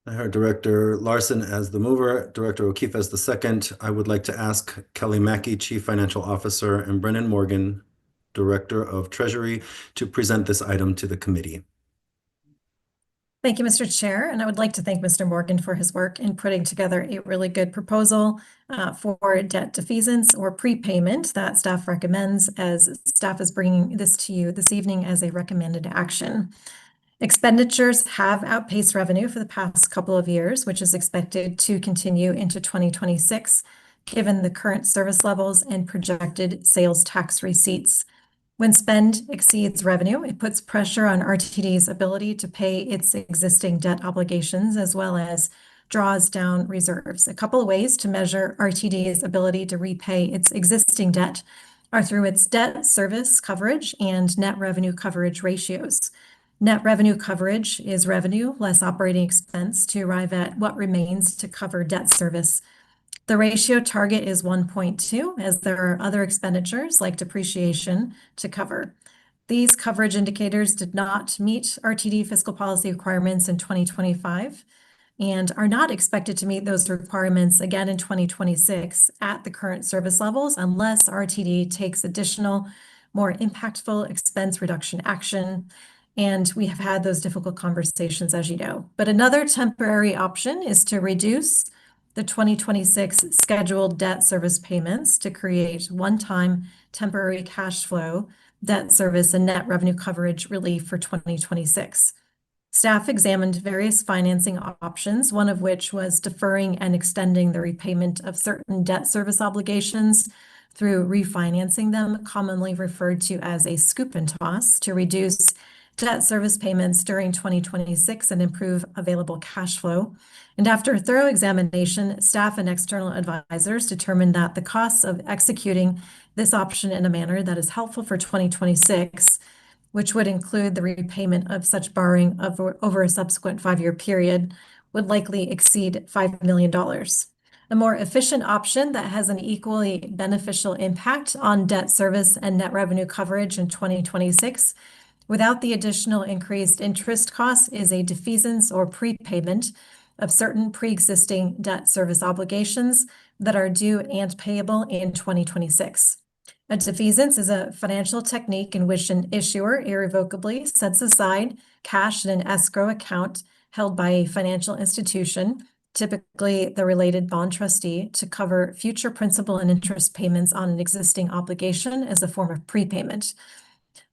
I heard Director Larson as the mover, Director O'Keefe as the second. I would like to ask Kelly Mackey, Chief Financial Officer, and Brennan Morgan, Director of Treasury, to present this item to the committee. Thank you, Mr. Chair, and I would like to thank Mr. Morgan for his work in putting together a really good proposal for debt defeasance or prepayment that staff recommends, as staff is bringing this to you this evening as a recommended action. Expenditures have outpaced revenue for the past couple of years, which is expected to continue into 2026, given the current service levels and projected sales tax receipts. When spend exceeds revenue, it puts pressure on RTD's ability to pay its existing debt obligations, as well as draws down reserves. A couple of ways to measure RTD's ability to repay its existing debt are through its debt service coverage and net revenue coverage ratios. Net revenue coverage is revenue less operating expense to arrive at what remains to cover debt service. The ratio target is 1.2, as there are other expenditures like depreciation to cover. These coverage indicators did not meet RTD fiscal policy requirements in 2025 and are not expected to meet those requirements again in 2026 at the current service levels, unless RTD takes additional, more impactful expense reduction action. And we have had those difficult conversations, as you know. But another temporary option is to reduce the 2026 scheduled debt service payments to create one-time temporary cash flow, debt service, and net revenue coverage relief for 2026. Staff examined various financing options, one of which was deferring and extending the repayment of certain debt service obligations through refinancing them, commonly referred to as a scoop and toss, to reduce debt service payments during 2026 and improve available cash flow. And after a thorough examination, staff and external advisors determined that the costs of executing this option in a manner that is helpful for 2026, which would include the repayment of such borrowing over a subsequent 5-year period, would likely exceed $5 million. A more efficient option that has an equally beneficial impact on debt service and net revenue coverage in 2026 without the additional increased interest costs is a defeasance or prepayment of certain pre-existing debt service obligations that are due and payable in 2026. A defeasance is a financial technique in which an issuer irrevocably sets aside cash in an escrow account held by a financial institution, typically the related bond trustee, to cover future principal and interest payments on an existing obligation as a form of prepayment.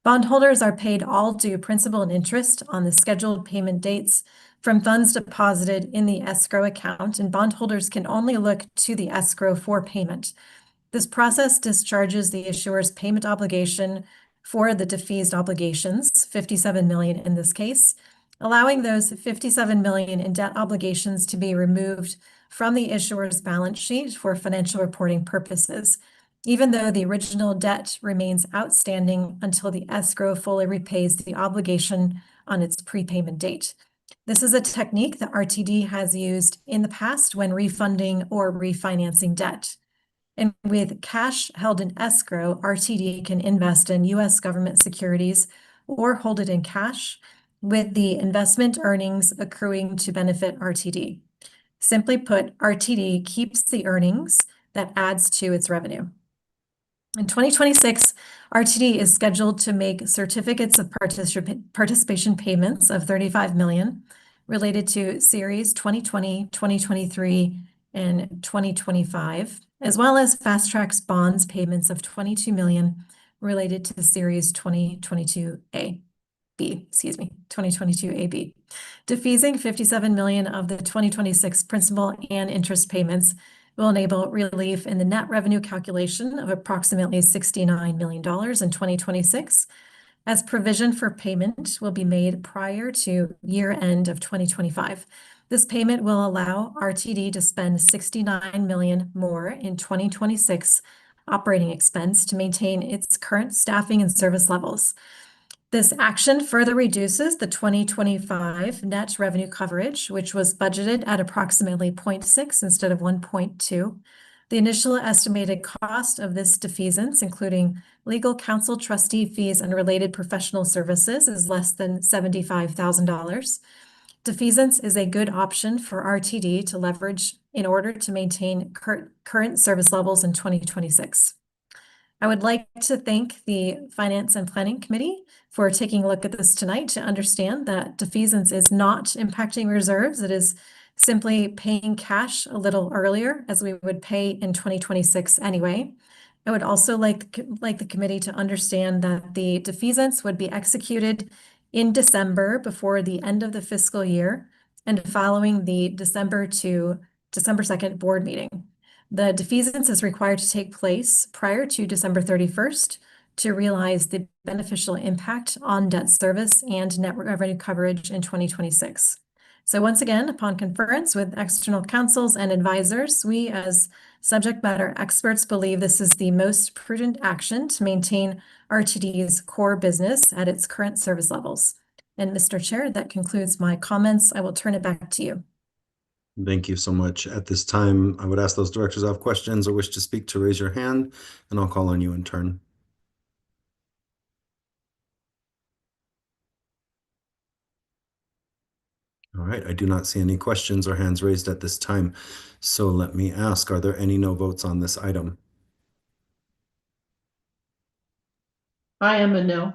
Bondholders are paid all due principal and interest on the scheduled payment dates from funds deposited in the escrow account, and bondholders can only look to the escrow for payment. This process discharges the issuer's payment obligation for the defeased obligations, $57 million in this case, allowing those $57 million in debt obligations to be removed from the issuer's balance sheet for financial reporting purposes, even though the original debt remains outstanding until the escrow fully repays the obligation on its prepayment date. This is a technique that RTD has used in the past when refunding or refinancing debt. And with cash held in escrow, RTD can invest in U.S. government securities or hold it in cash, with the investment earnings accruing to benefit RTD. Simply put, RTD keeps the earnings that adds to its revenue. In 2026, RTD is scheduled to make certificates of participation payments of $35 million related to Series 2020, 2023, and 2025 as well as Fast Track's bonds payments of 22 million related to the Series 2022A. 2022 AB. Defeasing 57 million of the 2026 principal and interest payments will enable relief in the net revenue calculation of approximately $69 million in 2026, as provision for payment will be made prior to year end of 2025. This payment will allow RTD to spend 69 million more in 2026 operating expense to maintain its current staffing and service levels. This action further reduces the 2025 net revenue coverage, which was budgeted at approximately 0.6 instead of 1.2. The initial estimated cost of this defeasance, including legal counsel, trustee fees, and related professional services, is less than $75,000. Defeasance is a good option for RTD to leverage in order to maintain current service levels in 2026. I would like to thank the Finance and Planning Committee for taking a look at this tonight to understand that defeasance is not impacting reserves. It is simply paying cash a little earlier, as we would pay in 2026 anyway. I would also like the committee to understand that the defeasance would be executed in December before the end of the fiscal year and following the December 2nd board meeting. The defeasance is required to take place prior to December 31st to realize the beneficial impact on debt service and net revenue coverage in 2026. So once again, upon conference with external counsels and advisors, we as subject matter experts believe this is the most prudent action to maintain RTD's core business at its current service levels. And Mr. Chair, that concludes my comments. I will turn it back to you. Thank you so much. At this time, I would ask those directors who have questions or wish to speak to raise your hand, and I'll call on you in turn. All right, I do not see any questions or hands raised at this time. So let me ask, are there any no votes on this item? I am a no.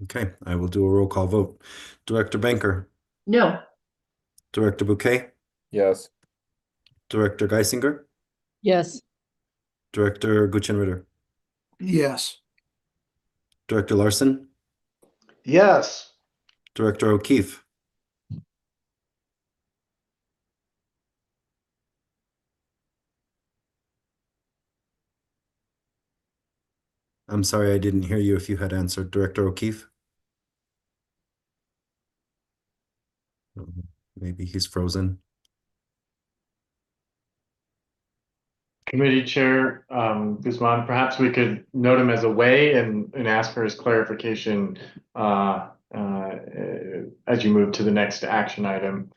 Okay, I will do a roll call vote. Director Banker, No. Director Bouquet, Yes. Director Geisinger, Yes. Director Gutschenritter, Yes. Director Larson, Yes. Director O'Keefe, I'm sorry, I didn't hear you if you had answered. Director O'Keefe? Maybe he's frozen. Committee Chair Guzman, perhaps we could note him as away and ask for his clarification as you move to the next action item.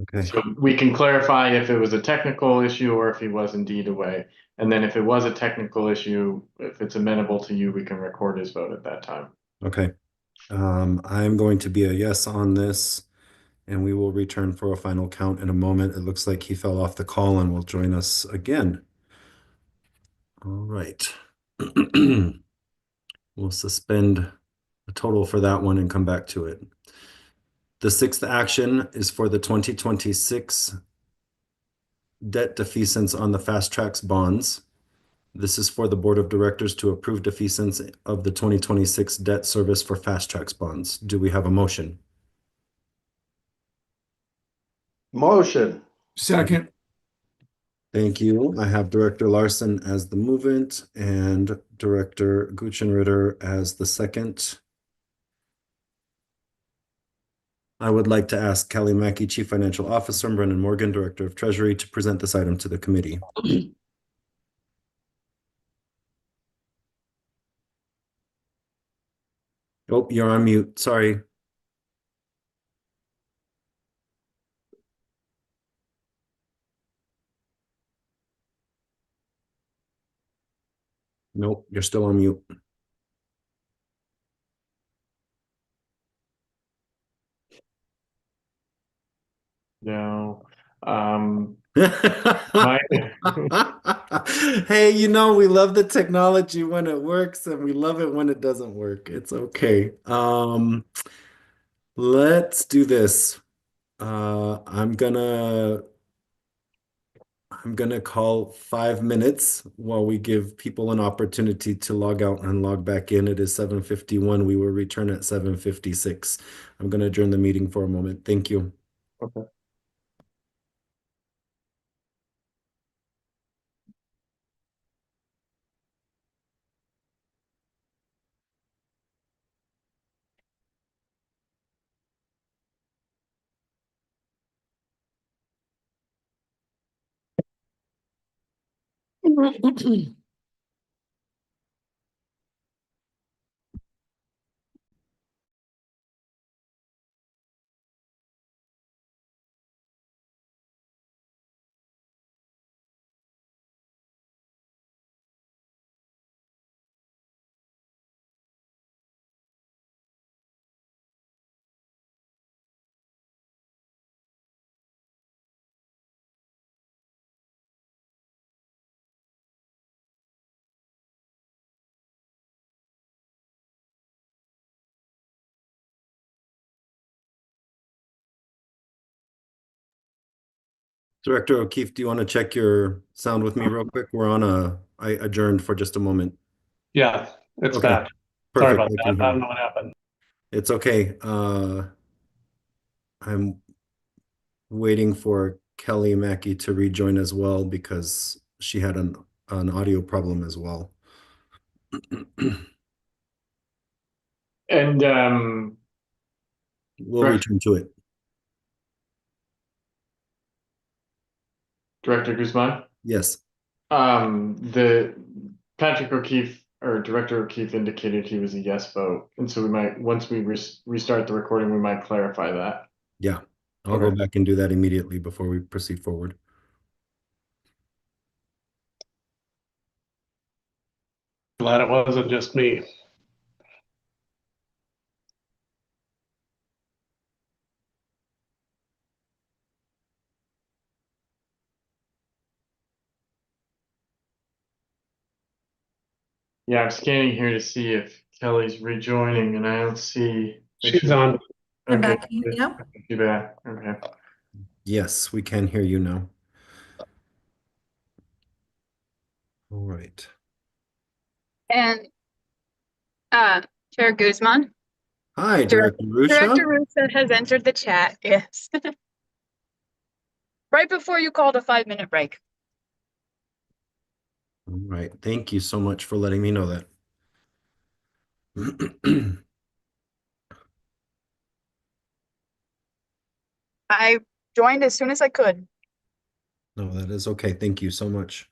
Okay. So we can clarify if it was a technical issue or if he was indeed away. And then if it was a technical issue, if it's amenable to you, we can record his vote at that time. Okay. I'm going to be a yes on this, and we will return for a final count in a moment. It looks like he fell off the call and will join us again. All right. We'll suspend the total for that one and come back to it. The sixth action is for the 2026 debt defeasance on the Fast Tracks bonds. This is for the Board of Directors to approve defeasance of the 2026 debt service for Fast Tracks bonds. Do we have a motion? Motion. Second. Thank you. I have Director Larson as the movant and Director Gutschenritter as the second. I would like to ask Kelly Mackey, Chief Financial Officer, and Brendan Morgan, Director of Treasury, to present this item to the committee. Oh, you're on mute. Sorry. Nope, you're still on mute. No. Hey, you know, we love the technology when it works and we love it when it doesn't work. It's okay. Let's do this. I'm I'm going to call 5 minutes while we give people an opportunity to log out and log back in. It is 7:51. We will return at 7:56. I'm going to adjourn the meeting for a moment. Thank you. Okay. Director O'Keefe, do you want to check your sound with me real quick? I adjourned for just a moment. Yeah, it's Okay, back. Sorry perfect. about I that. can I hear don't you. know what happened. It's okay. I'm waiting for Kelly Mackey to rejoin as well because she had an audio problem as well. And We'll Director, return to it. Director Guzman, Yes. the Patrick O'Keefe or Director O'Keefe indicated he was a yes vote, and so we might, once we restart the recording, we might clarify that. Yeah. I'll go back and do that immediately before we proceed forward. Glad it wasn't just me. Yeah, I'm scanning here to see if Kelly's rejoining, and I don't see that She's on. I'm Okay, back. Yep. she's back. Okay. Yes, we can hear you now. All right. And Chair Guzman. Hi, Director Rusha. Director Rusa has entered the chat. Yes. Right before you called a 5-minute break. All right. Thank you so much for letting me know that. I joined as soon as I could. No, that is okay. Thank you so much.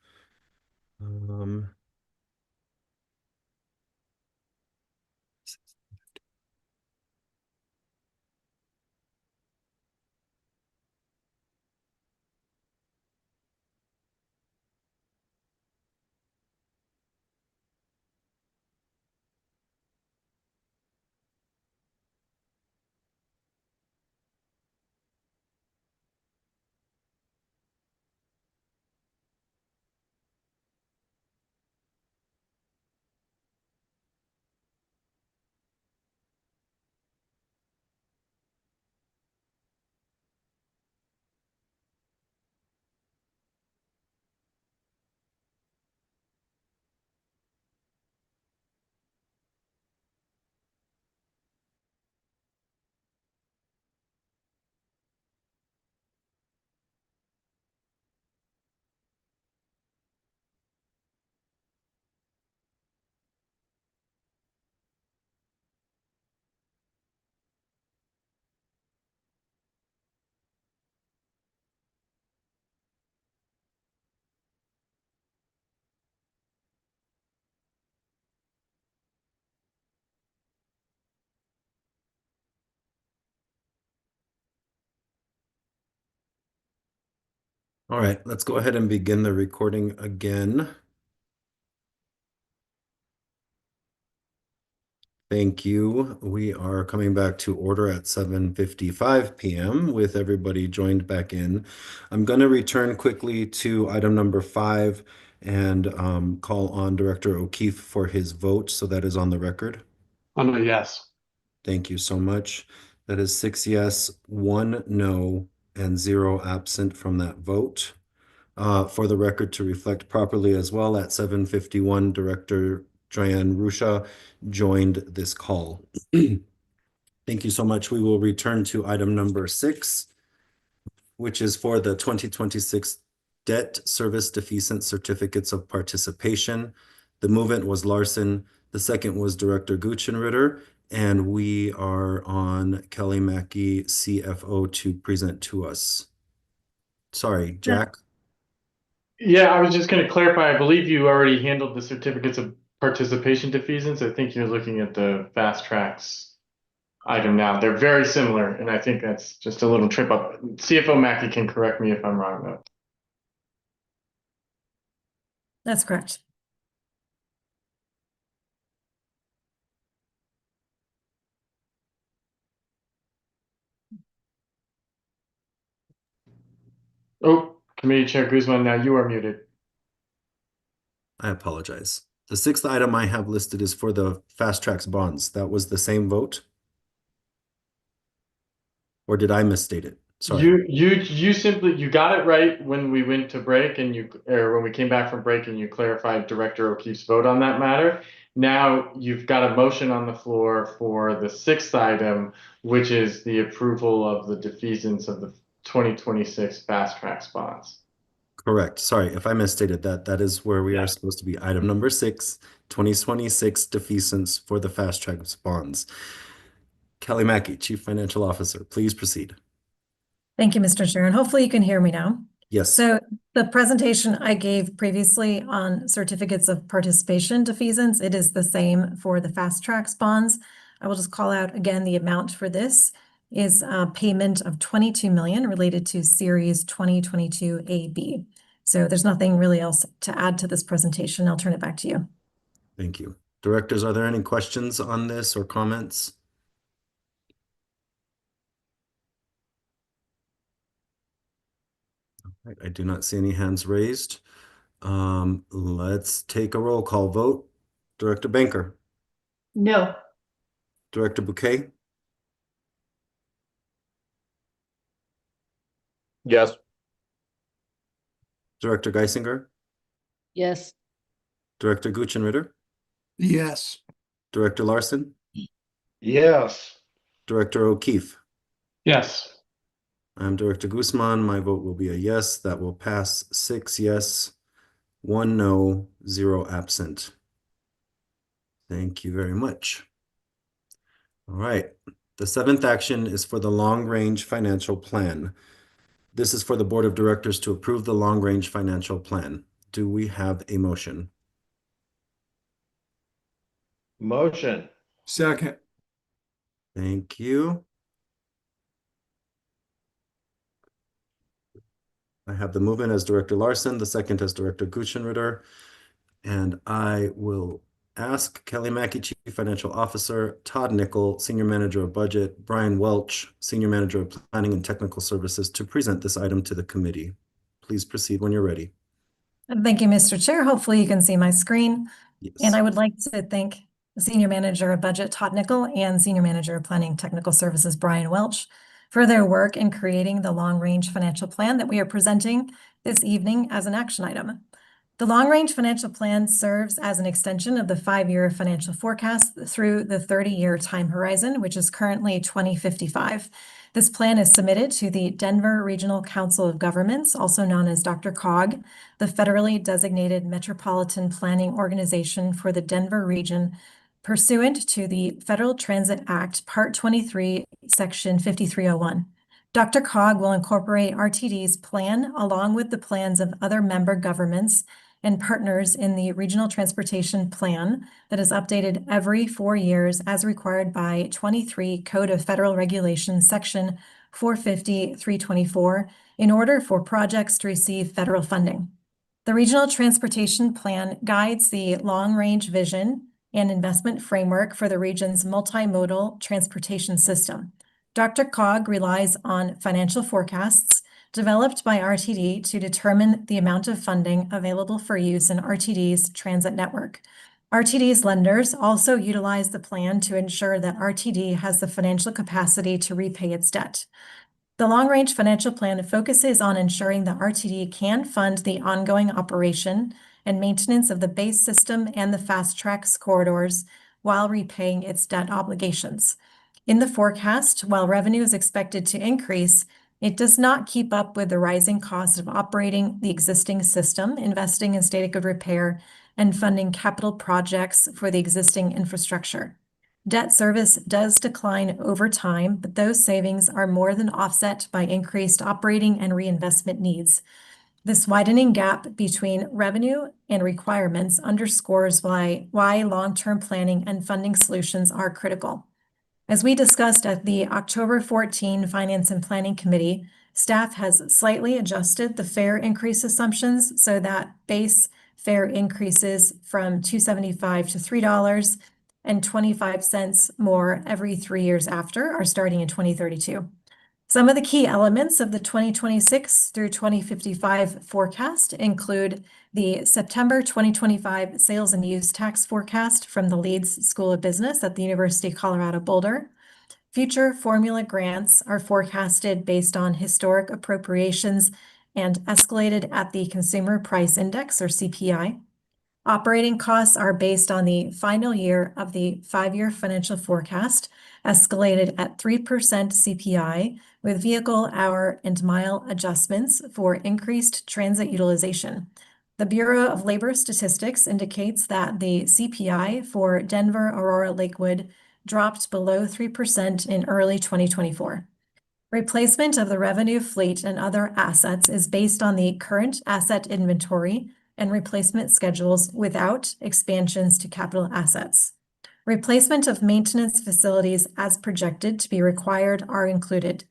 All right, let's go ahead and begin the recording again. Thank you. We are coming back to order at 7:55 p.m. with everybody joined back in. I'm going to return quickly to item number 5 and call on Director O'Keefe for his vote. So that is on the record. I'm a yes. Thank you so much. That is 6 yes, 1 no, and 0 absent from that vote. For the record, to reflect properly as well, at 7:51, Director Joanne Rusha joined this call. Thank you so much. We will return to item number 6, which is for the 2026 Debt Service Defeasance Certificates of Participation. The movement was Larson. The second was Director Guchenritter. And we are on Kelly Mackey, CFO, to present to us. Sorry, Jack? Yeah, I was just going to clarify. I believe you already handled the certificates of participation defeasance. I think you're looking at the fast tracks item now. They're very similar, and I think that's just a little trip up. CFO Mackey can correct me if I'm wrong, though. That's correct. Oh, Committee Chair Guzman, now you are muted. I apologize. The 6th item I have listed is for the fast tracks bonds. That was the same vote? Or did I misstate it? Sorry. You simply got it right when we went to break and when we came back from break and you clarified Director O'Keefe's vote on that matter. Now you've got a motion on the floor for the 6th item, which is the approval of the defeasance of the 2026 fast tracks bonds. Correct. Sorry if I misstated that. That is where we are supposed to be. Item number 6, 2026 defeasance for the fast tracks bonds. Kelly Mackey, Chief Financial Officer, please proceed. Thank you, Mr. Chair, and hopefully you can hear me now. Yes. So the presentation I gave previously on certificates of participation defeasance, it is the same for the fast tracks bonds. I will just call out again, the amount for this is a payment of $22 million related to Series 2022 AB. So there's nothing really else to add to this presentation. I'll turn it back to you. Thank you. Directors, are there any questions on this or comments? Right, I do not see any hands raised. Let's take a roll call vote. Director Banker. No. Director Bouquet. Yes. Director Geisinger. Yes. Director Guchenritter. Yes. Director Larson. Yes. Director O'Keefe. Yes. I'm Director Guzman. My vote will be a yes. That will pass 6 yes, 1 no, 0 absent. Thank you very much. All right. The 7th action is for the long-range financial plan. This is for the Board of Directors to approve the long-range financial plan. Do we have a motion? Motion. Second. Thank you. I have the movement as Director Larson, the second as Director Guchenritter, and I will ask Kelly Mackey, Chief Financial Officer, Todd Nickel, Senior Manager of Budget, Brian Welch, Senior Manager of Planning and Technical Services, to present this item to the committee. Please proceed when you're ready. Thank you, Mr. Chair. Hopefully you can see my screen. Yes. And I would like to thank the Senior Manager of Budget, Todd Nickel, and Senior Manager of Planning and Technical Services, Brian Welch, for their work in creating the long-range financial plan that we are presenting this evening as an action item. The long-range financial plan serves as an extension of the 5-year financial forecast through the 30-year time horizon, which is currently 2055. This plan is submitted to the Denver Regional Council of Governments, also known as DRCOG, the federally designated metropolitan planning organization for the Denver region, pursuant to the Federal Transit Act, Part 23, Section 5301. DRCOG will incorporate RTD's plan along with the plans of other member governments and partners in the Regional Transportation Plan that is updated every 4 years as required by 23 Code of Federal Regulations, Section 450-324, in order for projects to receive federal funding. The Regional Transportation Plan guides the long-range vision and investment framework for the region's multimodal transportation system. DRCOG relies on financial forecasts developed by RTD to determine the amount of funding available for use in RTD's transit network. RTD's lenders also utilize the plan to ensure that RTD has the financial capacity to repay its debt. The long-range financial plan focuses on ensuring that RTD can fund the ongoing operation and maintenance of the base system and the Fast Tracks corridors while repaying its debt obligations. In the forecast, while revenue is expected to increase, it does not keep up with the rising cost of operating the existing system, investing in state of good repair, and funding capital projects for the existing infrastructure. Debt service does decline over time, but those savings are more than offset by increased operating and reinvestment needs. This widening gap between revenue and requirements underscores why long-term planning and funding solutions are critical. As we discussed at the October 14 Finance and Planning Committee, staff has slightly adjusted the fare increase assumptions so that base fare increases from $2.75 to $3 and 25 cents more every 3 years after are starting in 2032. Some of the key elements of the 2026 through 2055 forecast include the September 2025 sales and use tax forecast from the Leeds School of Business at the University of Colorado Boulder. Future formula grants are forecasted based on historic appropriations and escalated at the Consumer Price Index, or CPI. Operating costs are based on the final year of the 5-year financial forecast, escalated at 3% CPI, with vehicle hour and mile adjustments for increased transit utilization. The Bureau of Labor Statistics indicates that the CPI for Denver, Aurora, Lakewood dropped below 3% in early 2024. Replacement of the revenue fleet and other assets is based on the current asset inventory and replacement schedules without expansions to capital assets. Replacement of maintenance facilities as projected to be required are included.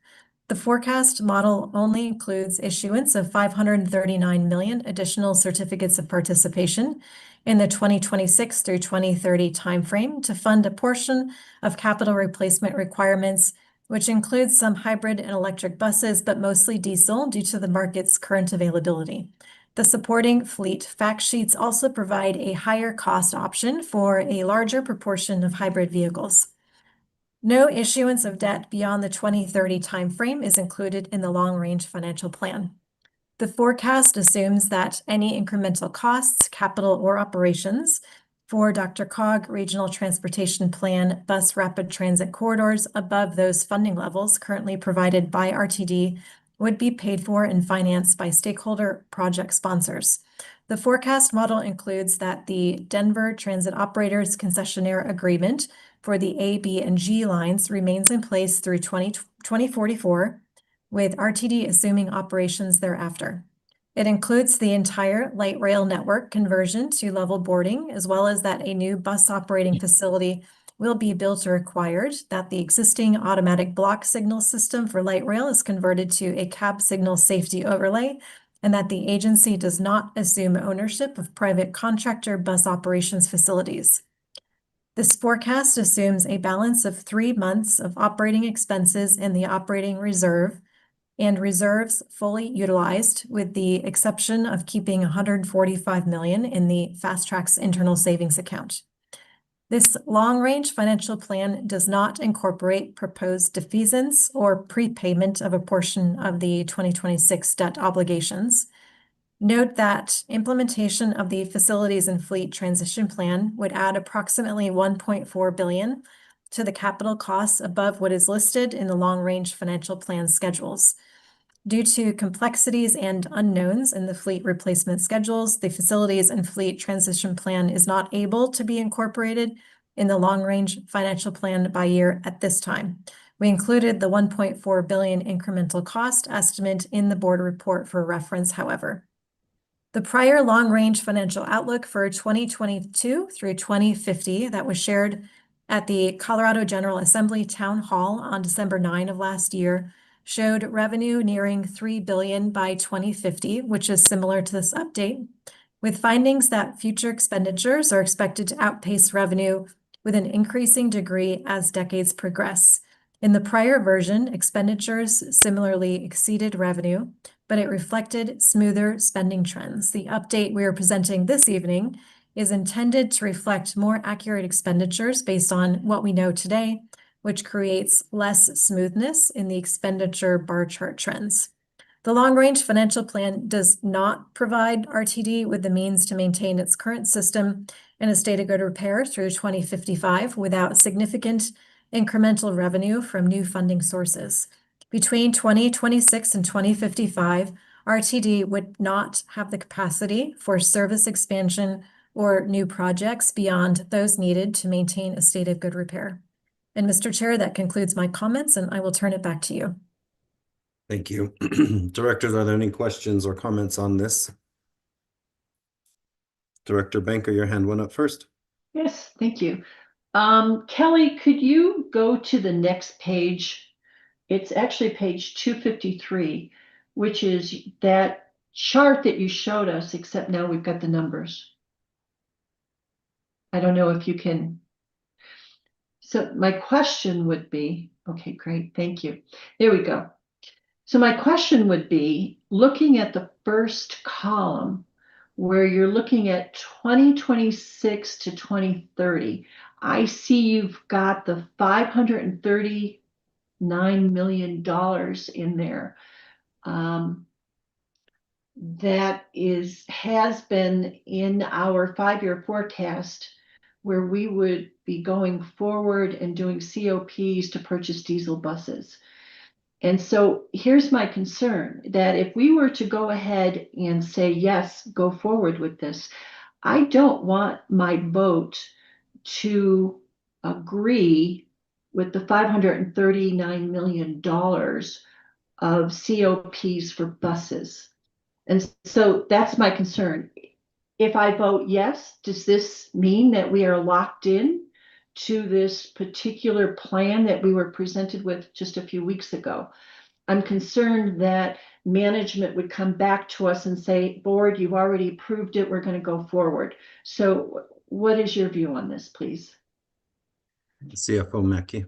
The forecast model only includes issuance of 539 million additional certificates of participation in the 2026 through 2030 timeframe to fund a portion of capital replacement requirements, which includes some hybrid and electric buses, but mostly diesel due to the market's current availability. The supporting fleet fact sheets also provide a higher cost option for a larger proportion of hybrid vehicles. No issuance of debt beyond the 2030 timeframe is included in the long-range financial plan. The forecast assumes that any incremental costs, capital or operations for DRCOG Regional Transportation Plan bus rapid transit corridors above those funding levels currently provided by RTD would be paid for and financed by stakeholder project sponsors. The forecast model includes that the Denver Transit Operators Concessionaire Agreement for the A, B, and G lines remains in place through 2044, with RTD assuming operations thereafter. It includes the entire light rail network conversion to level boarding, as well as that a new bus operating facility will be built or acquired, that the existing automatic block signal system for light rail is converted to a cab signal safety overlay, and that the agency does not assume ownership of private contractor bus operations facilities. This forecast assumes a balance of 3 months of operating expenses in the operating reserve and reserves fully utilized, with the exception of keeping 145 million in the Fast Tracks internal savings account. This long-range financial plan does not incorporate proposed defeasance or prepayment of a portion of the 2026 debt obligations. Note that implementation of the facilities and fleet transition plan would add approximately 1.4 billion to the capital costs above what is listed in the long-range financial plan schedules. Due to complexities and unknowns in the fleet replacement schedules, the facilities and fleet transition plan is not able to be incorporated in the long-range financial plan by year at this time. We included the 1.4 billion incremental cost estimate in the board report for reference, however. The prior long-range financial outlook for 2022 through 2050 that was shared at the Colorado General Assembly Town Hall on December 9 of last year showed revenue nearing 3 billion by 2050, which is similar to this update, with findings that future expenditures are expected to outpace revenue with an increasing degree as decades progress. In the prior version, expenditures similarly exceeded revenue, but it reflected smoother spending trends. The update we are presenting this evening is intended to reflect more accurate expenditures based on what we know today, which creates less smoothness in the expenditure bar chart trends. The long-range financial plan does not provide RTD with the means to maintain its current system in a state of good repair through 2055 without significant incremental revenue from new funding sources. Between 2026 and 2055, RTD would not have the capacity for service expansion or new projects beyond those needed to maintain a state of good repair. And Mr. Chair, that concludes my comments, and I will turn it back to you. Thank you. Directors, are there any questions or comments on this? Director Banker, your hand went up first. Yes, thank you. Kelly, could you go to the next page? It's actually page 253, which is that chart that you showed us, except now we've got the numbers. I don't know if you can. So my question would be, okay, great, thank you. There we go. So my question would be, looking at the first column, where you're looking at 2026 to 2030, I see you've got the $539 million in there. That has been in our 5-year forecast, where we would be going forward and doing COPs to purchase diesel buses. And so here's my concern, that if we were to go ahead and say, yes, go forward with this, I don't want my vote to agree with the $539 million of COPs for buses. And so that's my concern. If I vote yes, does this mean that we are locked in to this particular plan that we were presented with just a few weeks ago? I'm concerned that management would come back to us and say, board, you've already approved it, we're going to go forward. So what is your view on this, please? CFO Mackey.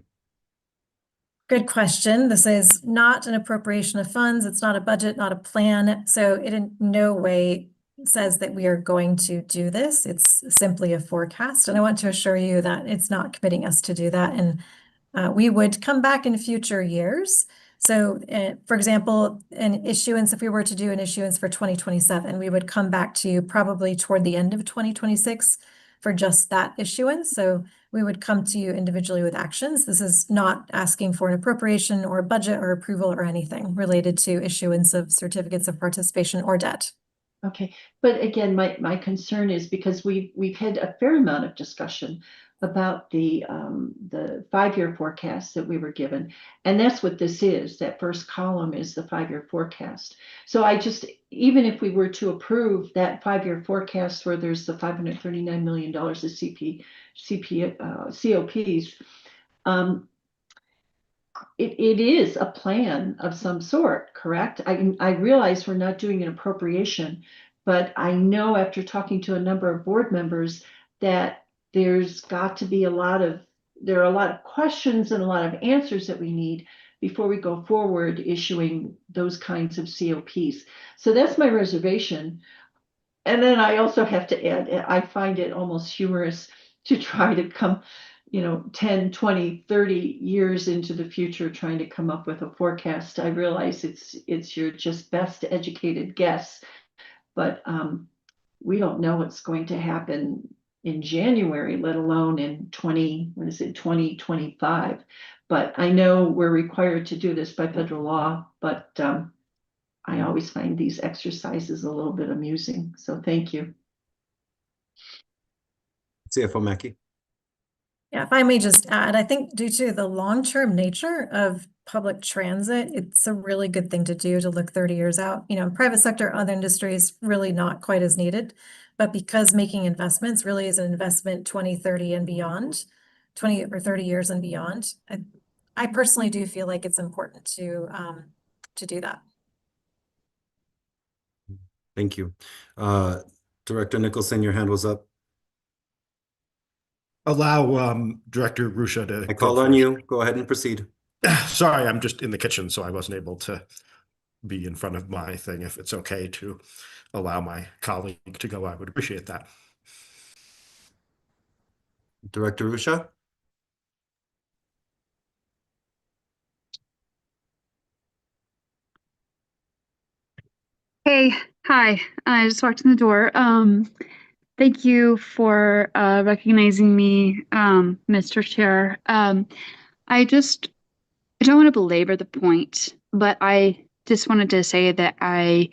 Good question. This is not an appropriation of funds. It's not a budget, not a plan. So it in no way says that we are going to do this. It's simply a forecast. And I want to assure you that it's not committing us to do that. And we would come back in future years. So, for example, an issuance, if we were to do an issuance for 2027, we would come back to you probably toward the end of 2026 for just that issuance. So we would come to you individually with actions. This is not asking for an appropriation or a budget or approval or anything related to issuance of certificates of participation or debt. Okay, but again, my concern is because we've had a fair amount of discussion about the 5-year forecast that we were given, and that's what this is. That first column is the 5-year forecast. So I just, even if we were to approve that 5-year forecast where there's the $539 million of COPs, it is a plan of some sort, correct? I realize we're not doing an appropriation, but I know after talking to a number of board members that there's got to be there are a lot of questions and a lot of answers that we need before we go forward issuing those kinds of COPs. So that's my reservation. And then I also have to add, I find it almost humorous to try to come 10, 20, 30 years into the future trying to come up with a forecast. I realize it's your just best educated guess, but we don't know what's going to happen in January, let alone in 2025. But I know we're required to do this by federal law, but I always find these exercises a little bit amusing. So thank you. CFO Mackey. Yeah, if I may just add, I think due to the long-term nature of public transit, it's a really good thing to do to look 30 years out. Private sector, other industries, really not quite as needed. But because making investments really is an investment 20, 30 and beyond, 20 or 30 years and beyond, I personally do feel like it's important to do that. Thank you. Director Nicholson, your hand was up. Allow Director Rusha to. I called on you. Go ahead and proceed. Sorry, I'm just in the kitchen, so I wasn't able to be in front of my thing. If it's okay to allow my colleague to go, I would appreciate that. Director Rusha? Hi, I just walked in the door. Thank you for recognizing me, Mr. Chair. I don't want to belabor the point, but I just wanted to say that I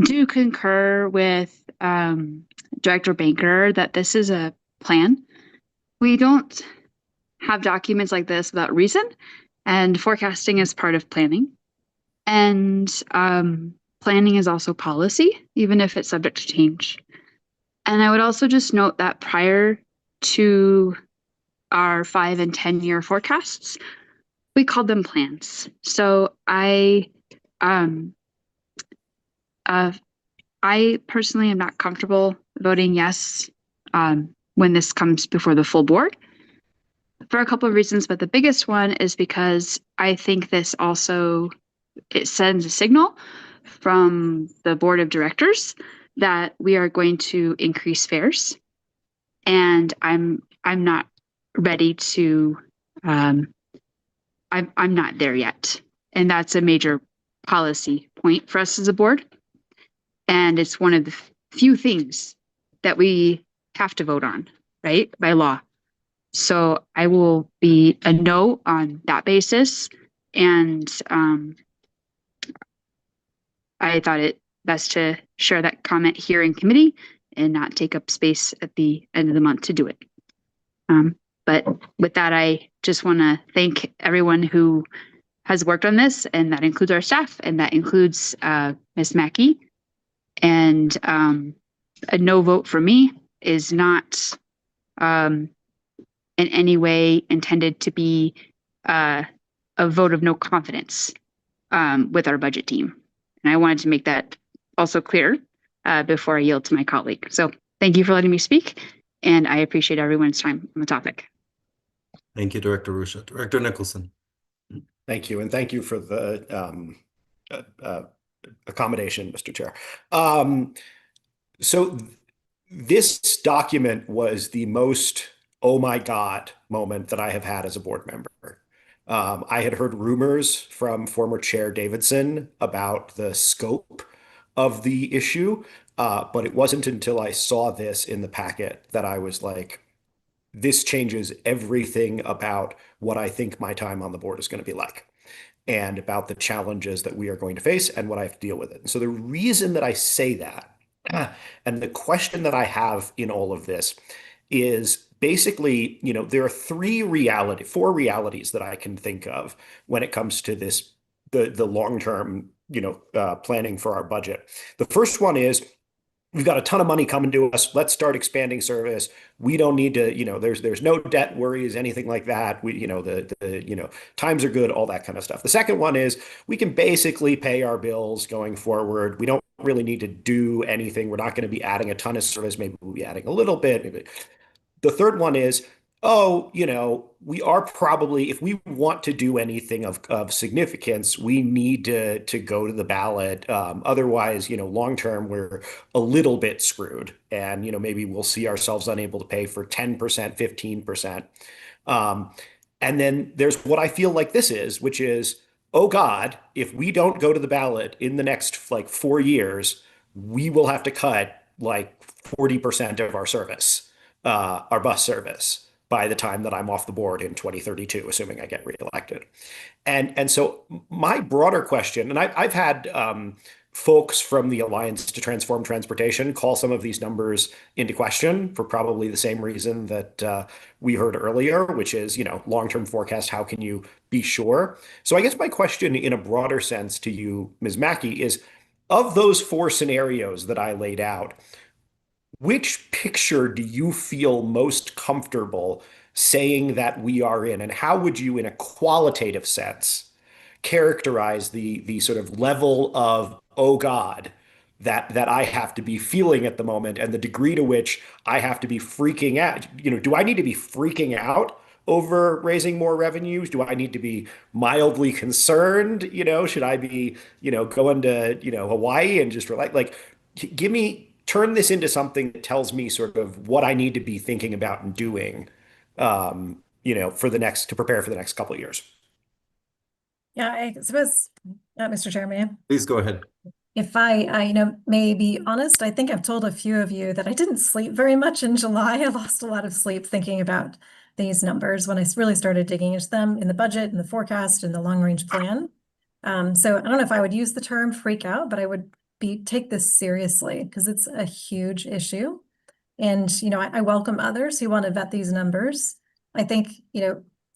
do concur with Director Banker that this is a plan. We don't have documents like this without reason, and forecasting is part of planning. And planning is also policy, even if it's subject to change. And I would also just note that prior to our 5 and 10-year forecasts, we called them plans. So I personally am not comfortable voting yes when this comes before the full board for a couple of reasons, but the biggest one is because I think this also, it sends a signal from the board of directors that we are going to increase fares, and I'm not ready to I'm not there yet, and that's a major policy point for us as a board, and it's one of the few things that we have to vote on, right, by law. So I will be a no on that basis, and I thought it best to share that comment here in committee and not take up space at the end of the month to do it. But with that, I just want to thank everyone who has worked on this, and that includes our staff, and that includes Ms. Mackey. And a no vote for me is not in any way intended to be a vote of no confidence with our budget team. And I wanted to make that also clear before I yield to my colleague. So thank you for letting me speak, and I appreciate everyone's time on the topic. Thank you, Director Rusha. Director Nicholson. Thank you, and thank you for the accommodation, Mr. Chair. So this document was the most oh my God moment that I have had as a board member. I had heard rumors from former Chair Davidson about the scope of the issue, but it wasn't until I saw this in the packet that I was like, this changes everything about what I think my time on the board is going to be like, and about the challenges that we are going to face and what I have to deal with it. And so the reason that I say that, and the question that I have in all of this is basically, you know, there are four realities that I can think of when it comes to this, the long-term, you know, planning for our budget. The first one is, we've got a ton of money coming to us. Let's start expanding service. We don't need to, you know, there's no debt worries, anything like that. We, you know, you know, times are good, all that kind of stuff. The second one is, we can basically pay our bills going forward. We don't really need to do anything. We're not going to be adding a ton of service. Maybe we'll be adding a little bit. The third one is, oh, you know, we are probably, if we want to do anything of significance, we need to go to the ballot. Otherwise, you know, long term, we're a little bit screwed. And, you know, maybe we'll see ourselves unable to pay for 10%, 15%. And then there's what I feel like this is, which is, oh God, if we don't go to the ballot in the next like 4 years, we will have to cut like 40% of our service, our bus service, by the time that I'm off the board in 2032, assuming I get reelected. And so my broader question, and I've had folks from the Alliance to Transform Transportation call some of these numbers into question for probably the same reason that we heard earlier, which is, you know, long-term forecast, how can you be sure? So I guess my question in a broader sense to you, Ms. Mackey, is, of those 4 scenarios that I laid out, which picture do you feel most comfortable saying that we are in? And how would you, in a qualitative sense, characterize the sort of level of, oh God, that I have to be feeling at the moment, and the degree to which I have to be freaking out? You know, do I need to be freaking out over raising more revenues? Do I need to be mildly concerned? You know, should I be, you know, going to, you know, Hawaii and just like, turn this into something that tells me sort of what I need to be thinking about and doing, you know, to prepare for the next couple of years. Yeah, I suppose, Mr. Chairman. Please go ahead. if I may be honest, I think I've told a few of you that I didn't sleep very much in July. I lost a lot of sleep thinking about these numbers when I really started digging into them in the budget, in the forecast, in the long-range plan. So I don't know if I would use the term freak out, but I would take this seriously because it's a huge issue. And, I welcome others who want to vet these numbers. I think,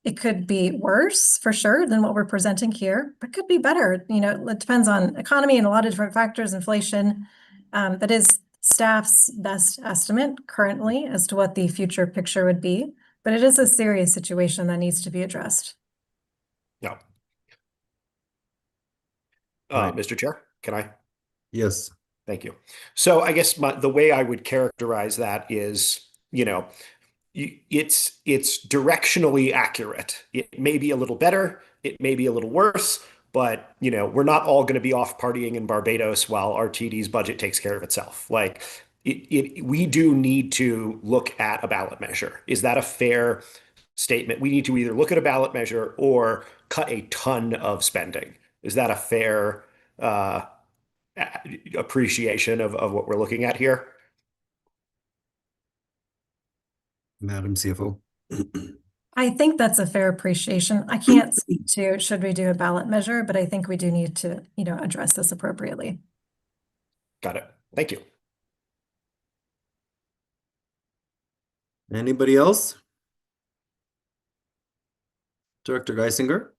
it could be worse for sure than what we're presenting here, but could be better. It depends on economy and a lot of different factors, inflation. That is staff's best estimate currently as to what the future picture would be, but it is a serious situation that needs to be addressed. Yeah. Right. Mr. Chair, can I? Yes. Thank you. So I guess the way I would characterize that is, it's directionally accurate. It may be a little better, it may be a little worse, but we're not all going to be off partying in Barbados while RTD's budget takes care of itself. Like we do need to look at a ballot measure. Is that a fair statement? We need to either look at a ballot measure or cut a ton of spending. Is that a fair appreciation of what we're looking at here? Madam CFO. I think that's a fair appreciation. I can't speak to should we do a ballot measure, but I think we do need to, address this appropriately. Got it. Thank you. Anybody else? Director Geisinger?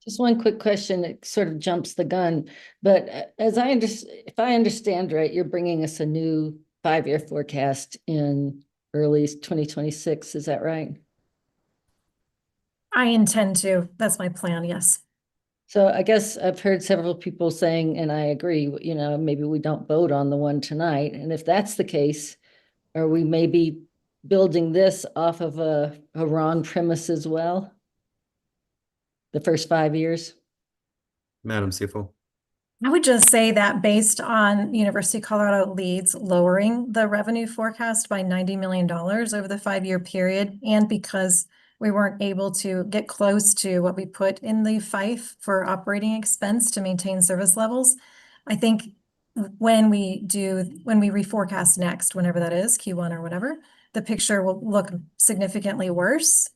Just one quick question. It sort of jumps the gun, but as if I understand right, you're bringing us a new 5-year forecast in early 2026. Is that right? I intend to. That's my plan. Yes. So I guess I've heard several people saying, and I agree, maybe we don't vote on the one tonight. And if that's the case, are we maybe building this off of a wrong premise as well? The first 5 years? Madam CFO. I would just say that based on University of Colorado Leeds lowering the revenue forecast by $90 million over the 5-year period, and because we weren't able to get close to what we put in the FIFE for operating expense to maintain service levels, I think when we reforecast next, whenever that is, Q1 or whatever, the picture will look significantly worse.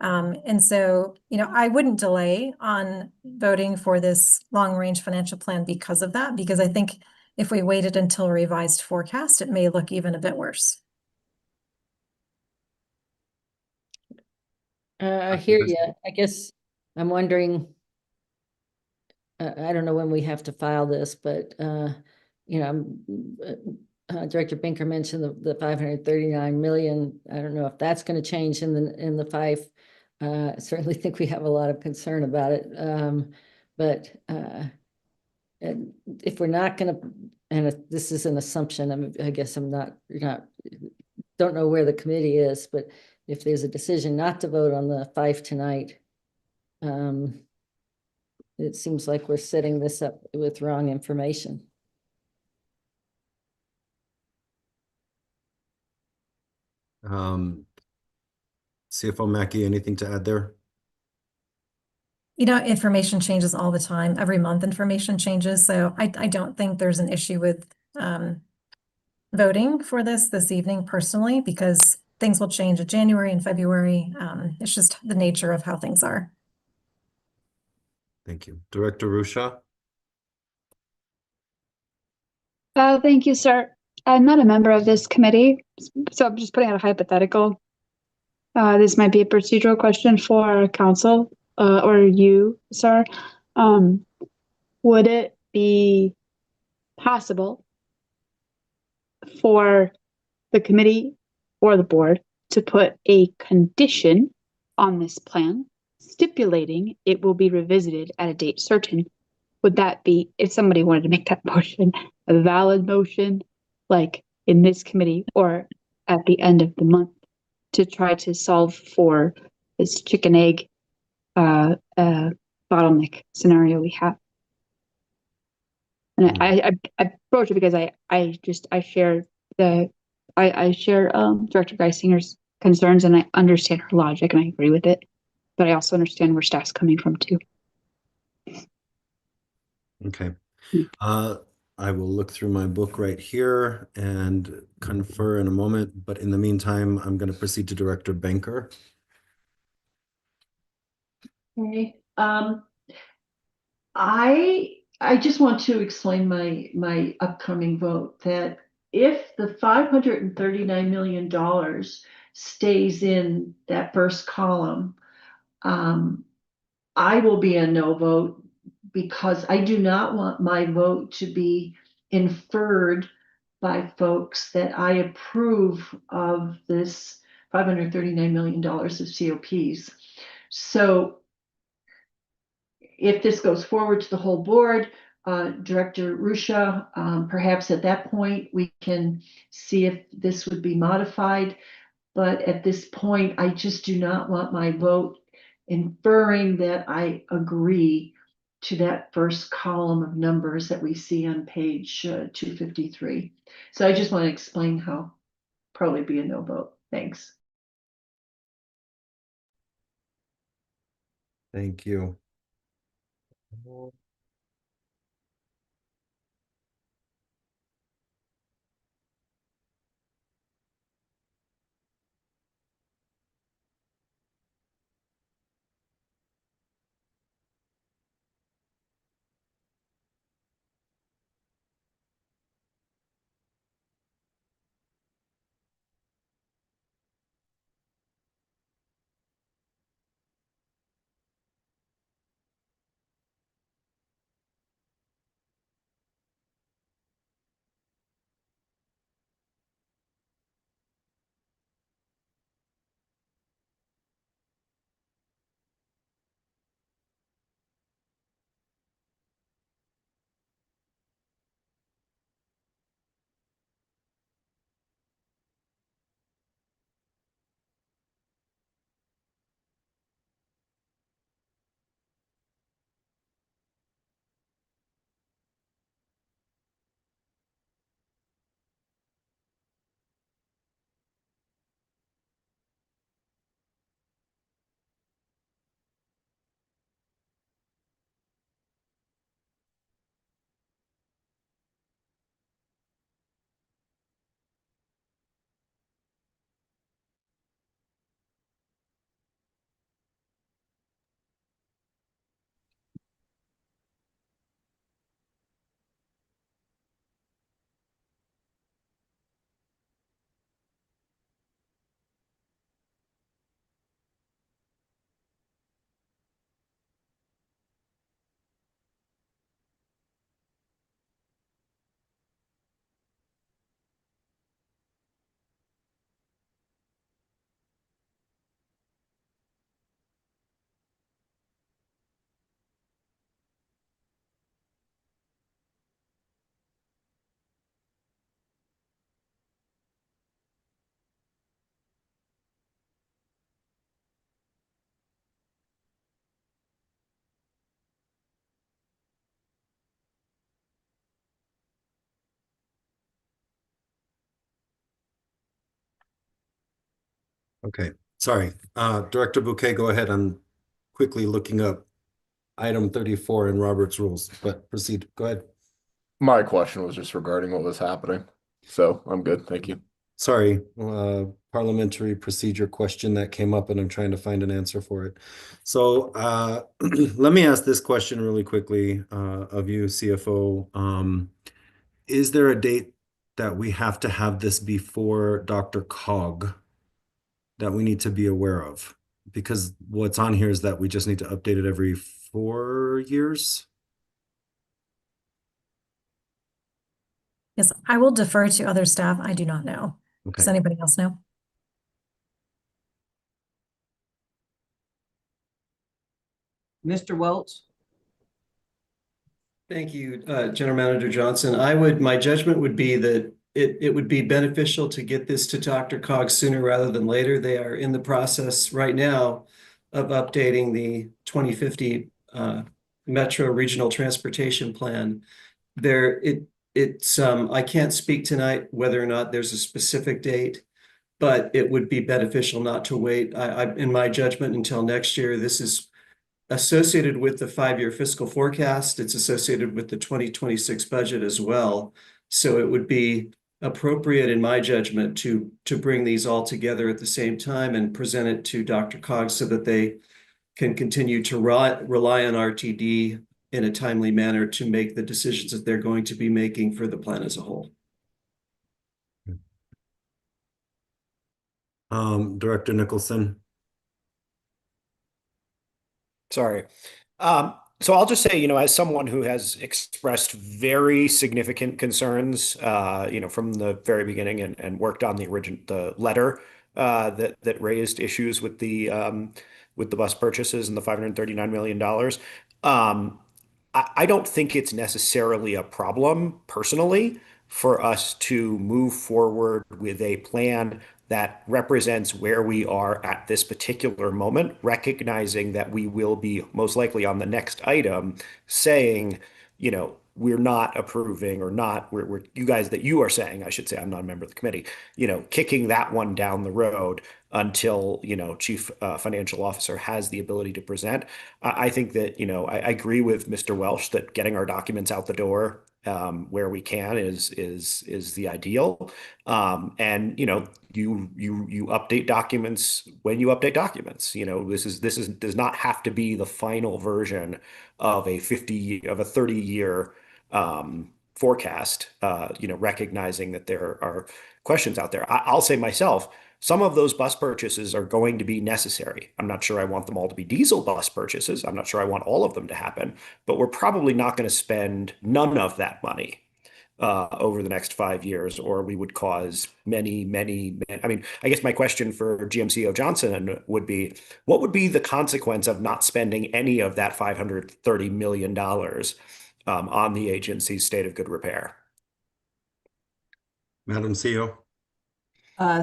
And so, I wouldn't delay on voting for this long-range financial plan because of that, because I think if we waited until a revised forecast, it may look even a bit worse. I hear you. I guess I'm wondering, I don't know when we have to file this, but, Director Binker mentioned the 539 million. I don't know if that's going to change in the FIFE. I certainly think we have a lot of concern about it. But if we're not going to, and if this is an assumption, I guess don't know where the committee is, but if there's a decision not to vote on the FIFE tonight, it seems like we're setting this up with wrong information. CFO Mackey, anything to add there? Information changes all the time. Every month information changes. So I don't think there's an issue with voting for this evening personally, because things will change in January and February. It's just the nature of how things are. Thank you. Director Rusha? Thank you, sir. I'm not a member of this committee, so I'm just putting out a hypothetical. This might be a procedural question for council or you, sir. Would it be possible for the committee or the board to put a condition on this plan stipulating it will be revisited at a date certain? Would that be, if somebody wanted to make that motion, a valid motion, like in this committee or at the end of the month, to try to solve for this chicken egg bottleneck scenario we have? And I approach it because I share Director Geisinger's concerns, and I understand her logic and I agree with it, but I also understand where staff's coming from too. Okay. I will look through my book right here and confer in a moment, but in the meantime, I'm going to proceed to Director Banker. Okay, I just want to explain my upcoming vote that if the $539 million stays in that first column, I will be a no vote because I do not want my vote to be inferred by folks that I approve of this $539 million of COPs. So if this goes forward to the whole board, Director Rusha, perhaps at that point we can see if this would be modified. But at this point, I just do not want my vote inferring that I agree to that first column of numbers that we see on page 253. So I just want to explain how probably be a no vote. Thanks. Thank you. Okay, sorry. Director Bouquet, go ahead. I'm quickly looking up item 34 in Robert's rules, but proceed. Go ahead. My question was just regarding what was happening. So I'm good. Thank you. Sorry, parliamentary procedure question that came up and I'm trying to find an answer for it. So let me ask this question really quickly of you, CFO. Is there a date that we have to have this before Dr. Cog that we need to be aware of? Because what's on here is that we just need to update it every 4 years. Yes, I will defer to other staff. I do not know. Okay. Does anybody else know? Mr. Welch? Thank you, General Manager Johnson. My judgment would be that it would be beneficial to get this to Dr. Cog sooner rather than later. They are in the process right now of updating the 2050 Metro Regional Transportation Plan. I can't speak tonight whether or not there's a specific date, but it would be beneficial not to wait. In my judgment, until next year. This is associated with the 5-year fiscal forecast. It's associated with the 2026 budget as well. So it would be appropriate, in my judgment, to bring these all together at the same time and present it to DRCOG so that they can continue to rely on RTD in a timely manner to make the decisions that they're going to be making for the plan as a whole. Director Nicholson. Sorry. So I'll just say, you know, as someone who has expressed very significant concerns, you know, from the very beginning and worked on the letter that raised issues with the bus purchases and the $539 million. I don't think it's necessarily a problem personally for us to move forward with a plan that represents where we are at this particular moment, recognizing that we will be most likely on the next item saying, you know, we're not approving or not, we're you guys that you are saying, I should say, I'm not a member of the committee, you know, kicking that one down the road until, you know, Chief Financial Officer has the ability to present. I think that, you know, I agree with Mr. Welsh that getting our documents out the door where we can is the ideal. And you know, you update documents when you update documents. You know, this does not have to be the final version of a 30-year forecast. You know, recognizing that there are questions out there. I'll say myself, some of those bus purchases are going to be necessary. I'm not sure I want them all to be diesel bus purchases. I'm not sure I want all of them to happen, but we're probably not going to spend none of that money over the next 5 years, or we would cause many. I mean, I guess my question for GMCO Johnson would be, what would be the consequence of not spending any of that $530 million on the agency's state of good repair? Madam CEO.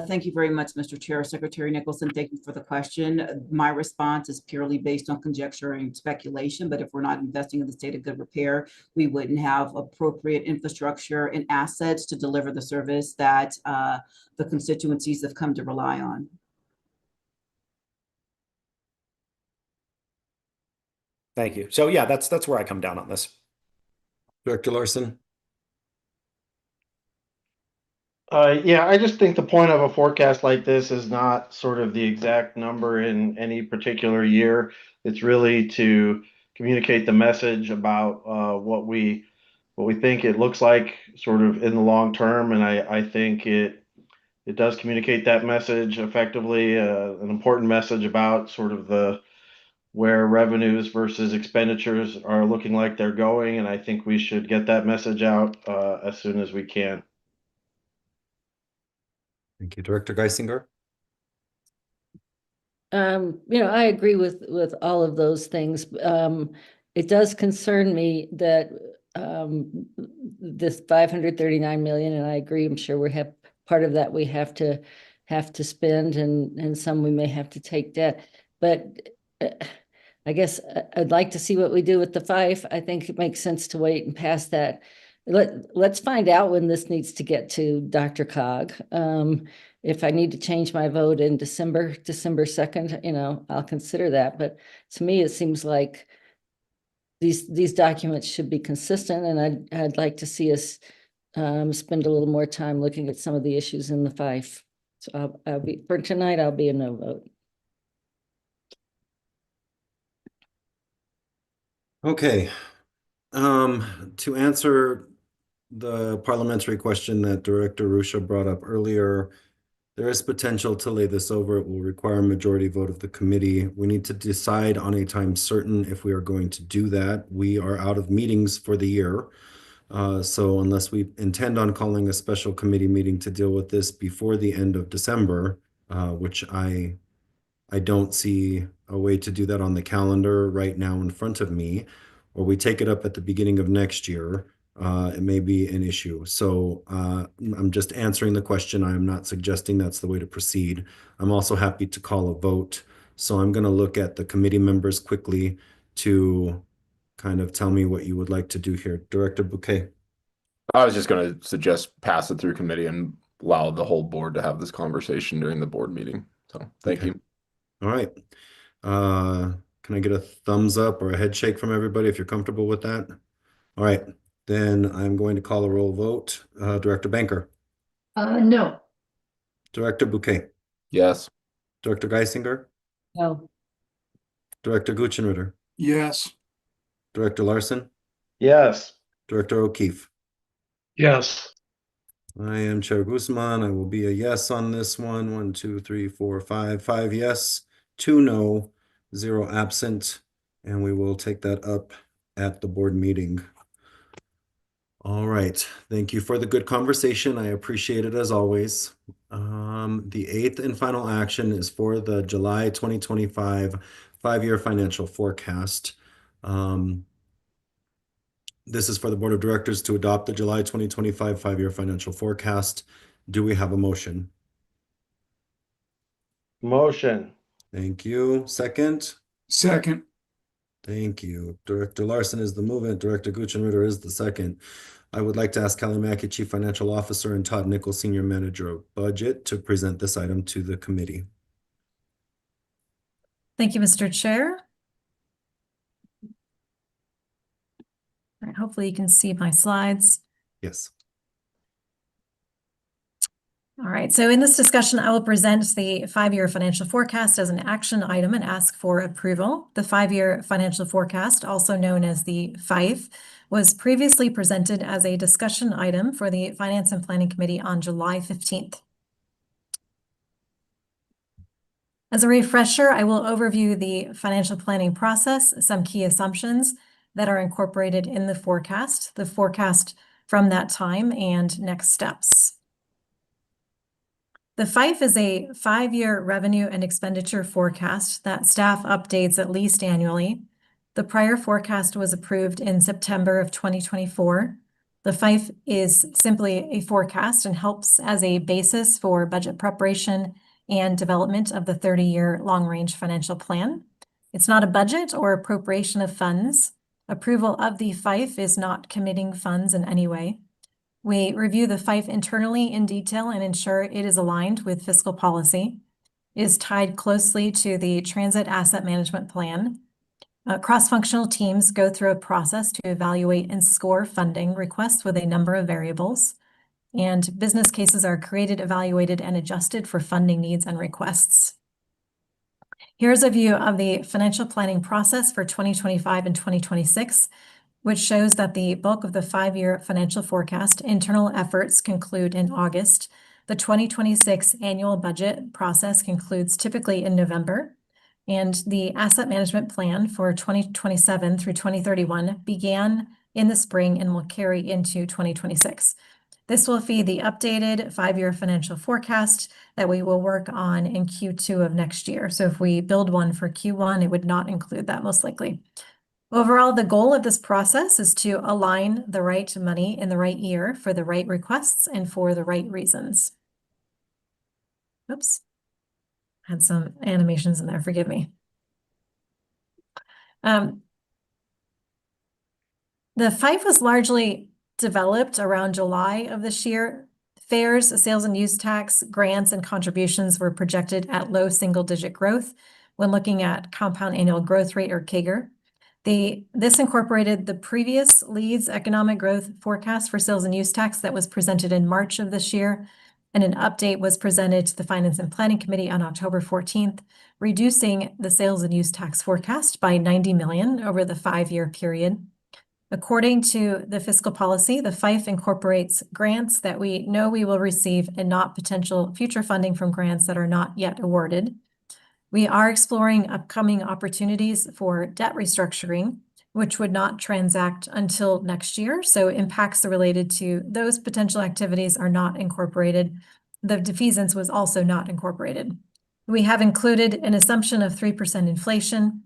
Thank you very much, Mr. Chair. Secretary Nicholson, thank you for the question. My response is purely based on conjecture and speculation, but if we're not investing in the state of good repair, we wouldn't have appropriate infrastructure and assets to deliver the service that the constituencies have come to rely on. Thank you. So yeah, that's where I come down on this. Director Larson. Yeah, I just think the point of a forecast like this is not sort of the exact number in any particular year. It's really to communicate the message about what we think it looks like sort of in the long term, and I think it does communicate that message effectively, an important message about sort of where revenues versus expenditures are looking like they're going, and I think we should get that message out as soon as we can. Thank you, Director Geisinger. You know, I agree with all of those things. It does concern me that this 539 million, and I agree, I'm sure we have part of that we have to spend, and some we may have to take debt. But I guess I'd like to see what we do with the 5. I think it makes sense to wait and pass that. Let's find out when this needs to get to DRCOG. If I need to change my vote in December 2nd, you know, I'll consider that. But to me, it seems like these documents should be consistent, and I'd like to see us spend a little more time looking at some of the issues in the 5. So I'll be, for tonight, I'll be a no vote. Okay. To answer the parliamentary question that Director Ruscia brought up earlier, there is potential to lay this over. It will require a majority vote of the committee. We need to decide on a time certain if we are going to do that. We are out of meetings for the year. So unless we intend on calling a special committee meeting to deal with this before the end of December, which I don't see a way to do that on the calendar right now in front of me, or we take it up at the beginning of next year, it may be an issue. So I'm just answering the question. I am not suggesting that's the way to proceed. I'm also happy to call a vote. So I'm going to look at the committee members quickly to kind of tell me what you would like to do here. Director Bouquet. I was just going to suggest pass it through committee and allow the whole board to have this conversation during the board meeting. So thank you. All right. Can I get a thumbs up or a head shake from everybody if you're comfortable with that? All right, then I'm going to call a roll vote. Director Banker, No. Director Bouquet, Yes. Director Geisinger, No. Director Guchenritter, Yes. Director Larson, Yes. Director O'Keefe. Yes. I am Chair Guzman. I will be a yes on this one. 1, 2, 3, 4, 5. 5 yes, 2 no, 0 absent, and we will take that up at the board meeting. All right. Thank you for the good conversation. I appreciate it as always. The 8th and final action is for the July 2025 5-year financial forecast. This is for the Board of Directors to adopt the July 2025 5-year financial forecast. Do we have a motion? Motion. Thank you. Second? Second. Thank you. Director Larson is the movement. Director Guchenritter is the second. I would like to ask Kelly Mackey, Chief Financial Officer, and Todd Nichols, Senior Manager of Budget, to present this item to the committee. Thank you, Mr. Chair. All right, hopefully you can see my slides. Yes. All right, so in this discussion, I will present the 5-year financial forecast as an action item and ask for approval. The 5-year financial forecast, also known as the FIFE, was previously presented as a discussion item for the Finance and Planning Committee on July 15th. As a refresher, I will overview the financial planning process, some key assumptions that are incorporated in the forecast from that time, and next steps. The FIFE is a 5-year revenue and expenditure forecast that staff updates at least annually. The prior forecast was approved in September of 2024. The FIFE is simply a forecast and helps as a basis for budget preparation and development of the 30-year long-range financial plan. It's not a budget or appropriation of funds. Approval of the FIFE is not committing funds in any way. We review the FIFE internally in detail and ensure it is aligned with fiscal policy, is tied closely to the transit asset management plan. Cross-functional teams go through a process to evaluate and score funding requests with a number of variables, and business cases are created, evaluated, and adjusted for funding needs and requests. Here's a view of the financial planning process for 2025 and 2026, which shows that the bulk of the 5-year financial forecast internal efforts conclude in August. The 2026 annual budget process concludes typically in November, and the asset management plan for 2027 through 2031 began in the spring and will carry into 2026. This will feed the updated 5-year financial forecast that we will work on in Q2 of next year. So if we build one for Q1, it would not include that most likely. Overall, the goal of this process is to align the right money in the right year for the right requests and for the right reasons. Oops, had some animations in there, forgive me. The FIFE was largely developed around July of this year. Fares, sales and use tax, grants, and contributions were projected at low single-digit growth when looking at compound annual growth rate, or CAGR. This incorporated the previous LEED's economic growth forecast for sales and use tax that was presented in March of this year, and an update was presented to the Finance and Planning Committee on October 14th, reducing the sales and use tax forecast by $90 million over the 5-year period. According to the fiscal policy, the FIFE incorporates grants that we know we will receive and not potential future funding from grants that are not yet awarded. We are exploring upcoming opportunities for debt restructuring, which would not transact until next year. So impacts related to those potential activities are not incorporated. The defeasance was also not incorporated. We have included an assumption of 3% inflation.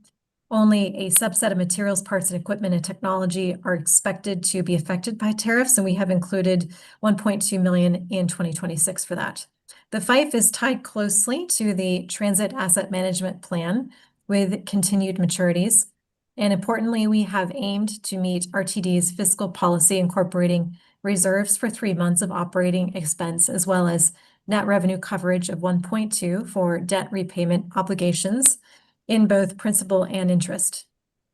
Only a subset of materials, parts, and equipment and technology are expected to be affected by tariffs, and we have included $1.2 million in 2026 for that. The FIFE is tied closely to the transit asset management plan with continued maturities. And importantly, we have aimed to meet RTD's fiscal policy, incorporating reserves for 3 months of operating expense, as well as net revenue coverage of 1.2 for debt repayment obligations, in both principal and interest.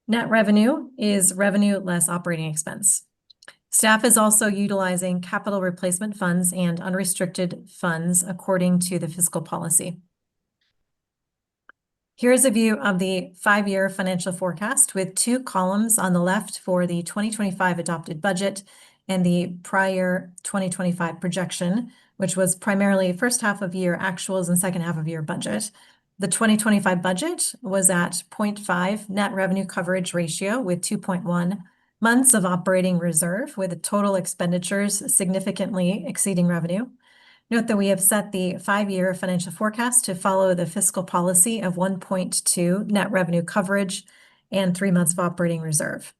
Net revenue is revenue less operating expense. Staff is also utilizing capital replacement funds and unrestricted funds according to the fiscal policy. Here's a view of the 5-year financial forecast with 2 columns on the left for the 2025 adopted budget and the prior 2025 projection, which was primarily first half of year actuals and second half of year budget. The 2025 budget was at 0.5 net revenue coverage ratio with 2.1 months of operating reserve, with total expenditures significantly exceeding revenue. Note that we have set the 5-year financial forecast to follow the fiscal policy of 1.2 net revenue coverage and 3 months of operating reserve.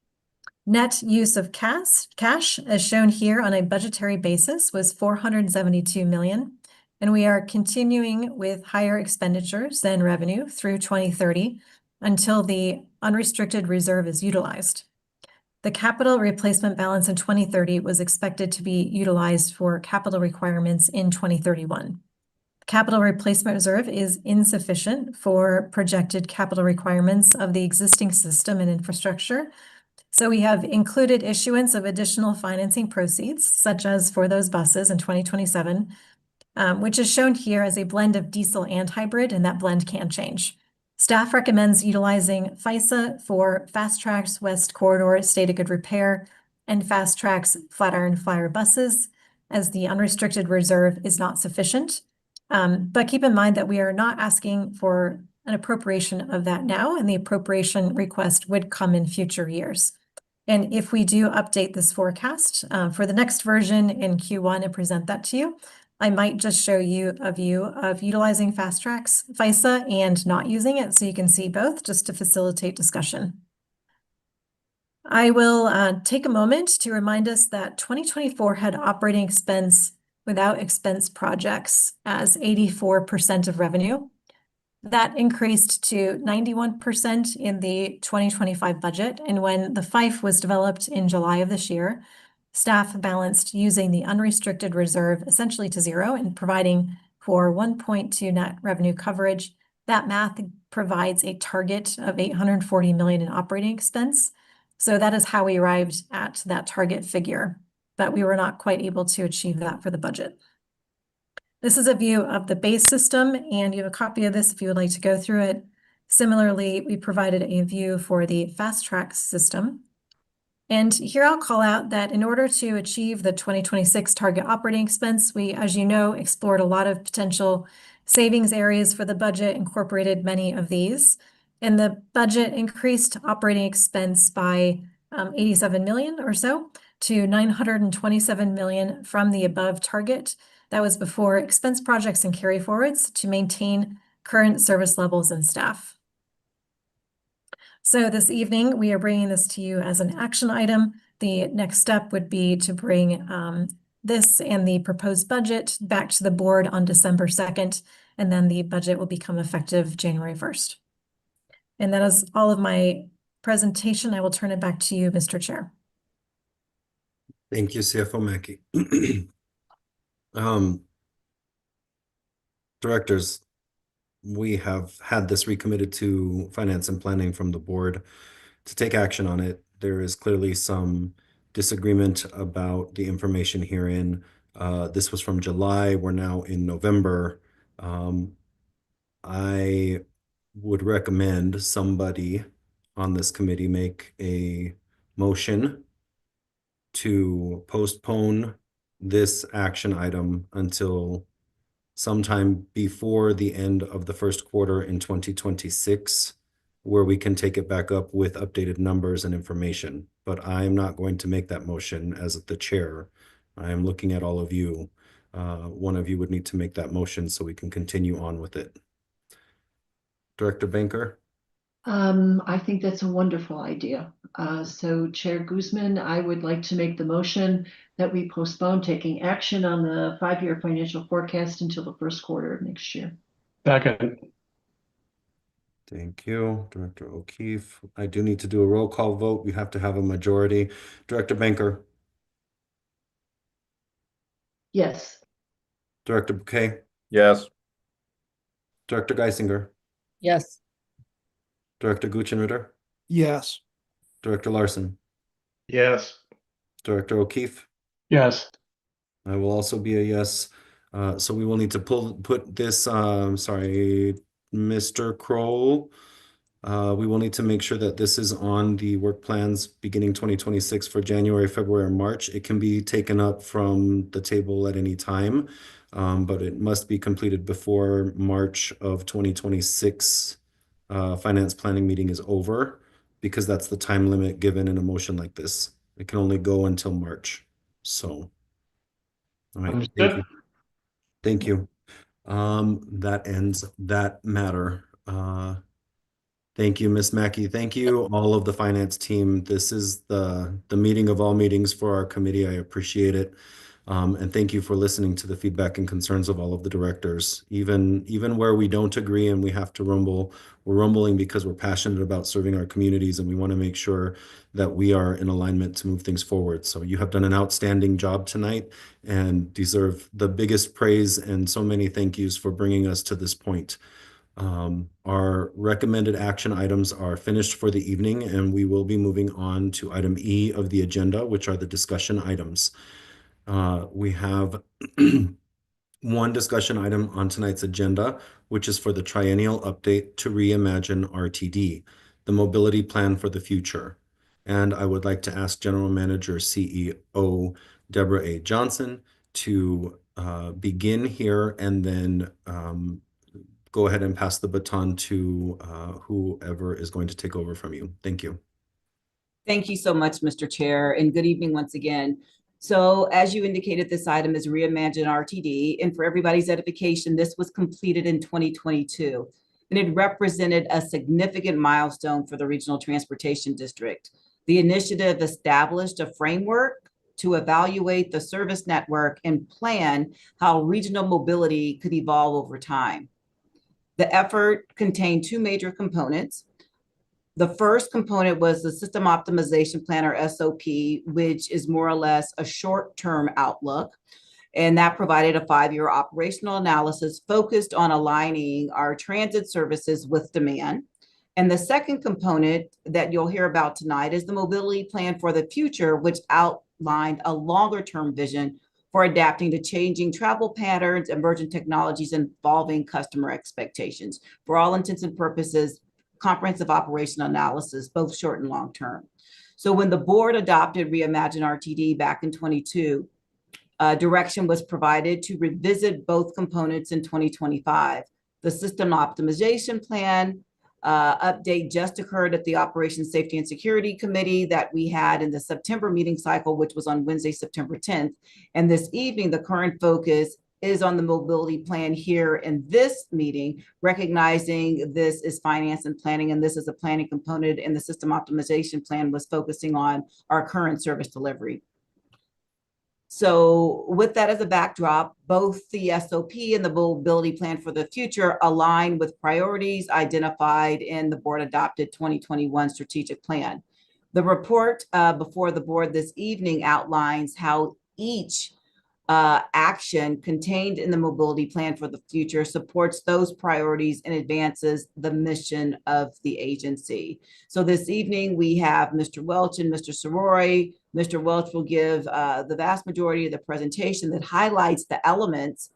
Net use of cash, as shown here on a budgetary basis, was $472 million, and we are continuing with higher expenditures than revenue through 2030 until the unrestricted reserve is utilized. The capital replacement balance in 2030 was expected to be utilized for capital requirements in 2031. Capital replacement reserve is insufficient for projected capital requirements of the existing system and infrastructure. So we have included issuance of additional financing proceeds, such as for those buses in 2027, which is shown here as a blend of diesel and hybrid, and that blend can change. Staff recommends utilizing FISA for Fast Tracks West Corridor State of Good Repair and Fast Tracks Flatiron Flyer buses, as the unrestricted reserve is not sufficient. But keep in mind that we are not asking for an appropriation of that now, and the appropriation request would come in future years. And if we do update this forecast for the next version in Q1 and present that to you, I might just show you a view of utilizing Fast Tracks FISA and not using it, so you can see both, just to facilitate discussion. I will take a moment to remind us that 2024 had operating expense without expense projects as 84% of revenue. That increased to 91% in the 2025 budget, and when the FIFE was developed in July of this year, staff balanced using the unrestricted reserve essentially to zero and providing for 1.2 net revenue coverage. That math provides a target of $840 million in operating expense. So that is how we arrived at that target figure, but we were not quite able to achieve that for the budget. This is a view of the base system, and you have a copy of this if you would like to go through it. Similarly, we provided a view for the Fast Tracks system. And here I'll call out that in order to achieve the 2026 target operating expense, we, as you know, explored a lot of potential savings areas for the budget, incorporated many of these. And the budget increased operating expense by 87 million or so to 927 million from the above target. That was before expense projects and carry forwards to maintain current service levels and staff. So this evening, we are bringing this to you as an action item. The next step would be to bring this and the proposed budget back to the board on December 2nd, and then the budget will become effective January 1st. And that is all of my presentation. I will turn it back to you, Mr. Chair. Thank you, CFO Mackey. Directors, we have had this recommitted to Finance and Planning from the board to take action on it. There is clearly some disagreement about the information herein. This was from July. We're now in November. I would recommend somebody on this committee make a motion to postpone this action item until sometime before the end of the first quarter in 2026, where we can take it back up with updated numbers and information. But I'm not going to make that motion as the chair. I am looking at all of you. One of you would need to make that motion so we can continue on with it. Director Banker? I think that's a wonderful idea. So Chair Guzman, I would like to make the motion that we postpone taking action on the 5-year financial forecast until the first quarter of next year. Second. Thank you, Director O'Keefe. I do need to do a roll call vote. We have to have a majority. Director Banker? Yes. Director Bouquet? Yes. Director Geisinger? Yes. Director Guchenritter, Yes. Director Larson, Yes. Director O'Keefe. Yes. I will also be a yes. So we will need to put this, sorry, Mr. Kroll. We will need to make sure that this is on the work plans beginning 2026 for January, February, or March. It can be taken up from the table at any time, but it must be completed before March of 2026 finance planning meeting is over, because that's the time limit given in a motion like this. It can only go until March. So, all right, thank Understood. you. Thank you. That ends that matter. Thank you, Ms. Mackey. Thank you, all of the finance team. This is the meeting of all meetings for our committee. I appreciate it. And thank you for listening to the feedback and concerns of all of the directors. Even where we don't agree and we have to rumble, we're rumbling because we're passionate about serving our communities, and we want to make sure that we are in alignment to move things forward. So you have done an outstanding job tonight and deserve the biggest praise and so many thank yous for bringing us to this point. Our recommended action items are finished for the evening, and we will be moving on to item E of the agenda, which are the discussion items. We have one discussion item on tonight's agenda, which is for the triennial update to Reimagine RTD, the mobility plan for the future. And I would like to ask General Manager CEO Deborah A. Johnson to begin here, and then go ahead and pass the baton to whoever is going to take over from you. Thank you. Thank you so much, Mr. Chair, and good evening once again. So as you indicated, this item is Reimagine RTD, and for everybody's edification, this was completed in 2022, and it represented a significant milestone for the Regional Transportation District. The initiative established a framework to evaluate the service network and plan how regional mobility could evolve over time. The effort contained two major components. The first component was the System Optimization Plan, or SOP, which is more or less a short-term outlook. And that provided a 5-year operational analysis focused on aligning our transit services with demand. And the second component that you'll hear about tonight is the Mobility Plan for the Future, which outlined a longer-term vision for adapting to changing travel patterns, emerging technologies, and evolving customer expectations. For all intents and purposes, comprehensive operational analysis, both short and long term. So when the board adopted Reimagine RTD back in 22, direction was provided to revisit both components in 2025. The System Optimization Plan update just occurred at the Operations Safety and Security Committee that we had in the September meeting cycle, which was on Wednesday, September 10th. And this evening, the current focus is on the mobility plan here in this meeting, recognizing this is finance and planning, and this is a planning component, and the System Optimization Plan was focusing on our current service delivery. So with that as a backdrop, both the SOP and the Mobility Plan for the Future align with priorities identified in the board adopted 2021 strategic plan. The report before the board this evening outlines how each action contained in the Mobility Plan for the Future supports those priorities and advances the mission of the agency. So this evening we have Mr. Welch and Mr. Sorori. Mr. Welch will give the vast majority of the presentation that highlights the elements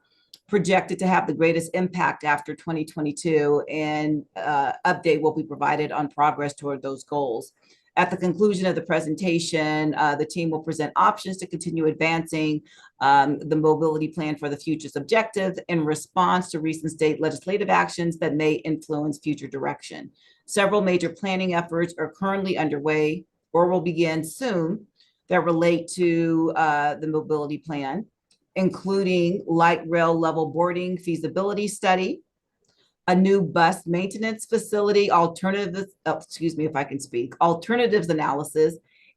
projected to have the greatest impact after 2022, and update will be provided on progress toward those goals. At the conclusion of the presentation, the team will present options to continue advancing the Mobility Plan for the Future's objectives in response to recent state legislative actions that may influence future direction. Several major planning efforts are currently underway or will begin soon that relate to the Mobility Plan, including light rail level boarding feasibility study, a new bus maintenance facility, alternatives analysis,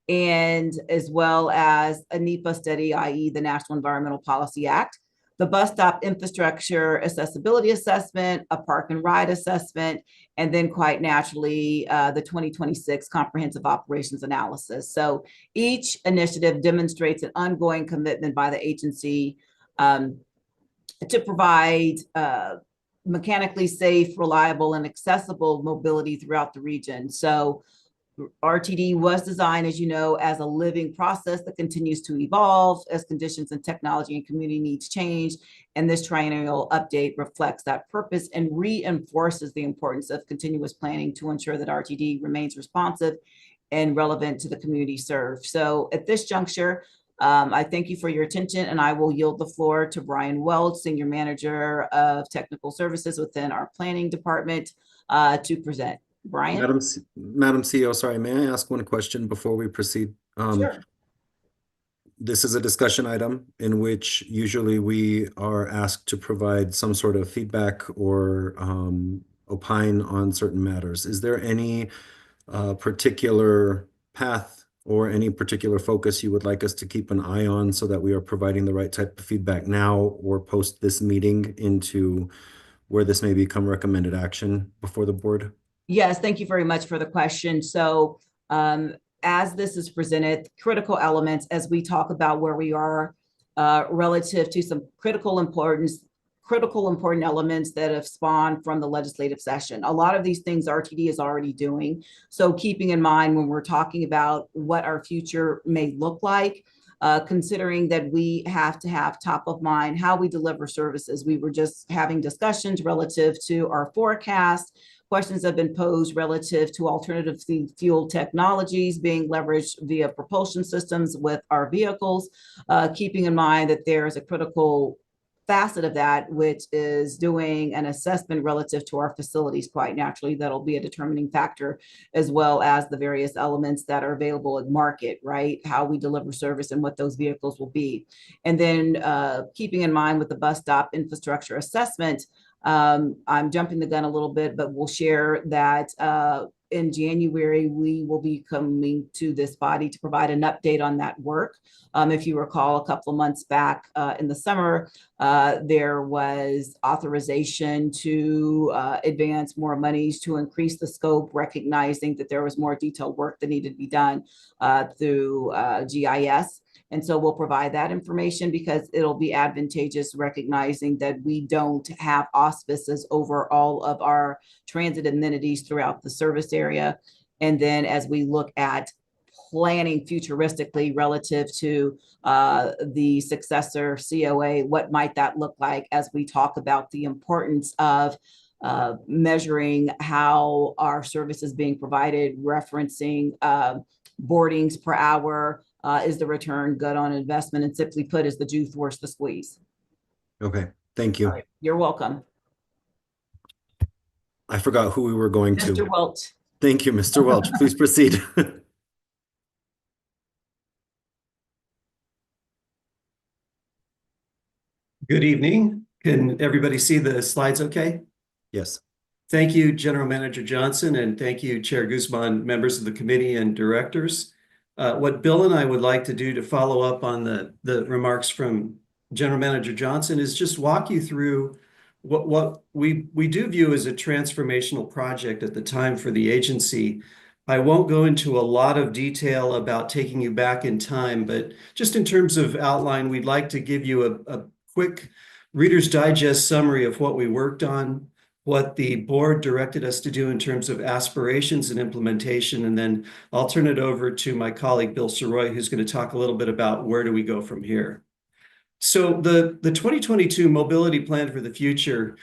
and as well as a NEPA study, i.e. the National Environmental Policy Act, the bus stop infrastructure accessibility assessment, a park and ride assessment, and then quite naturally, the 2026 comprehensive operations analysis. So each initiative demonstrates an ongoing commitment by the agency to provide mechanically safe, reliable, and accessible mobility throughout the region. So RTD was designed, as you know, as a living process that continues to evolve as conditions and technology and community needs change. And this triennial update reflects that purpose and reinforces the importance of continuous planning to ensure that RTD remains responsive and relevant to the community served. So at this juncture, I thank you for your attention, and I will yield the floor to Brian Welch, Senior Manager of Technical Services within our Planning Department, to present. Brian? Madam CEO, sorry, may I ask one question before we proceed? Sure. This is a discussion item in which usually we are asked to provide some sort of feedback or opine on certain matters. Is there any particular path or any particular focus you would like us to keep an eye on so that we are providing the right type of feedback now or post this meeting into where this may become recommended action before the board? Yes, thank you very much for the question. So as this is presented, critical elements as we talk about where we are relative to some critical important elements that have spawned from the legislative session. A lot of these things RTD is already doing. So keeping in mind when we're talking about what our future may look like, considering that we have to have top of mind how we deliver services. We were just having discussions relative to our forecast. Questions have been posed relative to alternative fuel technologies being leveraged via propulsion systems with our vehicles, keeping in mind that there is a critical facet of that, which is doing an assessment relative to our facilities quite naturally. That'll be a determining factor, as well as the various elements that are available at market, right? How we deliver service and what those vehicles will be. And then keeping in mind with the bus stop infrastructure assessment, I'm jumping the gun a little bit, but we'll share that in January, we will be coming to this body to provide an update on that work. If you recall, a couple of months back in the summer, there was authorization to advance more monies to increase the scope, recognizing that there was more detailed work that needed to be done through GIS. And so we'll provide that information because it'll be advantageous, recognizing that we don't have auspices over all of our transit amenities throughout the service area. And then as we look at planning futuristically relative to the successor COA, what might that look like as we talk about the importance of measuring how our service is being provided, referencing boardings per hour, is the return good on investment? And simply put, is the juice worth the squeeze? Okay, thank you. Right. You're welcome. I forgot who we were going to. Mr. Welch. Thank you, Mr. Welch. Please proceed. Good evening. Can everybody see the slides okay? Yes. Thank you, General Manager Johnson, and thank you, Chair Guzman, members of the committee and directors. What Bill and I would like to do to follow up on the remarks from General Manager Johnson is just walk you through what we do view as a transformational project at the time for the agency. I won't go into a lot of detail about taking you back in time, but just in terms of outline, we'd like to give you a quick Reader's Digest summary of what we worked on, what the board directed us to do in terms of aspirations and implementation, and then I'll turn it over to my colleague, Bill Sirois, who's going to talk a little bit about where do we go from here. So the 2022 Mobility Plan for the Future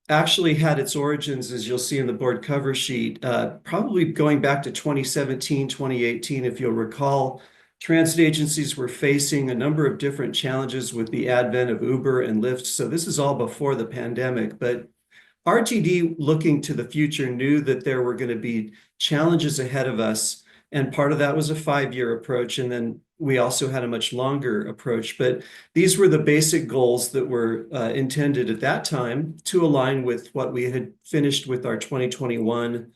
actually had its origins, as you'll see in the board cover sheet, probably going back to 2017, 2018. If you'll recall, transit agencies were facing a number of different challenges with the advent of Uber and Lyft. So this is all before the pandemic, but RTD, looking to the future, knew that there were going to be challenges ahead of us, and part of that was a 5-year approach, and then we also had a much longer approach. But these were the basic goals that were intended at that time to align with what we had finished with our 2021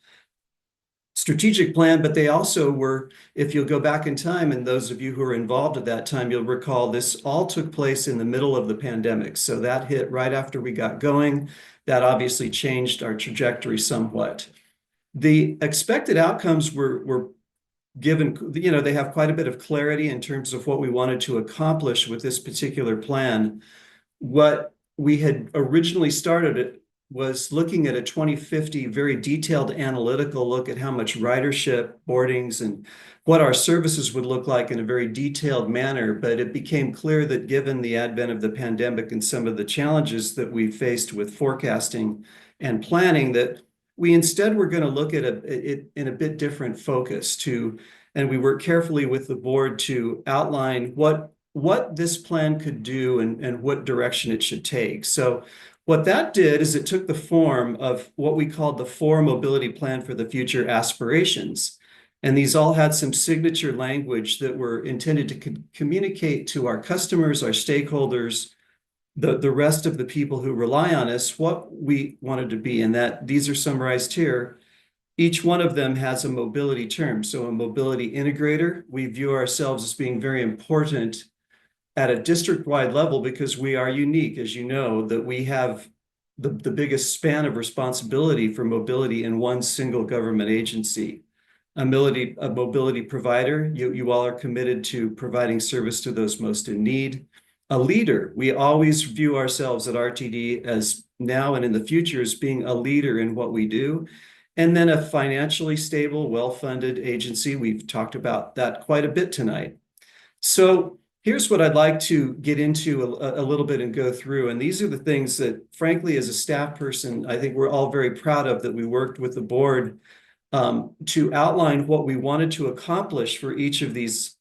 strategic plan. But they also were, if you'll go back in time, and those of you who were involved at that time, you'll recall this all took place in the middle of the pandemic. So that hit right after we got going. That obviously changed our trajectory somewhat. The expected outcomes were given, they have quite a bit of clarity in terms of what we wanted to accomplish with this particular plan. What we had originally started was looking at a 2050 very detailed analytical look at how much ridership, boardings, and what our services would look like in a very detailed manner. But it became clear that given the advent of the pandemic and some of the challenges that we faced with forecasting and planning, that we instead were going to look at it in a bit different focus and we worked carefully with the board to outline what this plan could do and what direction it should take. So what that did is it took the form of what we called the 4 Mobility Plan for the Future aspirations. And these all had some signature language that were intended to communicate to our customers, our stakeholders, the rest of the people who rely on us, what we wanted to be. And that these are summarized here. Each one of them has a mobility term. So a mobility integrator, we view ourselves as being very important at a district-wide level because we are unique, as you know, that we have the biggest span of responsibility for mobility in one single government agency. A mobility provider, you all are committed to providing service to those most in need. A leader, we always view ourselves at RTD as now and in the future as being a leader in what we do. And then a financially stable, well-funded agency. We've talked about that quite a bit tonight. So here's what I'd like to get into a little bit and go through. And these are the things that, frankly, as a staff person, I think we're all very proud of that we worked with the board to outline what we wanted to accomplish for each of these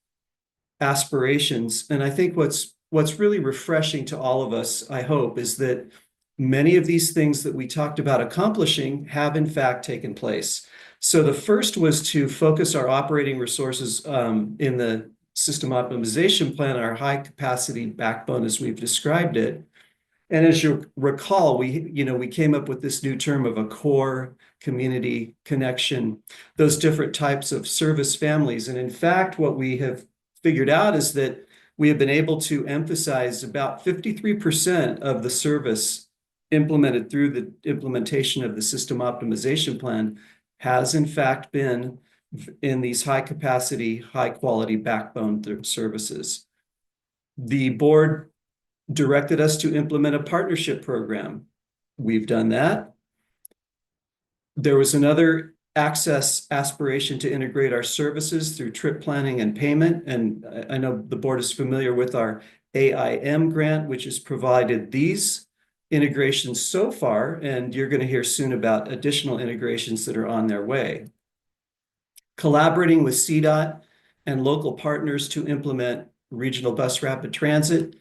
aspirations. And I think what's really refreshing to all of us, I hope, is that many of these things that we talked about accomplishing have in fact taken place. So the first was to focus our operating resources in the system optimization plan, our high capacity backbone as we've described it. And as you recall, we came up with this new term of a core, community, connection, those different types of service families. And in fact, what we have figured out is that we have been able to emphasize about 53% of the service implemented through the implementation of the system optimization plan has in fact been in these high capacity, high quality backbone services. The board directed us to implement a partnership program. We've done that. There was another access aspiration to integrate our services through trip planning and payment. And I know the board is familiar with our AIM grant, which has provided these integrations so far, and you're going to hear soon about additional integrations that are on their way. Collaborating with CDOT and local partners to implement regional bus rapid transit.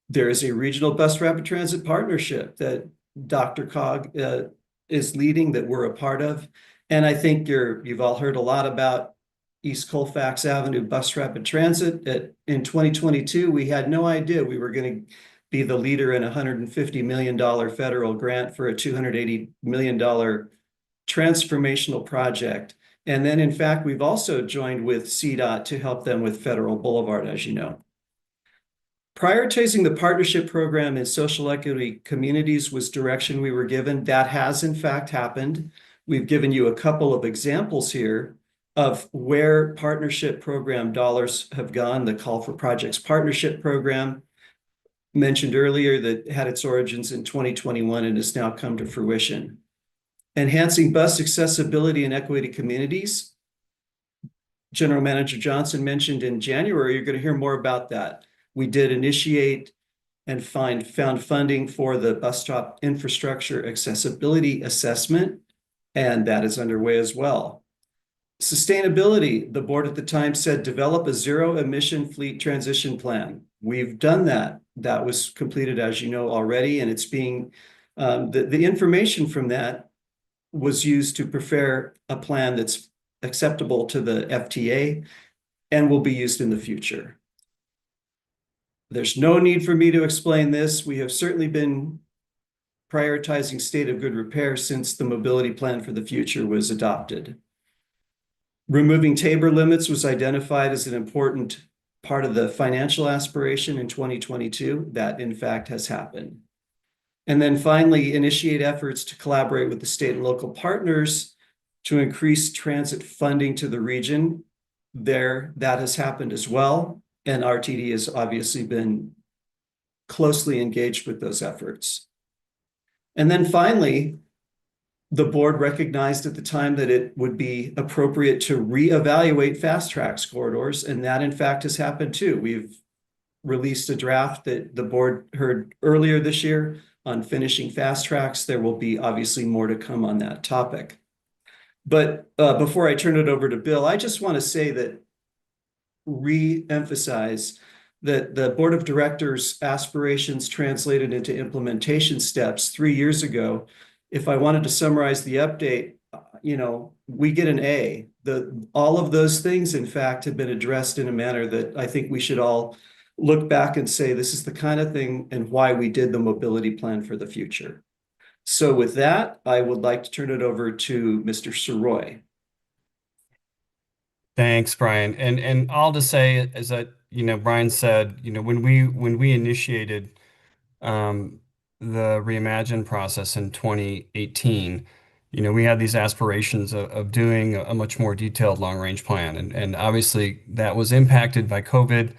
There is a regional bus rapid transit partnership that DRCOG is leading that we're a part of. And I think you've all heard a lot about East Colfax Avenue Bus Rapid Transit. In 2022, we had no idea we were going to be the leader in a $150 million federal grant for a $280 million transformational project. And then, in fact, we've also joined with CDOT to help them with Federal Boulevard, as you know. Prioritizing the partnership program in social equity communities was direction we were given. That has, in fact, happened. We've given you a couple of examples here of where partnership program dollars have gone. The Call for Projects Partnership Program, mentioned earlier, that had its origins in 2021 and has now come to fruition. Enhancing bus accessibility in equity communities. General Manager Johnson mentioned in January, you're going to hear more about that. We did initiate and found funding for the bus stop infrastructure accessibility assessment, and that is underway as well. Sustainability, the board at the time said, develop a zero emission fleet transition plan. We've done that. That was completed, as you know, already, and it's being, the information from that was used to prepare a plan that's acceptable to the FTA and will be used in the future. There's no need for me to explain this. We have certainly been prioritizing state of good repair since the mobility plan for the future was adopted. Removing Tabor limits was identified as an important part of the financial aspiration in 2022. That, in fact, has happened. And then finally, initiate efforts to collaborate with the state and local partners to increase transit funding to the region. That has happened as well. And RTD has obviously been closely engaged with those efforts. And then finally, the board recognized at the time that it would be appropriate to reevaluate fast tracks corridors, and that in fact has happened too. We've released a draft that the board heard earlier this year on finishing fast tracks. There will be obviously more to come on that topic. But before I turn it over to Bill, I just want to say that re-emphasize that the board of directors aspirations translated into implementation steps 3 years ago. If I wanted to summarize the update, we get an A. All of those things, in fact, have been addressed in a manner that I think we should all look back and say, this is the kind of thing and why we did the mobility plan for the future. So with that, I would like to turn it over to Mr. Siroy. Thanks, Brian. And all to say is that, Brian said, when we initiated the Reimagine process in 2018, we had these aspirations of doing a much more detailed long-range plan. And obviously that was impacted by COVID,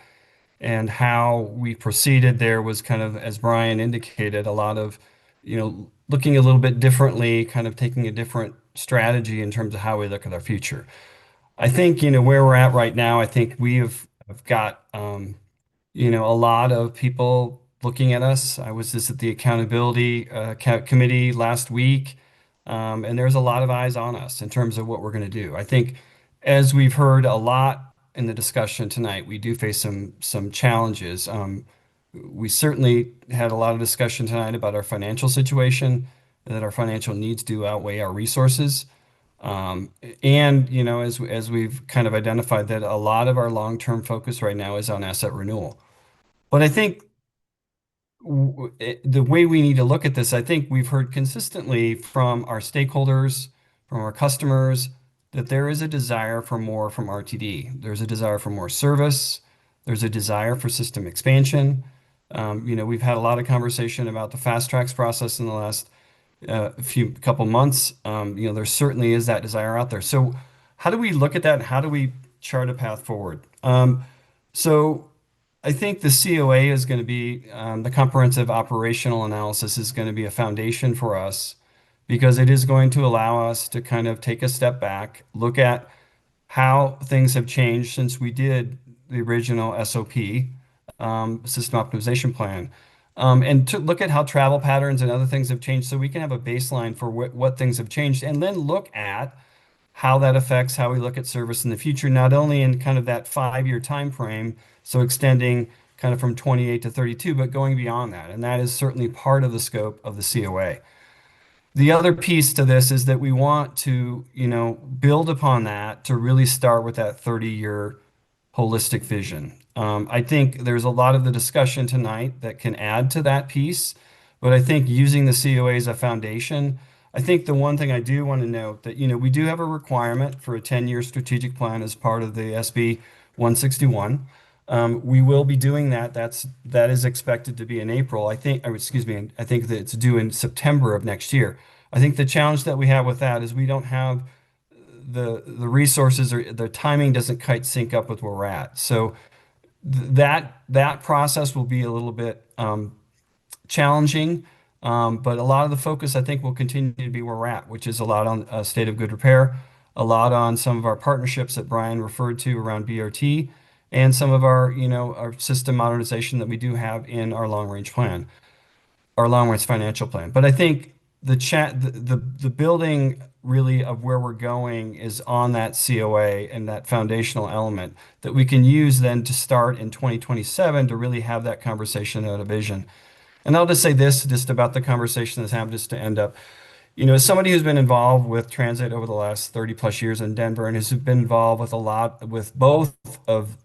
and how we proceeded there was kind of, as Brian indicated, a lot of, looking a little bit differently, kind of taking a different strategy in terms of how we look at our future. I think, where we're at right now, I think we have got, a lot of people looking at us. I was just at the accountability committee last week, and there's a lot of eyes on us in terms of what we're going to do. I think, as we've heard a lot in the discussion tonight, we do face some challenges. We certainly had a lot of discussion tonight about our financial situation, that our financial needs do outweigh our resources. And, as we've kind of identified, that a lot of our long-term focus right now is on asset renewal. But I think the way we need to look at this, I think we've heard consistently from our stakeholders, from our customers, that there is a desire for more from RTD. There's a desire for more service. There's a desire for system expansion. We've had a lot of conversation about the fast tracks process in the last couple months. There certainly is that desire out there. So how do we look at that? And how do we chart a path forward? So I think the COA is going to be, the comprehensive operational analysis is going to be a foundation for us, because it is going to allow us to kind of take a step back, look at how things have changed since we did the original SOP, System Optimization Plan, and to look at how travel patterns and other things have changed, so we can have a baseline for what things have changed, and then look at how that affects how we look at service in the future, not only in kind of that 5-year time frame, so extending kind of from 28 to 32, but going beyond that. And that is certainly part of the scope of the COA. The other piece to this is that we want to, build upon that to really start with that 30-year holistic vision. I think there's a lot of the discussion tonight that can add to that piece, but I think using the COA as a foundation, I think the one thing I do want to note that, we do have a requirement for a 10-year strategic plan as part of the SB 161. We will be doing that. That is expected to be in April. I think that it's due in September of next year. I think the challenge that we have with that is we don't have the resources, or the timing doesn't quite sync up with where we're at. So that process will be a little bit challenging, but a lot of the focus, I think, will continue to be where we're at, which is a lot on state of good repair, a lot on some of our partnerships that Brian referred to around BRT, and some of our, our system modernization that we do have in our long-range plan, our long-range financial plan. But I think the building really of where we're going is on that COA and that foundational element that we can use then to start in 2027 to really have that conversation about a vision. And I'll just say this, just about the conversation that's happened, just to end up, as somebody who's been involved with transit over the last 30 plus years in Denver, and has been involved with both of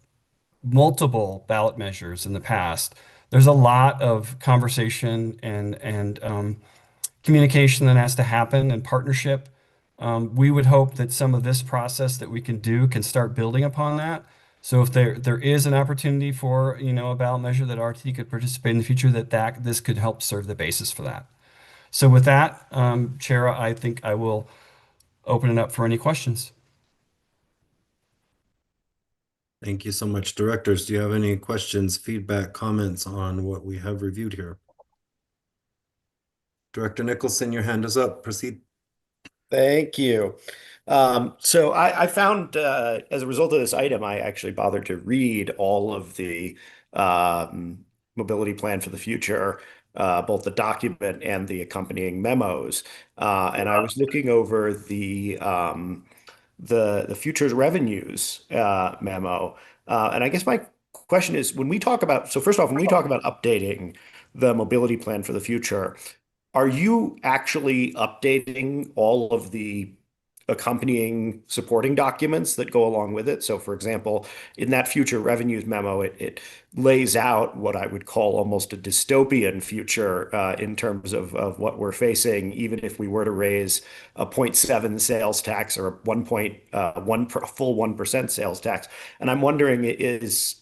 multiple ballot measures in the past, there's a lot of conversation and communication that has to happen, and partnership. We would hope that some of this process that we can do can start building upon that. So if there is an opportunity for, a ballot measure that RTD could participate in the future, that this could help serve the basis for that. So with that, Chair, I think I will open it up for any questions. Thank you so much. Directors, do you have any questions, feedback, comments on what we have reviewed here? Director Nicholson, your hand is up. Proceed. Thank you. So I found, as a result of this item, I actually bothered to read all of the mobility plan for the future, both the document and the accompanying memos. And I was looking over the future revenues memo. And I guess my question is, when we talk about, so first off, when we talk about updating the mobility plan for the future, are you actually updating all of the accompanying supporting documents that go along with it? So for example, in that future revenues memo, it lays out what I would call almost a dystopian future in terms of what we're facing, even if we were to raise a 0.7 sales tax or a 1.1 full 1% sales tax. And I'm wondering is,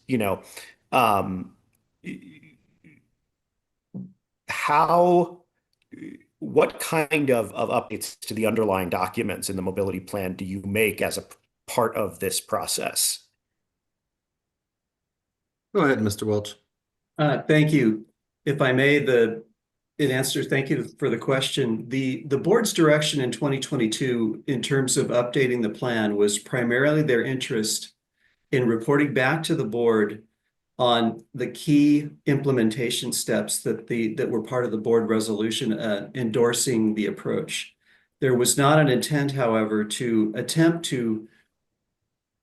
what kind of updates to the underlying documents in the mobility plan do you make as a part of this process? Go ahead, Mr. Welch. Thank you. If I may, thank you for the question. The board's direction in 2022 in terms of updating the plan was primarily their interest in reporting back to the board on the key implementation steps that were part of the board resolution endorsing the approach. There was not an intent, however, to attempt to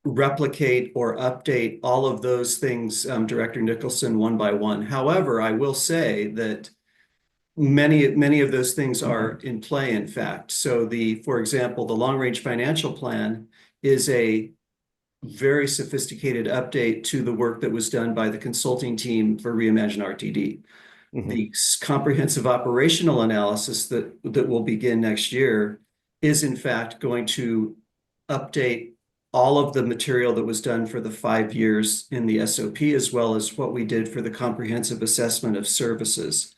replicate or update all of those things, Director Nicholson, one by one. However, I will say that many of those things are in play, in fact. So for example, the long-range financial plan is a very sophisticated update to the work that was done by the consulting team for Reimagine RTD. The comprehensive operational analysis that will begin next year is in fact going to update all of the material that was done for the 5 years in the SOP, as well as what we did for the comprehensive assessment of services.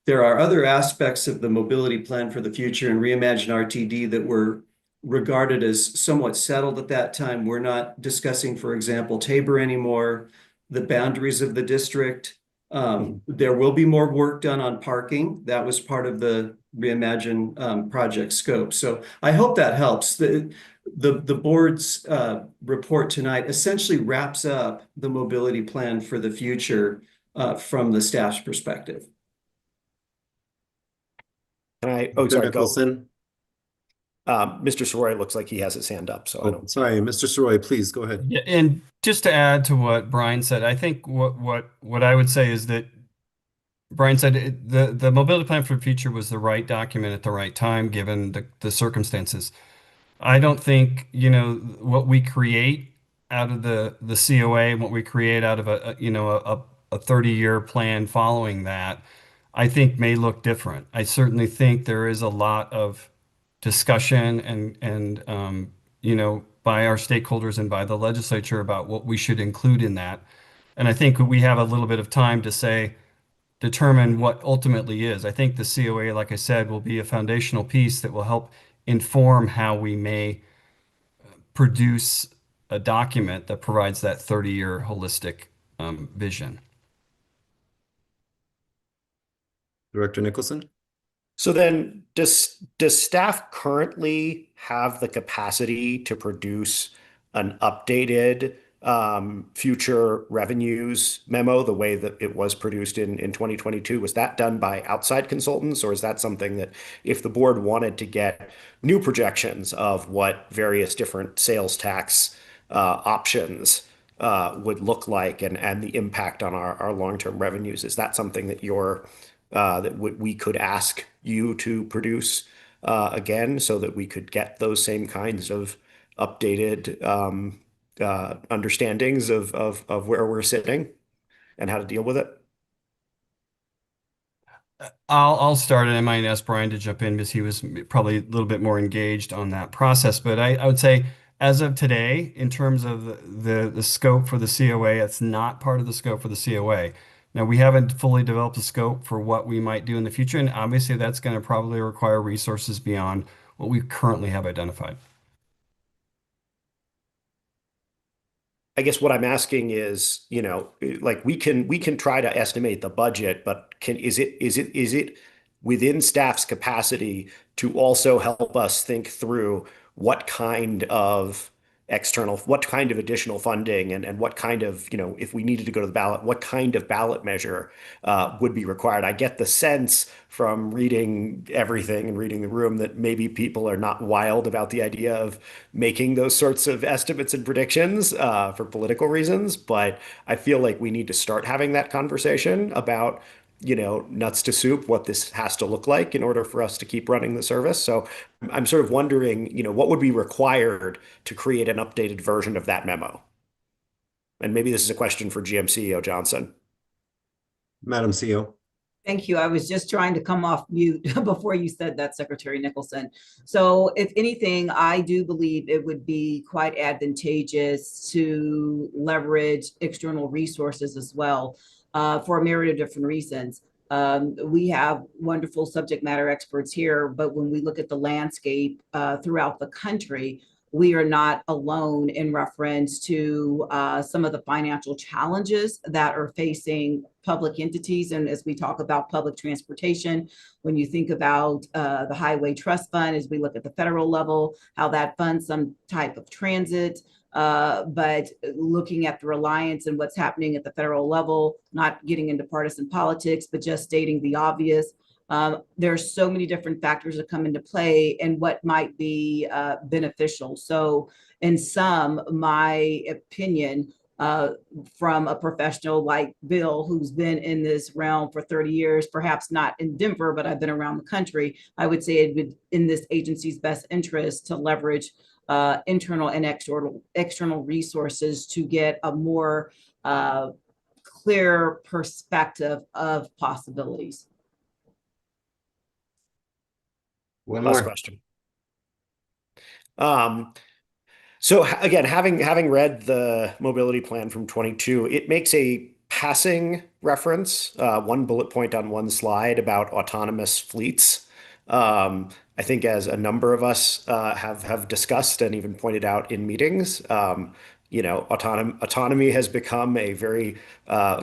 There are other aspects of the mobility plan for the future and Reimagine RTD that were regarded as somewhat settled at that time. We're not discussing, for example, Tabor anymore, the boundaries of the district. There will be more work done on parking. That was part of the Reimagine project scope. So I hope that helps. The board's report tonight essentially wraps up the mobility plan for the future from the staff's perspective. Sorry, Nicholson. Mr. Soroy looks like he has his hand up, so I don't. Sorry, Mr. Soroy, please go ahead. Yeah, and just to add to what Brian said, I think what I would say is that Brian said the mobility plan for the future was the right document at the right time, given the circumstances. I don't think, what we create out of the COA and what we create out of a 30-year plan following that, I think may look different. I certainly think there is a lot of discussion and by our stakeholders and by the legislature about what we should include in that. And I think we have a little bit of time to determine what ultimately is. I think the COA, like I said, will be a foundational piece that will help inform how we may produce a document that provides that 30-year holistic vision. Director Nicholson? So then, does staff currently have the capacity to produce an updated future revenues memo the way that it was produced in 2022? Was that done by outside consultants, or is that something that if the board wanted to get new projections of what various different sales tax options would look like and the impact on our long-term revenues, is that something that we could ask you to produce again so that we could get those same kinds of updated understandings of where we're sitting and how to deal with it? I'll start, and I might ask Brian to jump in because he was probably a little bit more engaged on that process. But I would say, as of today, in terms of the scope for the COA, it's not part of the scope for the COA. Now, we haven't fully developed a scope for what we might do in the future, and obviously that's going to probably require resources beyond what we currently have identified. I guess what I'm asking is, like we can try to estimate the budget, but is it within staff's capacity to also help us think through what kind of additional funding and what kind of, if we needed to go to the ballot, what kind of ballot measure would be required. I get the sense from reading everything and reading the room that maybe people are not wild about the idea of making those sorts of estimates and predictions for political reasons, but I feel like we need to start having that conversation about nuts to soup, what this has to look like in order for us to keep running the service. So I'm sort of wondering, what would be required to create an updated version of that memo? And maybe this is a question for GM CEO Johnson. Madam CEO. Thank you. I was just trying to come off mute before you said that, Secretary Nicholson. So if anything, I do believe it would be quite advantageous to leverage external resources as well, for a myriad of different reasons. We have wonderful subject matter experts here, but when we look at the landscape throughout the country, we are not alone in reference to some of the financial challenges that are facing public entities. And as we talk about public transportation, when you think about the Highway Trust Fund, as we look at the federal level, how that funds some type of transit, but looking at the reliance and what's happening at the federal level, not getting into partisan politics, but just stating the obvious. There are so many different factors that come into play and what might be beneficial. So in sum, my opinion, from a professional like Bill, who's been in this realm for 30 years, perhaps not in Denver, but I've been around the country, I would say it would in this agency's best interest to leverage internal and external resources to get a more clear perspective of possibilities. One Last more question. So again, having read the mobility plan from 22, it makes a passing reference, one bullet point on one slide about autonomous fleets. I think as a number of us have discussed and even pointed out in meetings, autonomy has become a very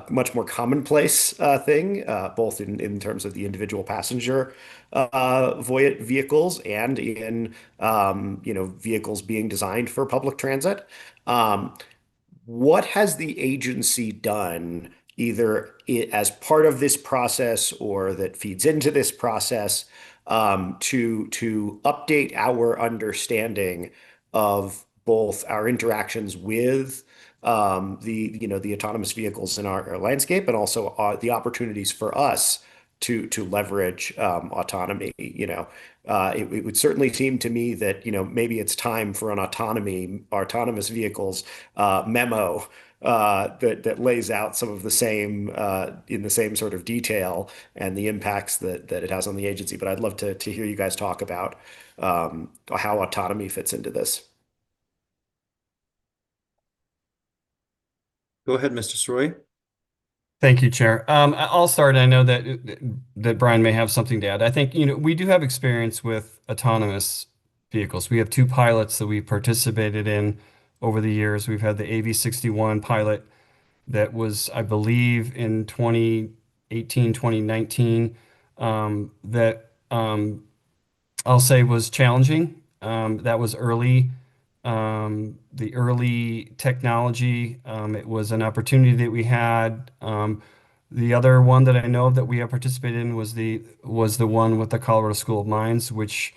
much more commonplace thing, both in terms of the individual passenger vehicles and in vehicles being designed for public transit. What has the agency done, either as part of this process or that feeds into this process, to update our understanding of both our interactions with the autonomous vehicles in our landscape and also the opportunities for us to leverage autonomy? It would certainly seem to me that maybe it's time for an autonomous vehicles memo that lays out some of the same in the same sort of detail and the impacts that it has on the agency. But I'd love to hear you guys talk about how autonomy fits into this. Go ahead, Mr. Sroy. Thank you, Chair. I'll start. I know that Brian may have something to add. I think, we do have experience with autonomous vehicles. We have 2 pilots that we participated in over the years. We've had the AV61 pilot that was, I believe, in 2018, 2019, that I'll say was challenging. That was early. The early technology, it was an opportunity that we had. The other one that I know of that we have participated in was the one with the Colorado School of Mines, which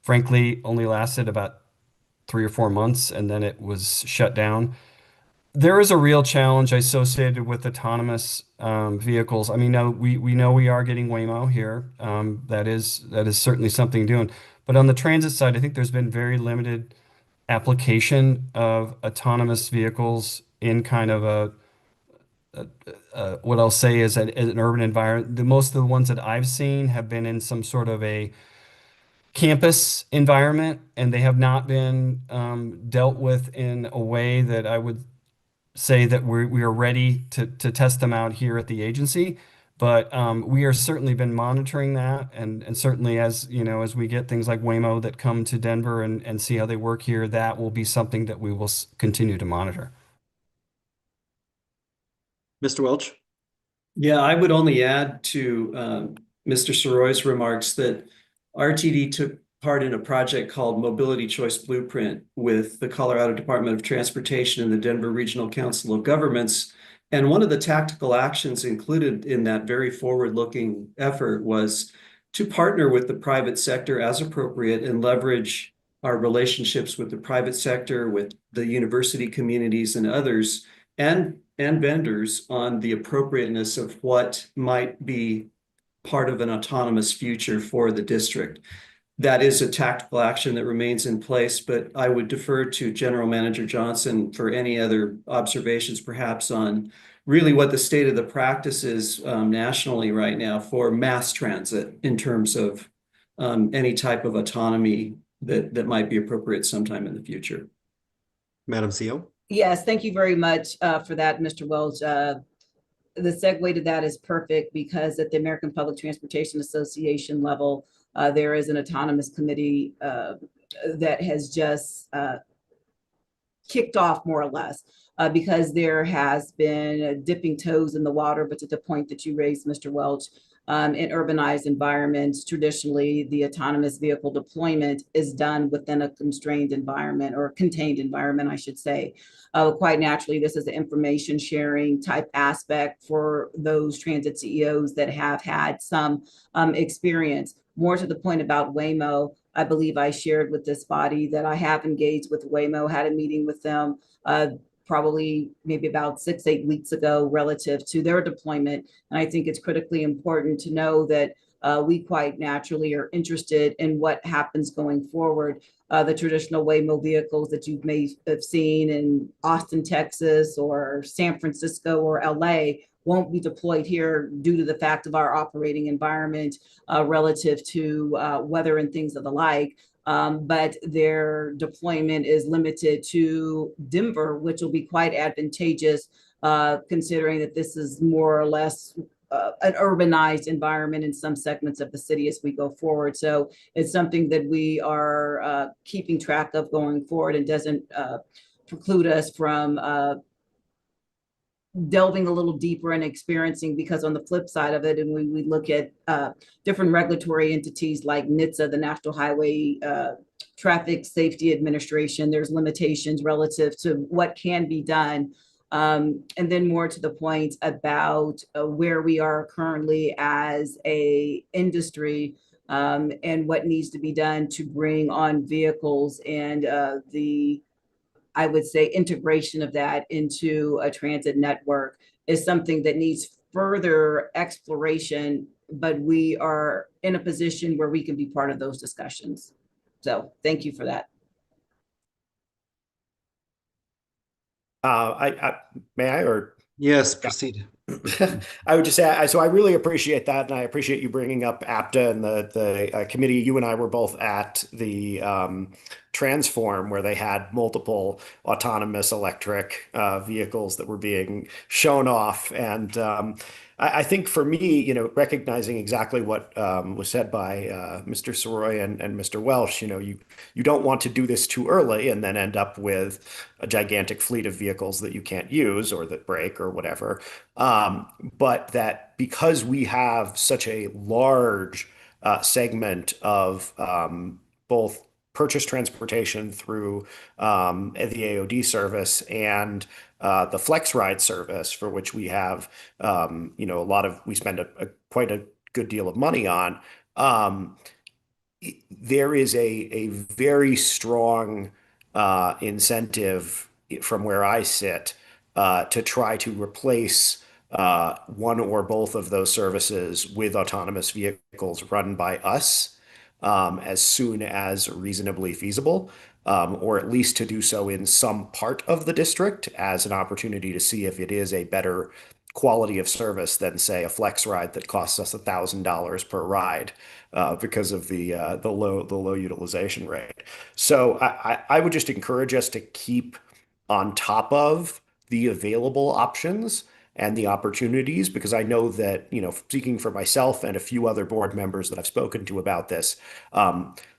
frankly only lasted about 3 or 4 months, and then it was shut down. There is a real challenge associated with autonomous vehicles. I mean, we know we are getting Waymo here. That is certainly something doing. But on the transit side, I think there's been very limited application of autonomous vehicles in kind of what I'll say is an urban environment. Most of the ones that I've seen have been in some sort of a campus environment, and they have not been dealt with in a way that I would say that we are ready to test them out here at the agency. But we are certainly been monitoring that, and certainly as we get things like Waymo that come to Denver and see how they work here, that will be something that we will continue to monitor. Mr. Welch. Yeah, I would only add to Mr. Soroy's remarks that RTD took part in a project called Mobility Choice Blueprint with the Colorado Department of Transportation and the Denver Regional Council of Governments. And one of the tactical actions included in that very forward-looking effort was to partner with the private sector as appropriate and leverage our relationships with the private sector, with the university communities and others, and vendors on the appropriateness of what might be part of an autonomous future for the district. That is a tactical action that remains in place, but I would defer to General Manager Johnson for any other observations, perhaps on really what the state of the practice is nationally right now for mass transit in terms of any type of autonomy that might be appropriate sometime in the future. Madam CEO? Yes, thank you very much for that, Mr. Welch. The segue to that is perfect because at the American Public Transportation Association level, there is an autonomous committee that has just kicked off more or less because there has been dipping toes in the water, but to the point that you raised, Mr. Welch, in urbanized environments, traditionally the autonomous vehicle deployment is done within a constrained environment or contained environment, I should say. Quite naturally, this is an information sharing type aspect for those transit CEOs that have had some experience. More to the point about Waymo, I believe I shared with this body that I have engaged with Waymo, had a meeting with them probably maybe about 6-8 weeks ago relative to their deployment. And I think it's critically important to know that we quite naturally are interested in what happens going forward. The traditional Waymo vehicles that you may have seen in Austin, Texas, or San Francisco or LA won't be deployed here due to the fact of our operating environment relative to weather and things of the like. But their deployment is limited to Denver, which will be quite advantageous considering that this is more or less an urbanized environment in some segments of the city as we go forward. So it's something that we are keeping track of going forward and doesn't preclude us from delving a little deeper and experiencing, because on the flip side of it, and we look at different regulatory entities like NHTSA, the National Highway Traffic Safety Administration, there's limitations relative to what can be done. And then more to the point about where we are currently as a industry and what needs to be done to bring on vehicles and I would say integration of that into a transit network is something that needs further exploration, but we are in a position where we can be part of those discussions. So thank you for that. May I, or? Yes, proceed. I would just say, so I really appreciate that, and I appreciate you bringing up APTA and the committee. You and I were both at the Transform, where they had multiple autonomous electric vehicles that were being shown off. And I think for me, recognizing exactly what was said by Mr. Soroy and Mr. Welch, you don't want to do this too early and then end up with a gigantic fleet of vehicles that you can't use or that break or whatever. But that because we have such a large segment of both purchase transportation through the AOD service and the FlexRide service, for which we have we spend quite a good deal of money on. There is a very strong incentive from where I sit to try to replace one or both of those services with autonomous vehicles run by us as soon as reasonably feasible, or at least to do so in some part of the district as an opportunity to see if it is a better quality of service than, say, a FlexRide that costs us $1,000 per ride because of the low utilization rate. So I would just encourage us to keep on top of the available options and the opportunities, because I know that, speaking for myself and a few other board members that I've spoken to about this,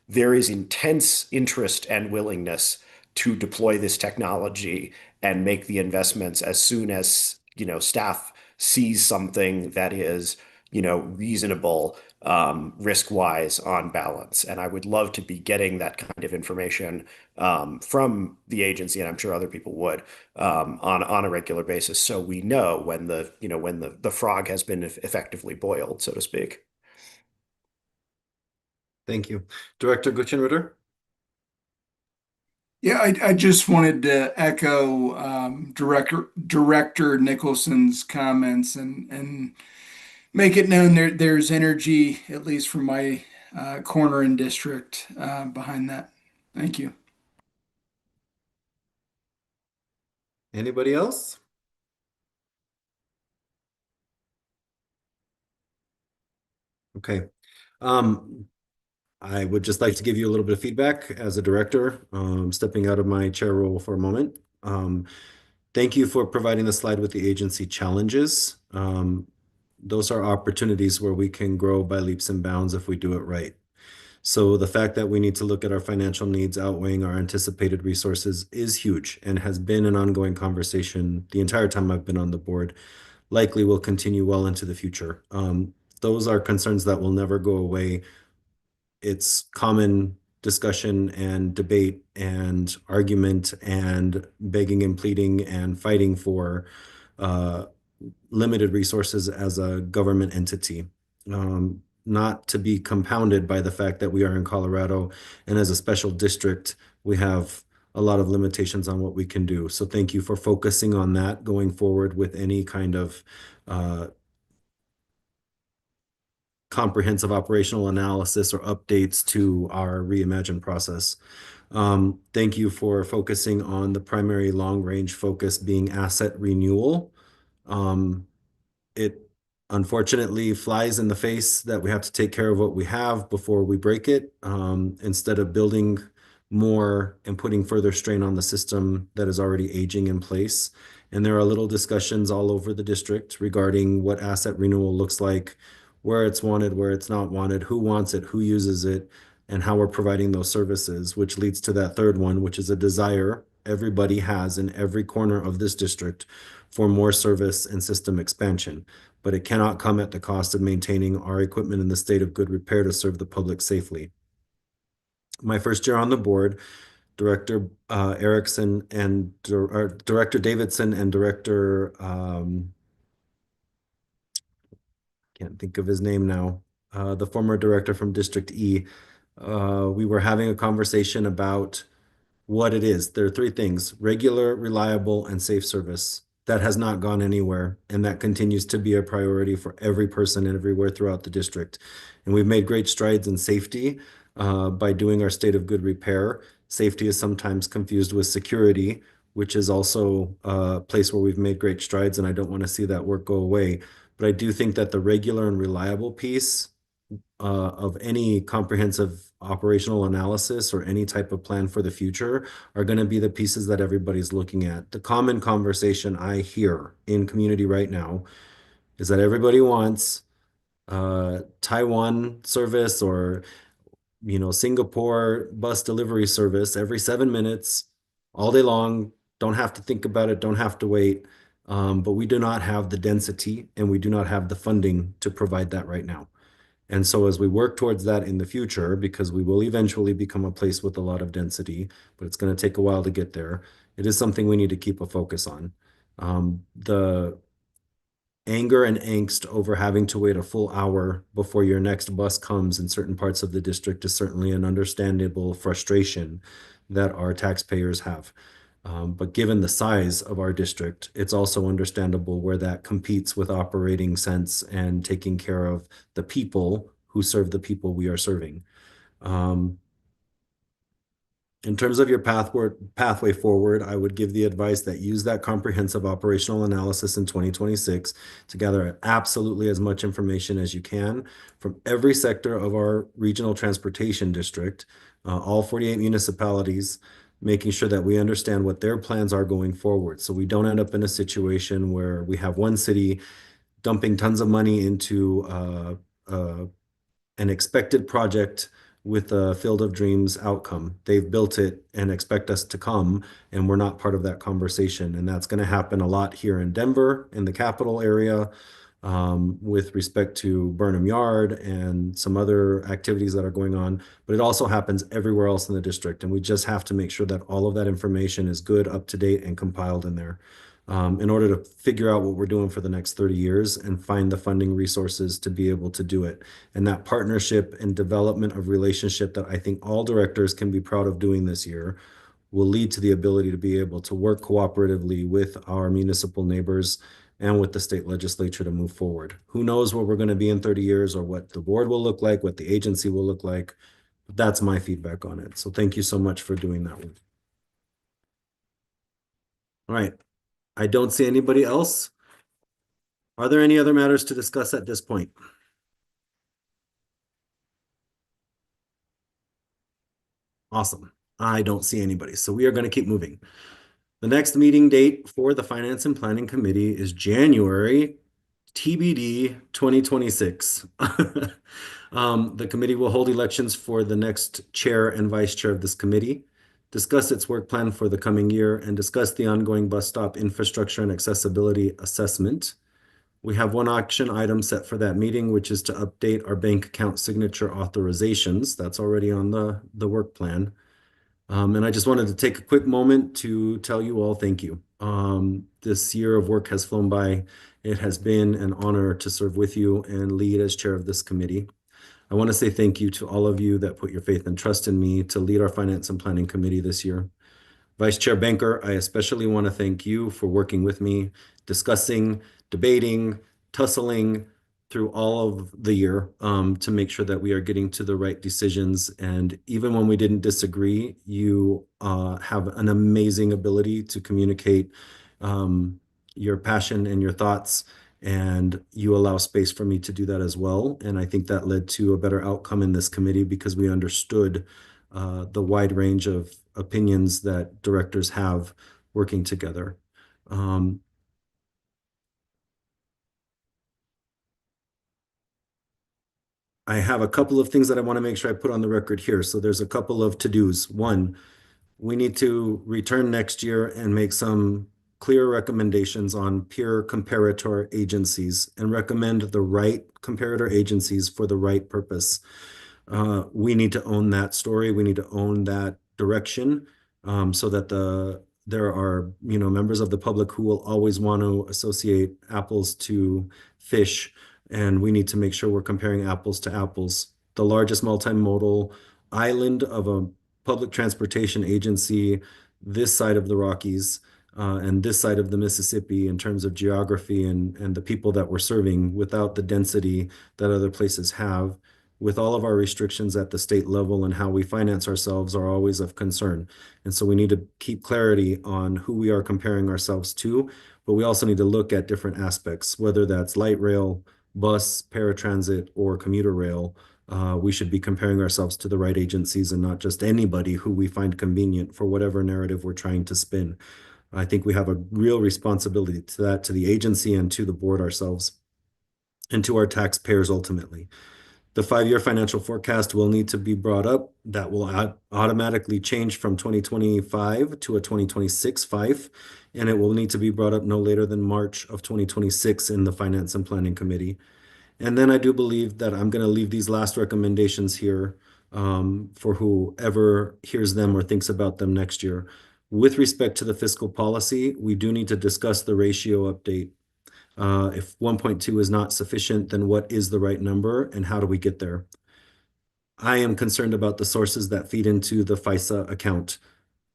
there is intense interest and willingness to deploy this technology and make the investments as soon as, staff sees something that is, reasonable risk-wise on balance. And I would love to be getting that kind of information from the agency, and I'm sure other people would, on a regular basis, so we know when the frog has been effectively boiled, so to speak. Thank you. Director Gutschenritter? Yeah, I just wanted to echo Director Nicholson's comments and make it known there's energy, at least from my corner and district, behind that. Thank you. Anybody else? Okay. I would just like to give you a little bit of feedback as a director, stepping out of my chair role for a moment. Thank you for providing the slide with the agency challenges. Those are opportunities where we can grow by leaps and bounds if we do it right. So the fact that we need to look at our financial needs outweighing our anticipated resources is huge and has been an ongoing conversation the entire time I've been on the board, likely will continue well into the future. Those are concerns that will never go away. It's common discussion and debate and argument and begging and pleading and fighting for limited resources as a government entity. Not to be compounded by the fact that we are in Colorado and as a special district, we have a lot of limitations on what we can do. So thank you for focusing on that going forward with any kind of comprehensive operational analysis or updates to our Reimagine process. Thank you for focusing on the primary long-range focus being asset renewal. It unfortunately flies in the face that we have to take care of what we have before we break it, instead of building more and putting further strain on the system that is already aging in place. And there are little discussions all over the district regarding what asset renewal looks like, where it's wanted, where it's not wanted, who wants it, who uses it, and how we're providing those services, which leads to that third one, which is a desire everybody has in every corner of this district for more service and system expansion. But it cannot come at the cost of maintaining our equipment in the state of good repair to serve the public safely. My first year on the board, Director Erickson and Director Davidson and Director can't think of his name now, the former director from District E, we were having a conversation about what it is. There are three things: regular, reliable, and safe service. That has not gone anywhere, and that continues to be a priority for every person and everywhere throughout the district. And we've made great strides in safety by doing our state of good repair. Safety is sometimes confused with security, which is also a place where we've made great strides, and I don't want to see that work go away. But I do think that the regular and reliable piece of any comprehensive operational analysis or any type of plan for the future are going to be the pieces that everybody's looking at. The common conversation I hear in community right now is that everybody wants Taiwan service or Singapore bus delivery service every 7 minutes, all day long. Don't have to think about it, don't have to wait. But we do not have the density and we do not have the funding to provide that right now. And so as we work towards that in the future, because we will eventually become a place with a lot of density, but it's going to take a while to get there, it is something we need to keep a focus on. The anger and angst over having to wait a full hour before your next bus comes in certain parts of the district is certainly an understandable frustration that our taxpayers have. But given the size of our district, it's also understandable where that competes with operating sense and taking care of the people who serve the people we are serving. In terms of your pathway forward, I would give the advice that use that comprehensive operational analysis in 2026 to gather absolutely as much information as you can from every sector of our regional transportation district, all 48 municipalities, making sure that we understand what their plans are going forward. So we don't end up in a situation where we have one city dumping tons of money into an expected project with a Field of Dreams outcome. They've built it and expect us to come, and we're not part of that conversation. And that's going to happen a lot here in Denver, in the capital area, with respect to Burnham Yard and some other activities that are going on, but it also happens everywhere else in the district. And we just have to make sure that all of that information is good, up to date, and compiled in there in order to figure out what we're doing for the next 30 years and find the funding resources to be able to do it. And that partnership and development of relationship that I think all directors can be proud of doing this year will lead to the ability to be able to work cooperatively with our municipal neighbors and with the state legislature to move forward. Who knows where we're going to be in 30 years or what the board will look like, what the agency will look like. But that's my feedback on it. So thank you so much for doing that one. All right. I don't see anybody else. Are there any other matters to discuss at this point? Awesome. I don't see anybody. So we are going to keep moving. The next meeting date for the Finance and Planning Committee is January TBD 2026. The committee will hold elections for the next chair and vice chair of this committee, discuss its work plan for the coming year, and discuss the ongoing bus stop infrastructure and accessibility assessment. We have one action item set for that meeting, which is to update our bank account signature authorizations. That's already on the work plan. And I just wanted to take a quick moment to tell you all thank you. This year of work has flown by. It has been an honor to serve with you and lead as chair of this committee. I want to say thank you to all of you that put your faith and trust in me to lead our Finance and Planning Committee this year. Vice Chair Banker, I especially want to thank you for working with me, discussing, debating, tussling through all of the year to make sure that we are getting to the right decisions. And even when we didn't disagree, you have an amazing ability to communicate your passion and your thoughts, and you allow space for me to do that as well. And I think that led to a better outcome in this committee because we understood the wide range of opinions that directors have working together. I have a couple of things that I want to make sure I put on the record here. So there's a couple of to-dos. One, we need to return next year and make some clear recommendations on peer comparator agencies and recommend the right comparator agencies for the right purpose. We need to own that story. We need to own that direction so that there are members of the public who will always want to associate apples to fish, and we need to make sure we're comparing apples to apples. The largest multimodal island of a public transportation agency this side of the Rockies and this side of the Mississippi in terms of geography and the people that we're serving without the density that other places have, with all of our restrictions at the state level and how we finance ourselves are always of concern. And so we need to keep clarity on who we are comparing ourselves to, but we also need to look at different aspects, whether that's light rail, bus, paratransit, or commuter rail. We should be comparing ourselves to the right agencies and not just anybody who we find convenient for whatever narrative we're trying to spin. I think we have a real responsibility to that, to the agency and to the board ourselves and to our taxpayers ultimately. The 5-year financial forecast will need to be brought up. That will automatically change from 2025 to a 2026 FIFE, and it will need to be brought up no later than March of 2026 in the Finance and Planning Committee. And then I do believe that I'm going to leave these last recommendations here for whoever hears them or thinks about them next year. With respect to the fiscal policy, we do need to discuss the ratio update. If 1.2 is not sufficient, then what is the right number and how do we get there? I am concerned about the sources that feed into the FISA account.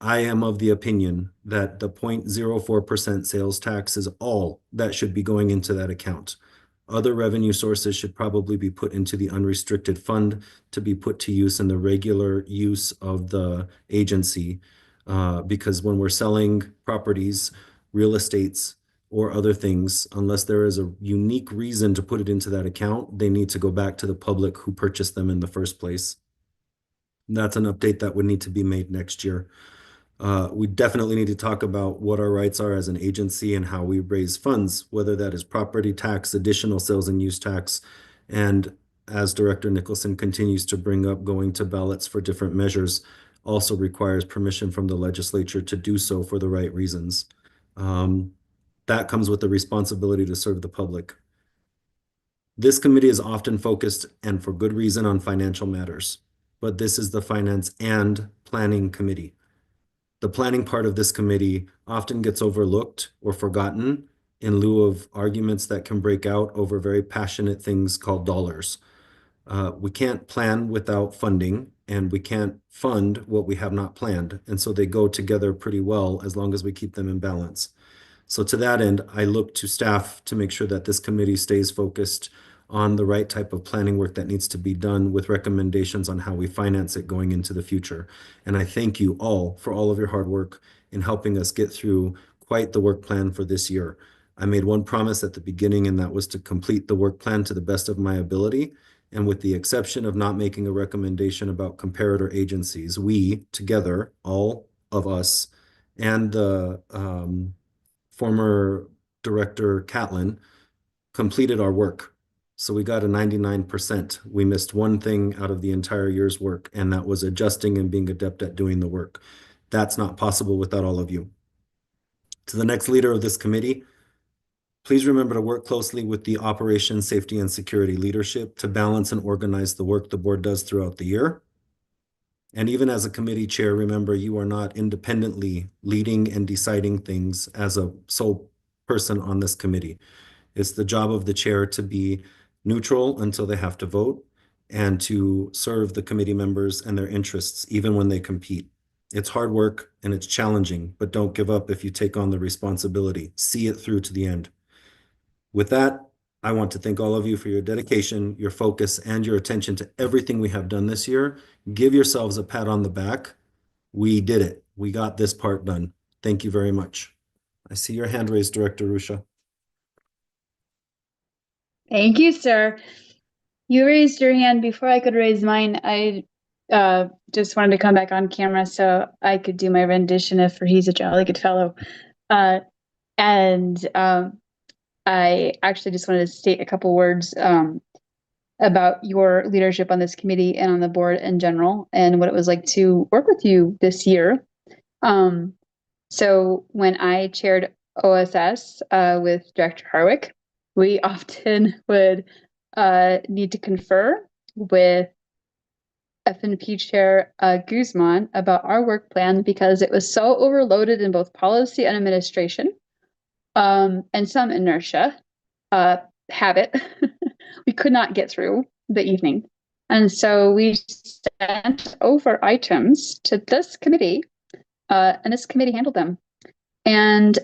I am of the opinion that the 0.04% sales tax is all that should be going into that account. Other revenue sources should probably be put into the unrestricted fund to be put to use in the regular use of the agency. Because when we're selling properties, real estates, or other things, unless there is a unique reason to put it into that account, they need to go back to the public who purchased them in the first place. That's an update that would need to be made next year. We definitely need to talk about what our rights are as an agency and how we raise funds, whether that is property tax, additional sales and use tax, and as Director Nicholson continues to bring up, going to ballots for different measures also requires permission from the legislature to do so for the right reasons. That comes with the responsibility to serve the public. This committee is often focused, and for good reason, on financial matters, but this is the Finance and Planning Committee. The planning part of this committee often gets overlooked or forgotten in lieu of arguments that can break out over very passionate things called dollars. We can't plan without funding, and we can't fund what we have not planned. And so they go together pretty well as long as we keep them in balance. So to that end, I look to staff to make sure that this committee stays focused on the right type of planning work that needs to be done with recommendations on how we finance it going into the future. And I thank you all for all of your hard work in helping us get through quite the work plan for this year. I made one promise at the beginning, and that was to complete the work plan to the best of my ability. And with the exception of not making a recommendation about comparator agencies, we together, all of us, and the former director Catlin, completed our work. So we got a 99%. We missed one thing out of the entire year's work, and that was adjusting and being adept at doing the work. That's not possible without all of you. To the next leader of this committee, please remember to work closely with the operations, safety, and security leadership to balance and organize the work the board does throughout the year. And even as a committee chair, remember you are not independently leading and deciding things as a sole person on this committee. It's the job of the chair to be neutral until they have to vote and to serve the committee members and their interests, even when they compete. It's hard work and it's challenging, but don't give up if you take on the responsibility. See it through to the end. With that, I want to thank all of you for your dedication, your focus, and your attention to everything we have done this year. Give yourselves a pat on the back. We did it. We got this part done. Thank you very much. I see your hand raised, Director Rusha. Thank you, sir. You raised your hand before I could raise mine. I just wanted to come back on camera so I could do my rendition of For He's a Jolly Good Fellow. I actually just wanted to state a couple words about your leadership on this committee and on the board in general, and what it was like to work with you this year. So when I chaired OSS with Director Harwick, we often would need to confer with F&P Chair Guzman about our work plan because it was so overloaded in both policy and administration, and some inertia, habit. We could not get through the evening. And so we sent over items to this committee, and this committee handled them. And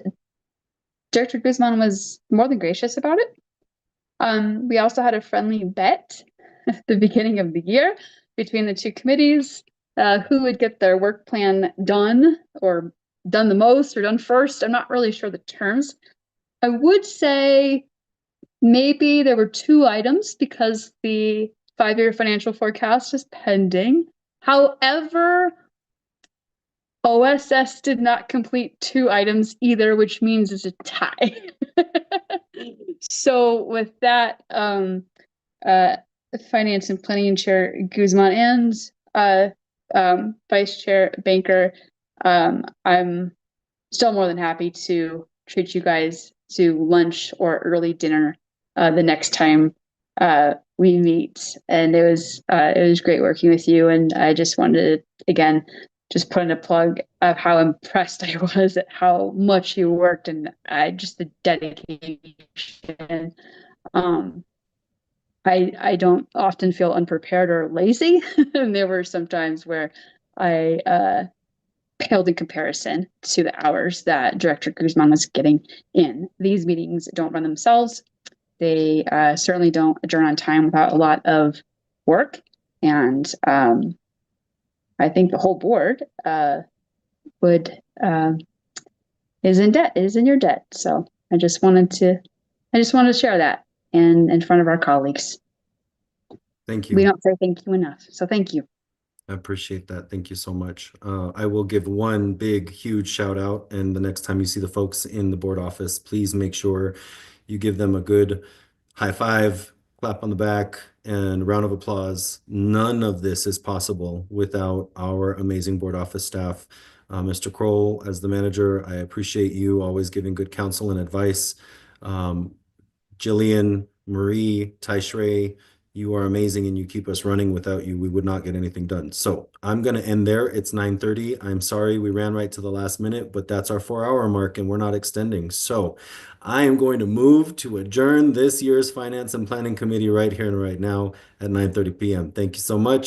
Director Guzman was more than gracious about it. We also had a friendly bet at the beginning of the year between the two committees, who would get their work plan done, or done the most, or done first. I'm not really sure the terms. I would say maybe there were 2 items because the 5-year financial forecast is pending. However, OSS did not complete 2 items either, which means it's a tie. So with that, Finance and Planning Chair Guzman and Vice Chair Banker, I'm still more than happy to treat you guys to lunch or early dinner the next time we meet. And it was great working with you. And I just wanted to, again, just put in a plug of how impressed I was at how much you worked, and just the dedication. I don't often feel unprepared or lazy, and there were some times where I paled in comparison to the hours that Director Guzman was getting in. These meetings don't run themselves. They certainly don't adjourn on time without a lot of work, and I think the whole board is in your debt. So I just wanted to share that in front of our colleagues. Thank you. We don't say thank you enough. So thank you. I appreciate that. Thank you so much. I will give one big, huge shout out. And the next time you see the folks in the board office, please make sure you give them a good high five, clap on the back, and round of applause. None of this is possible without our amazing board office staff. Mr. Kroll, as the manager, I appreciate you always giving good counsel and advice. Jillian, Marie, Taishrei, you are amazing and you keep us running. Without you, we would not get anything done. So I'm going to end there. It's 9:30. I'm sorry we ran right to the last minute, but that's our 4-hour mark and we're not extending. So I am going to move to adjourn this year's Finance and Planning Committee right here and right now at 9:30 p.m. Thank you so much.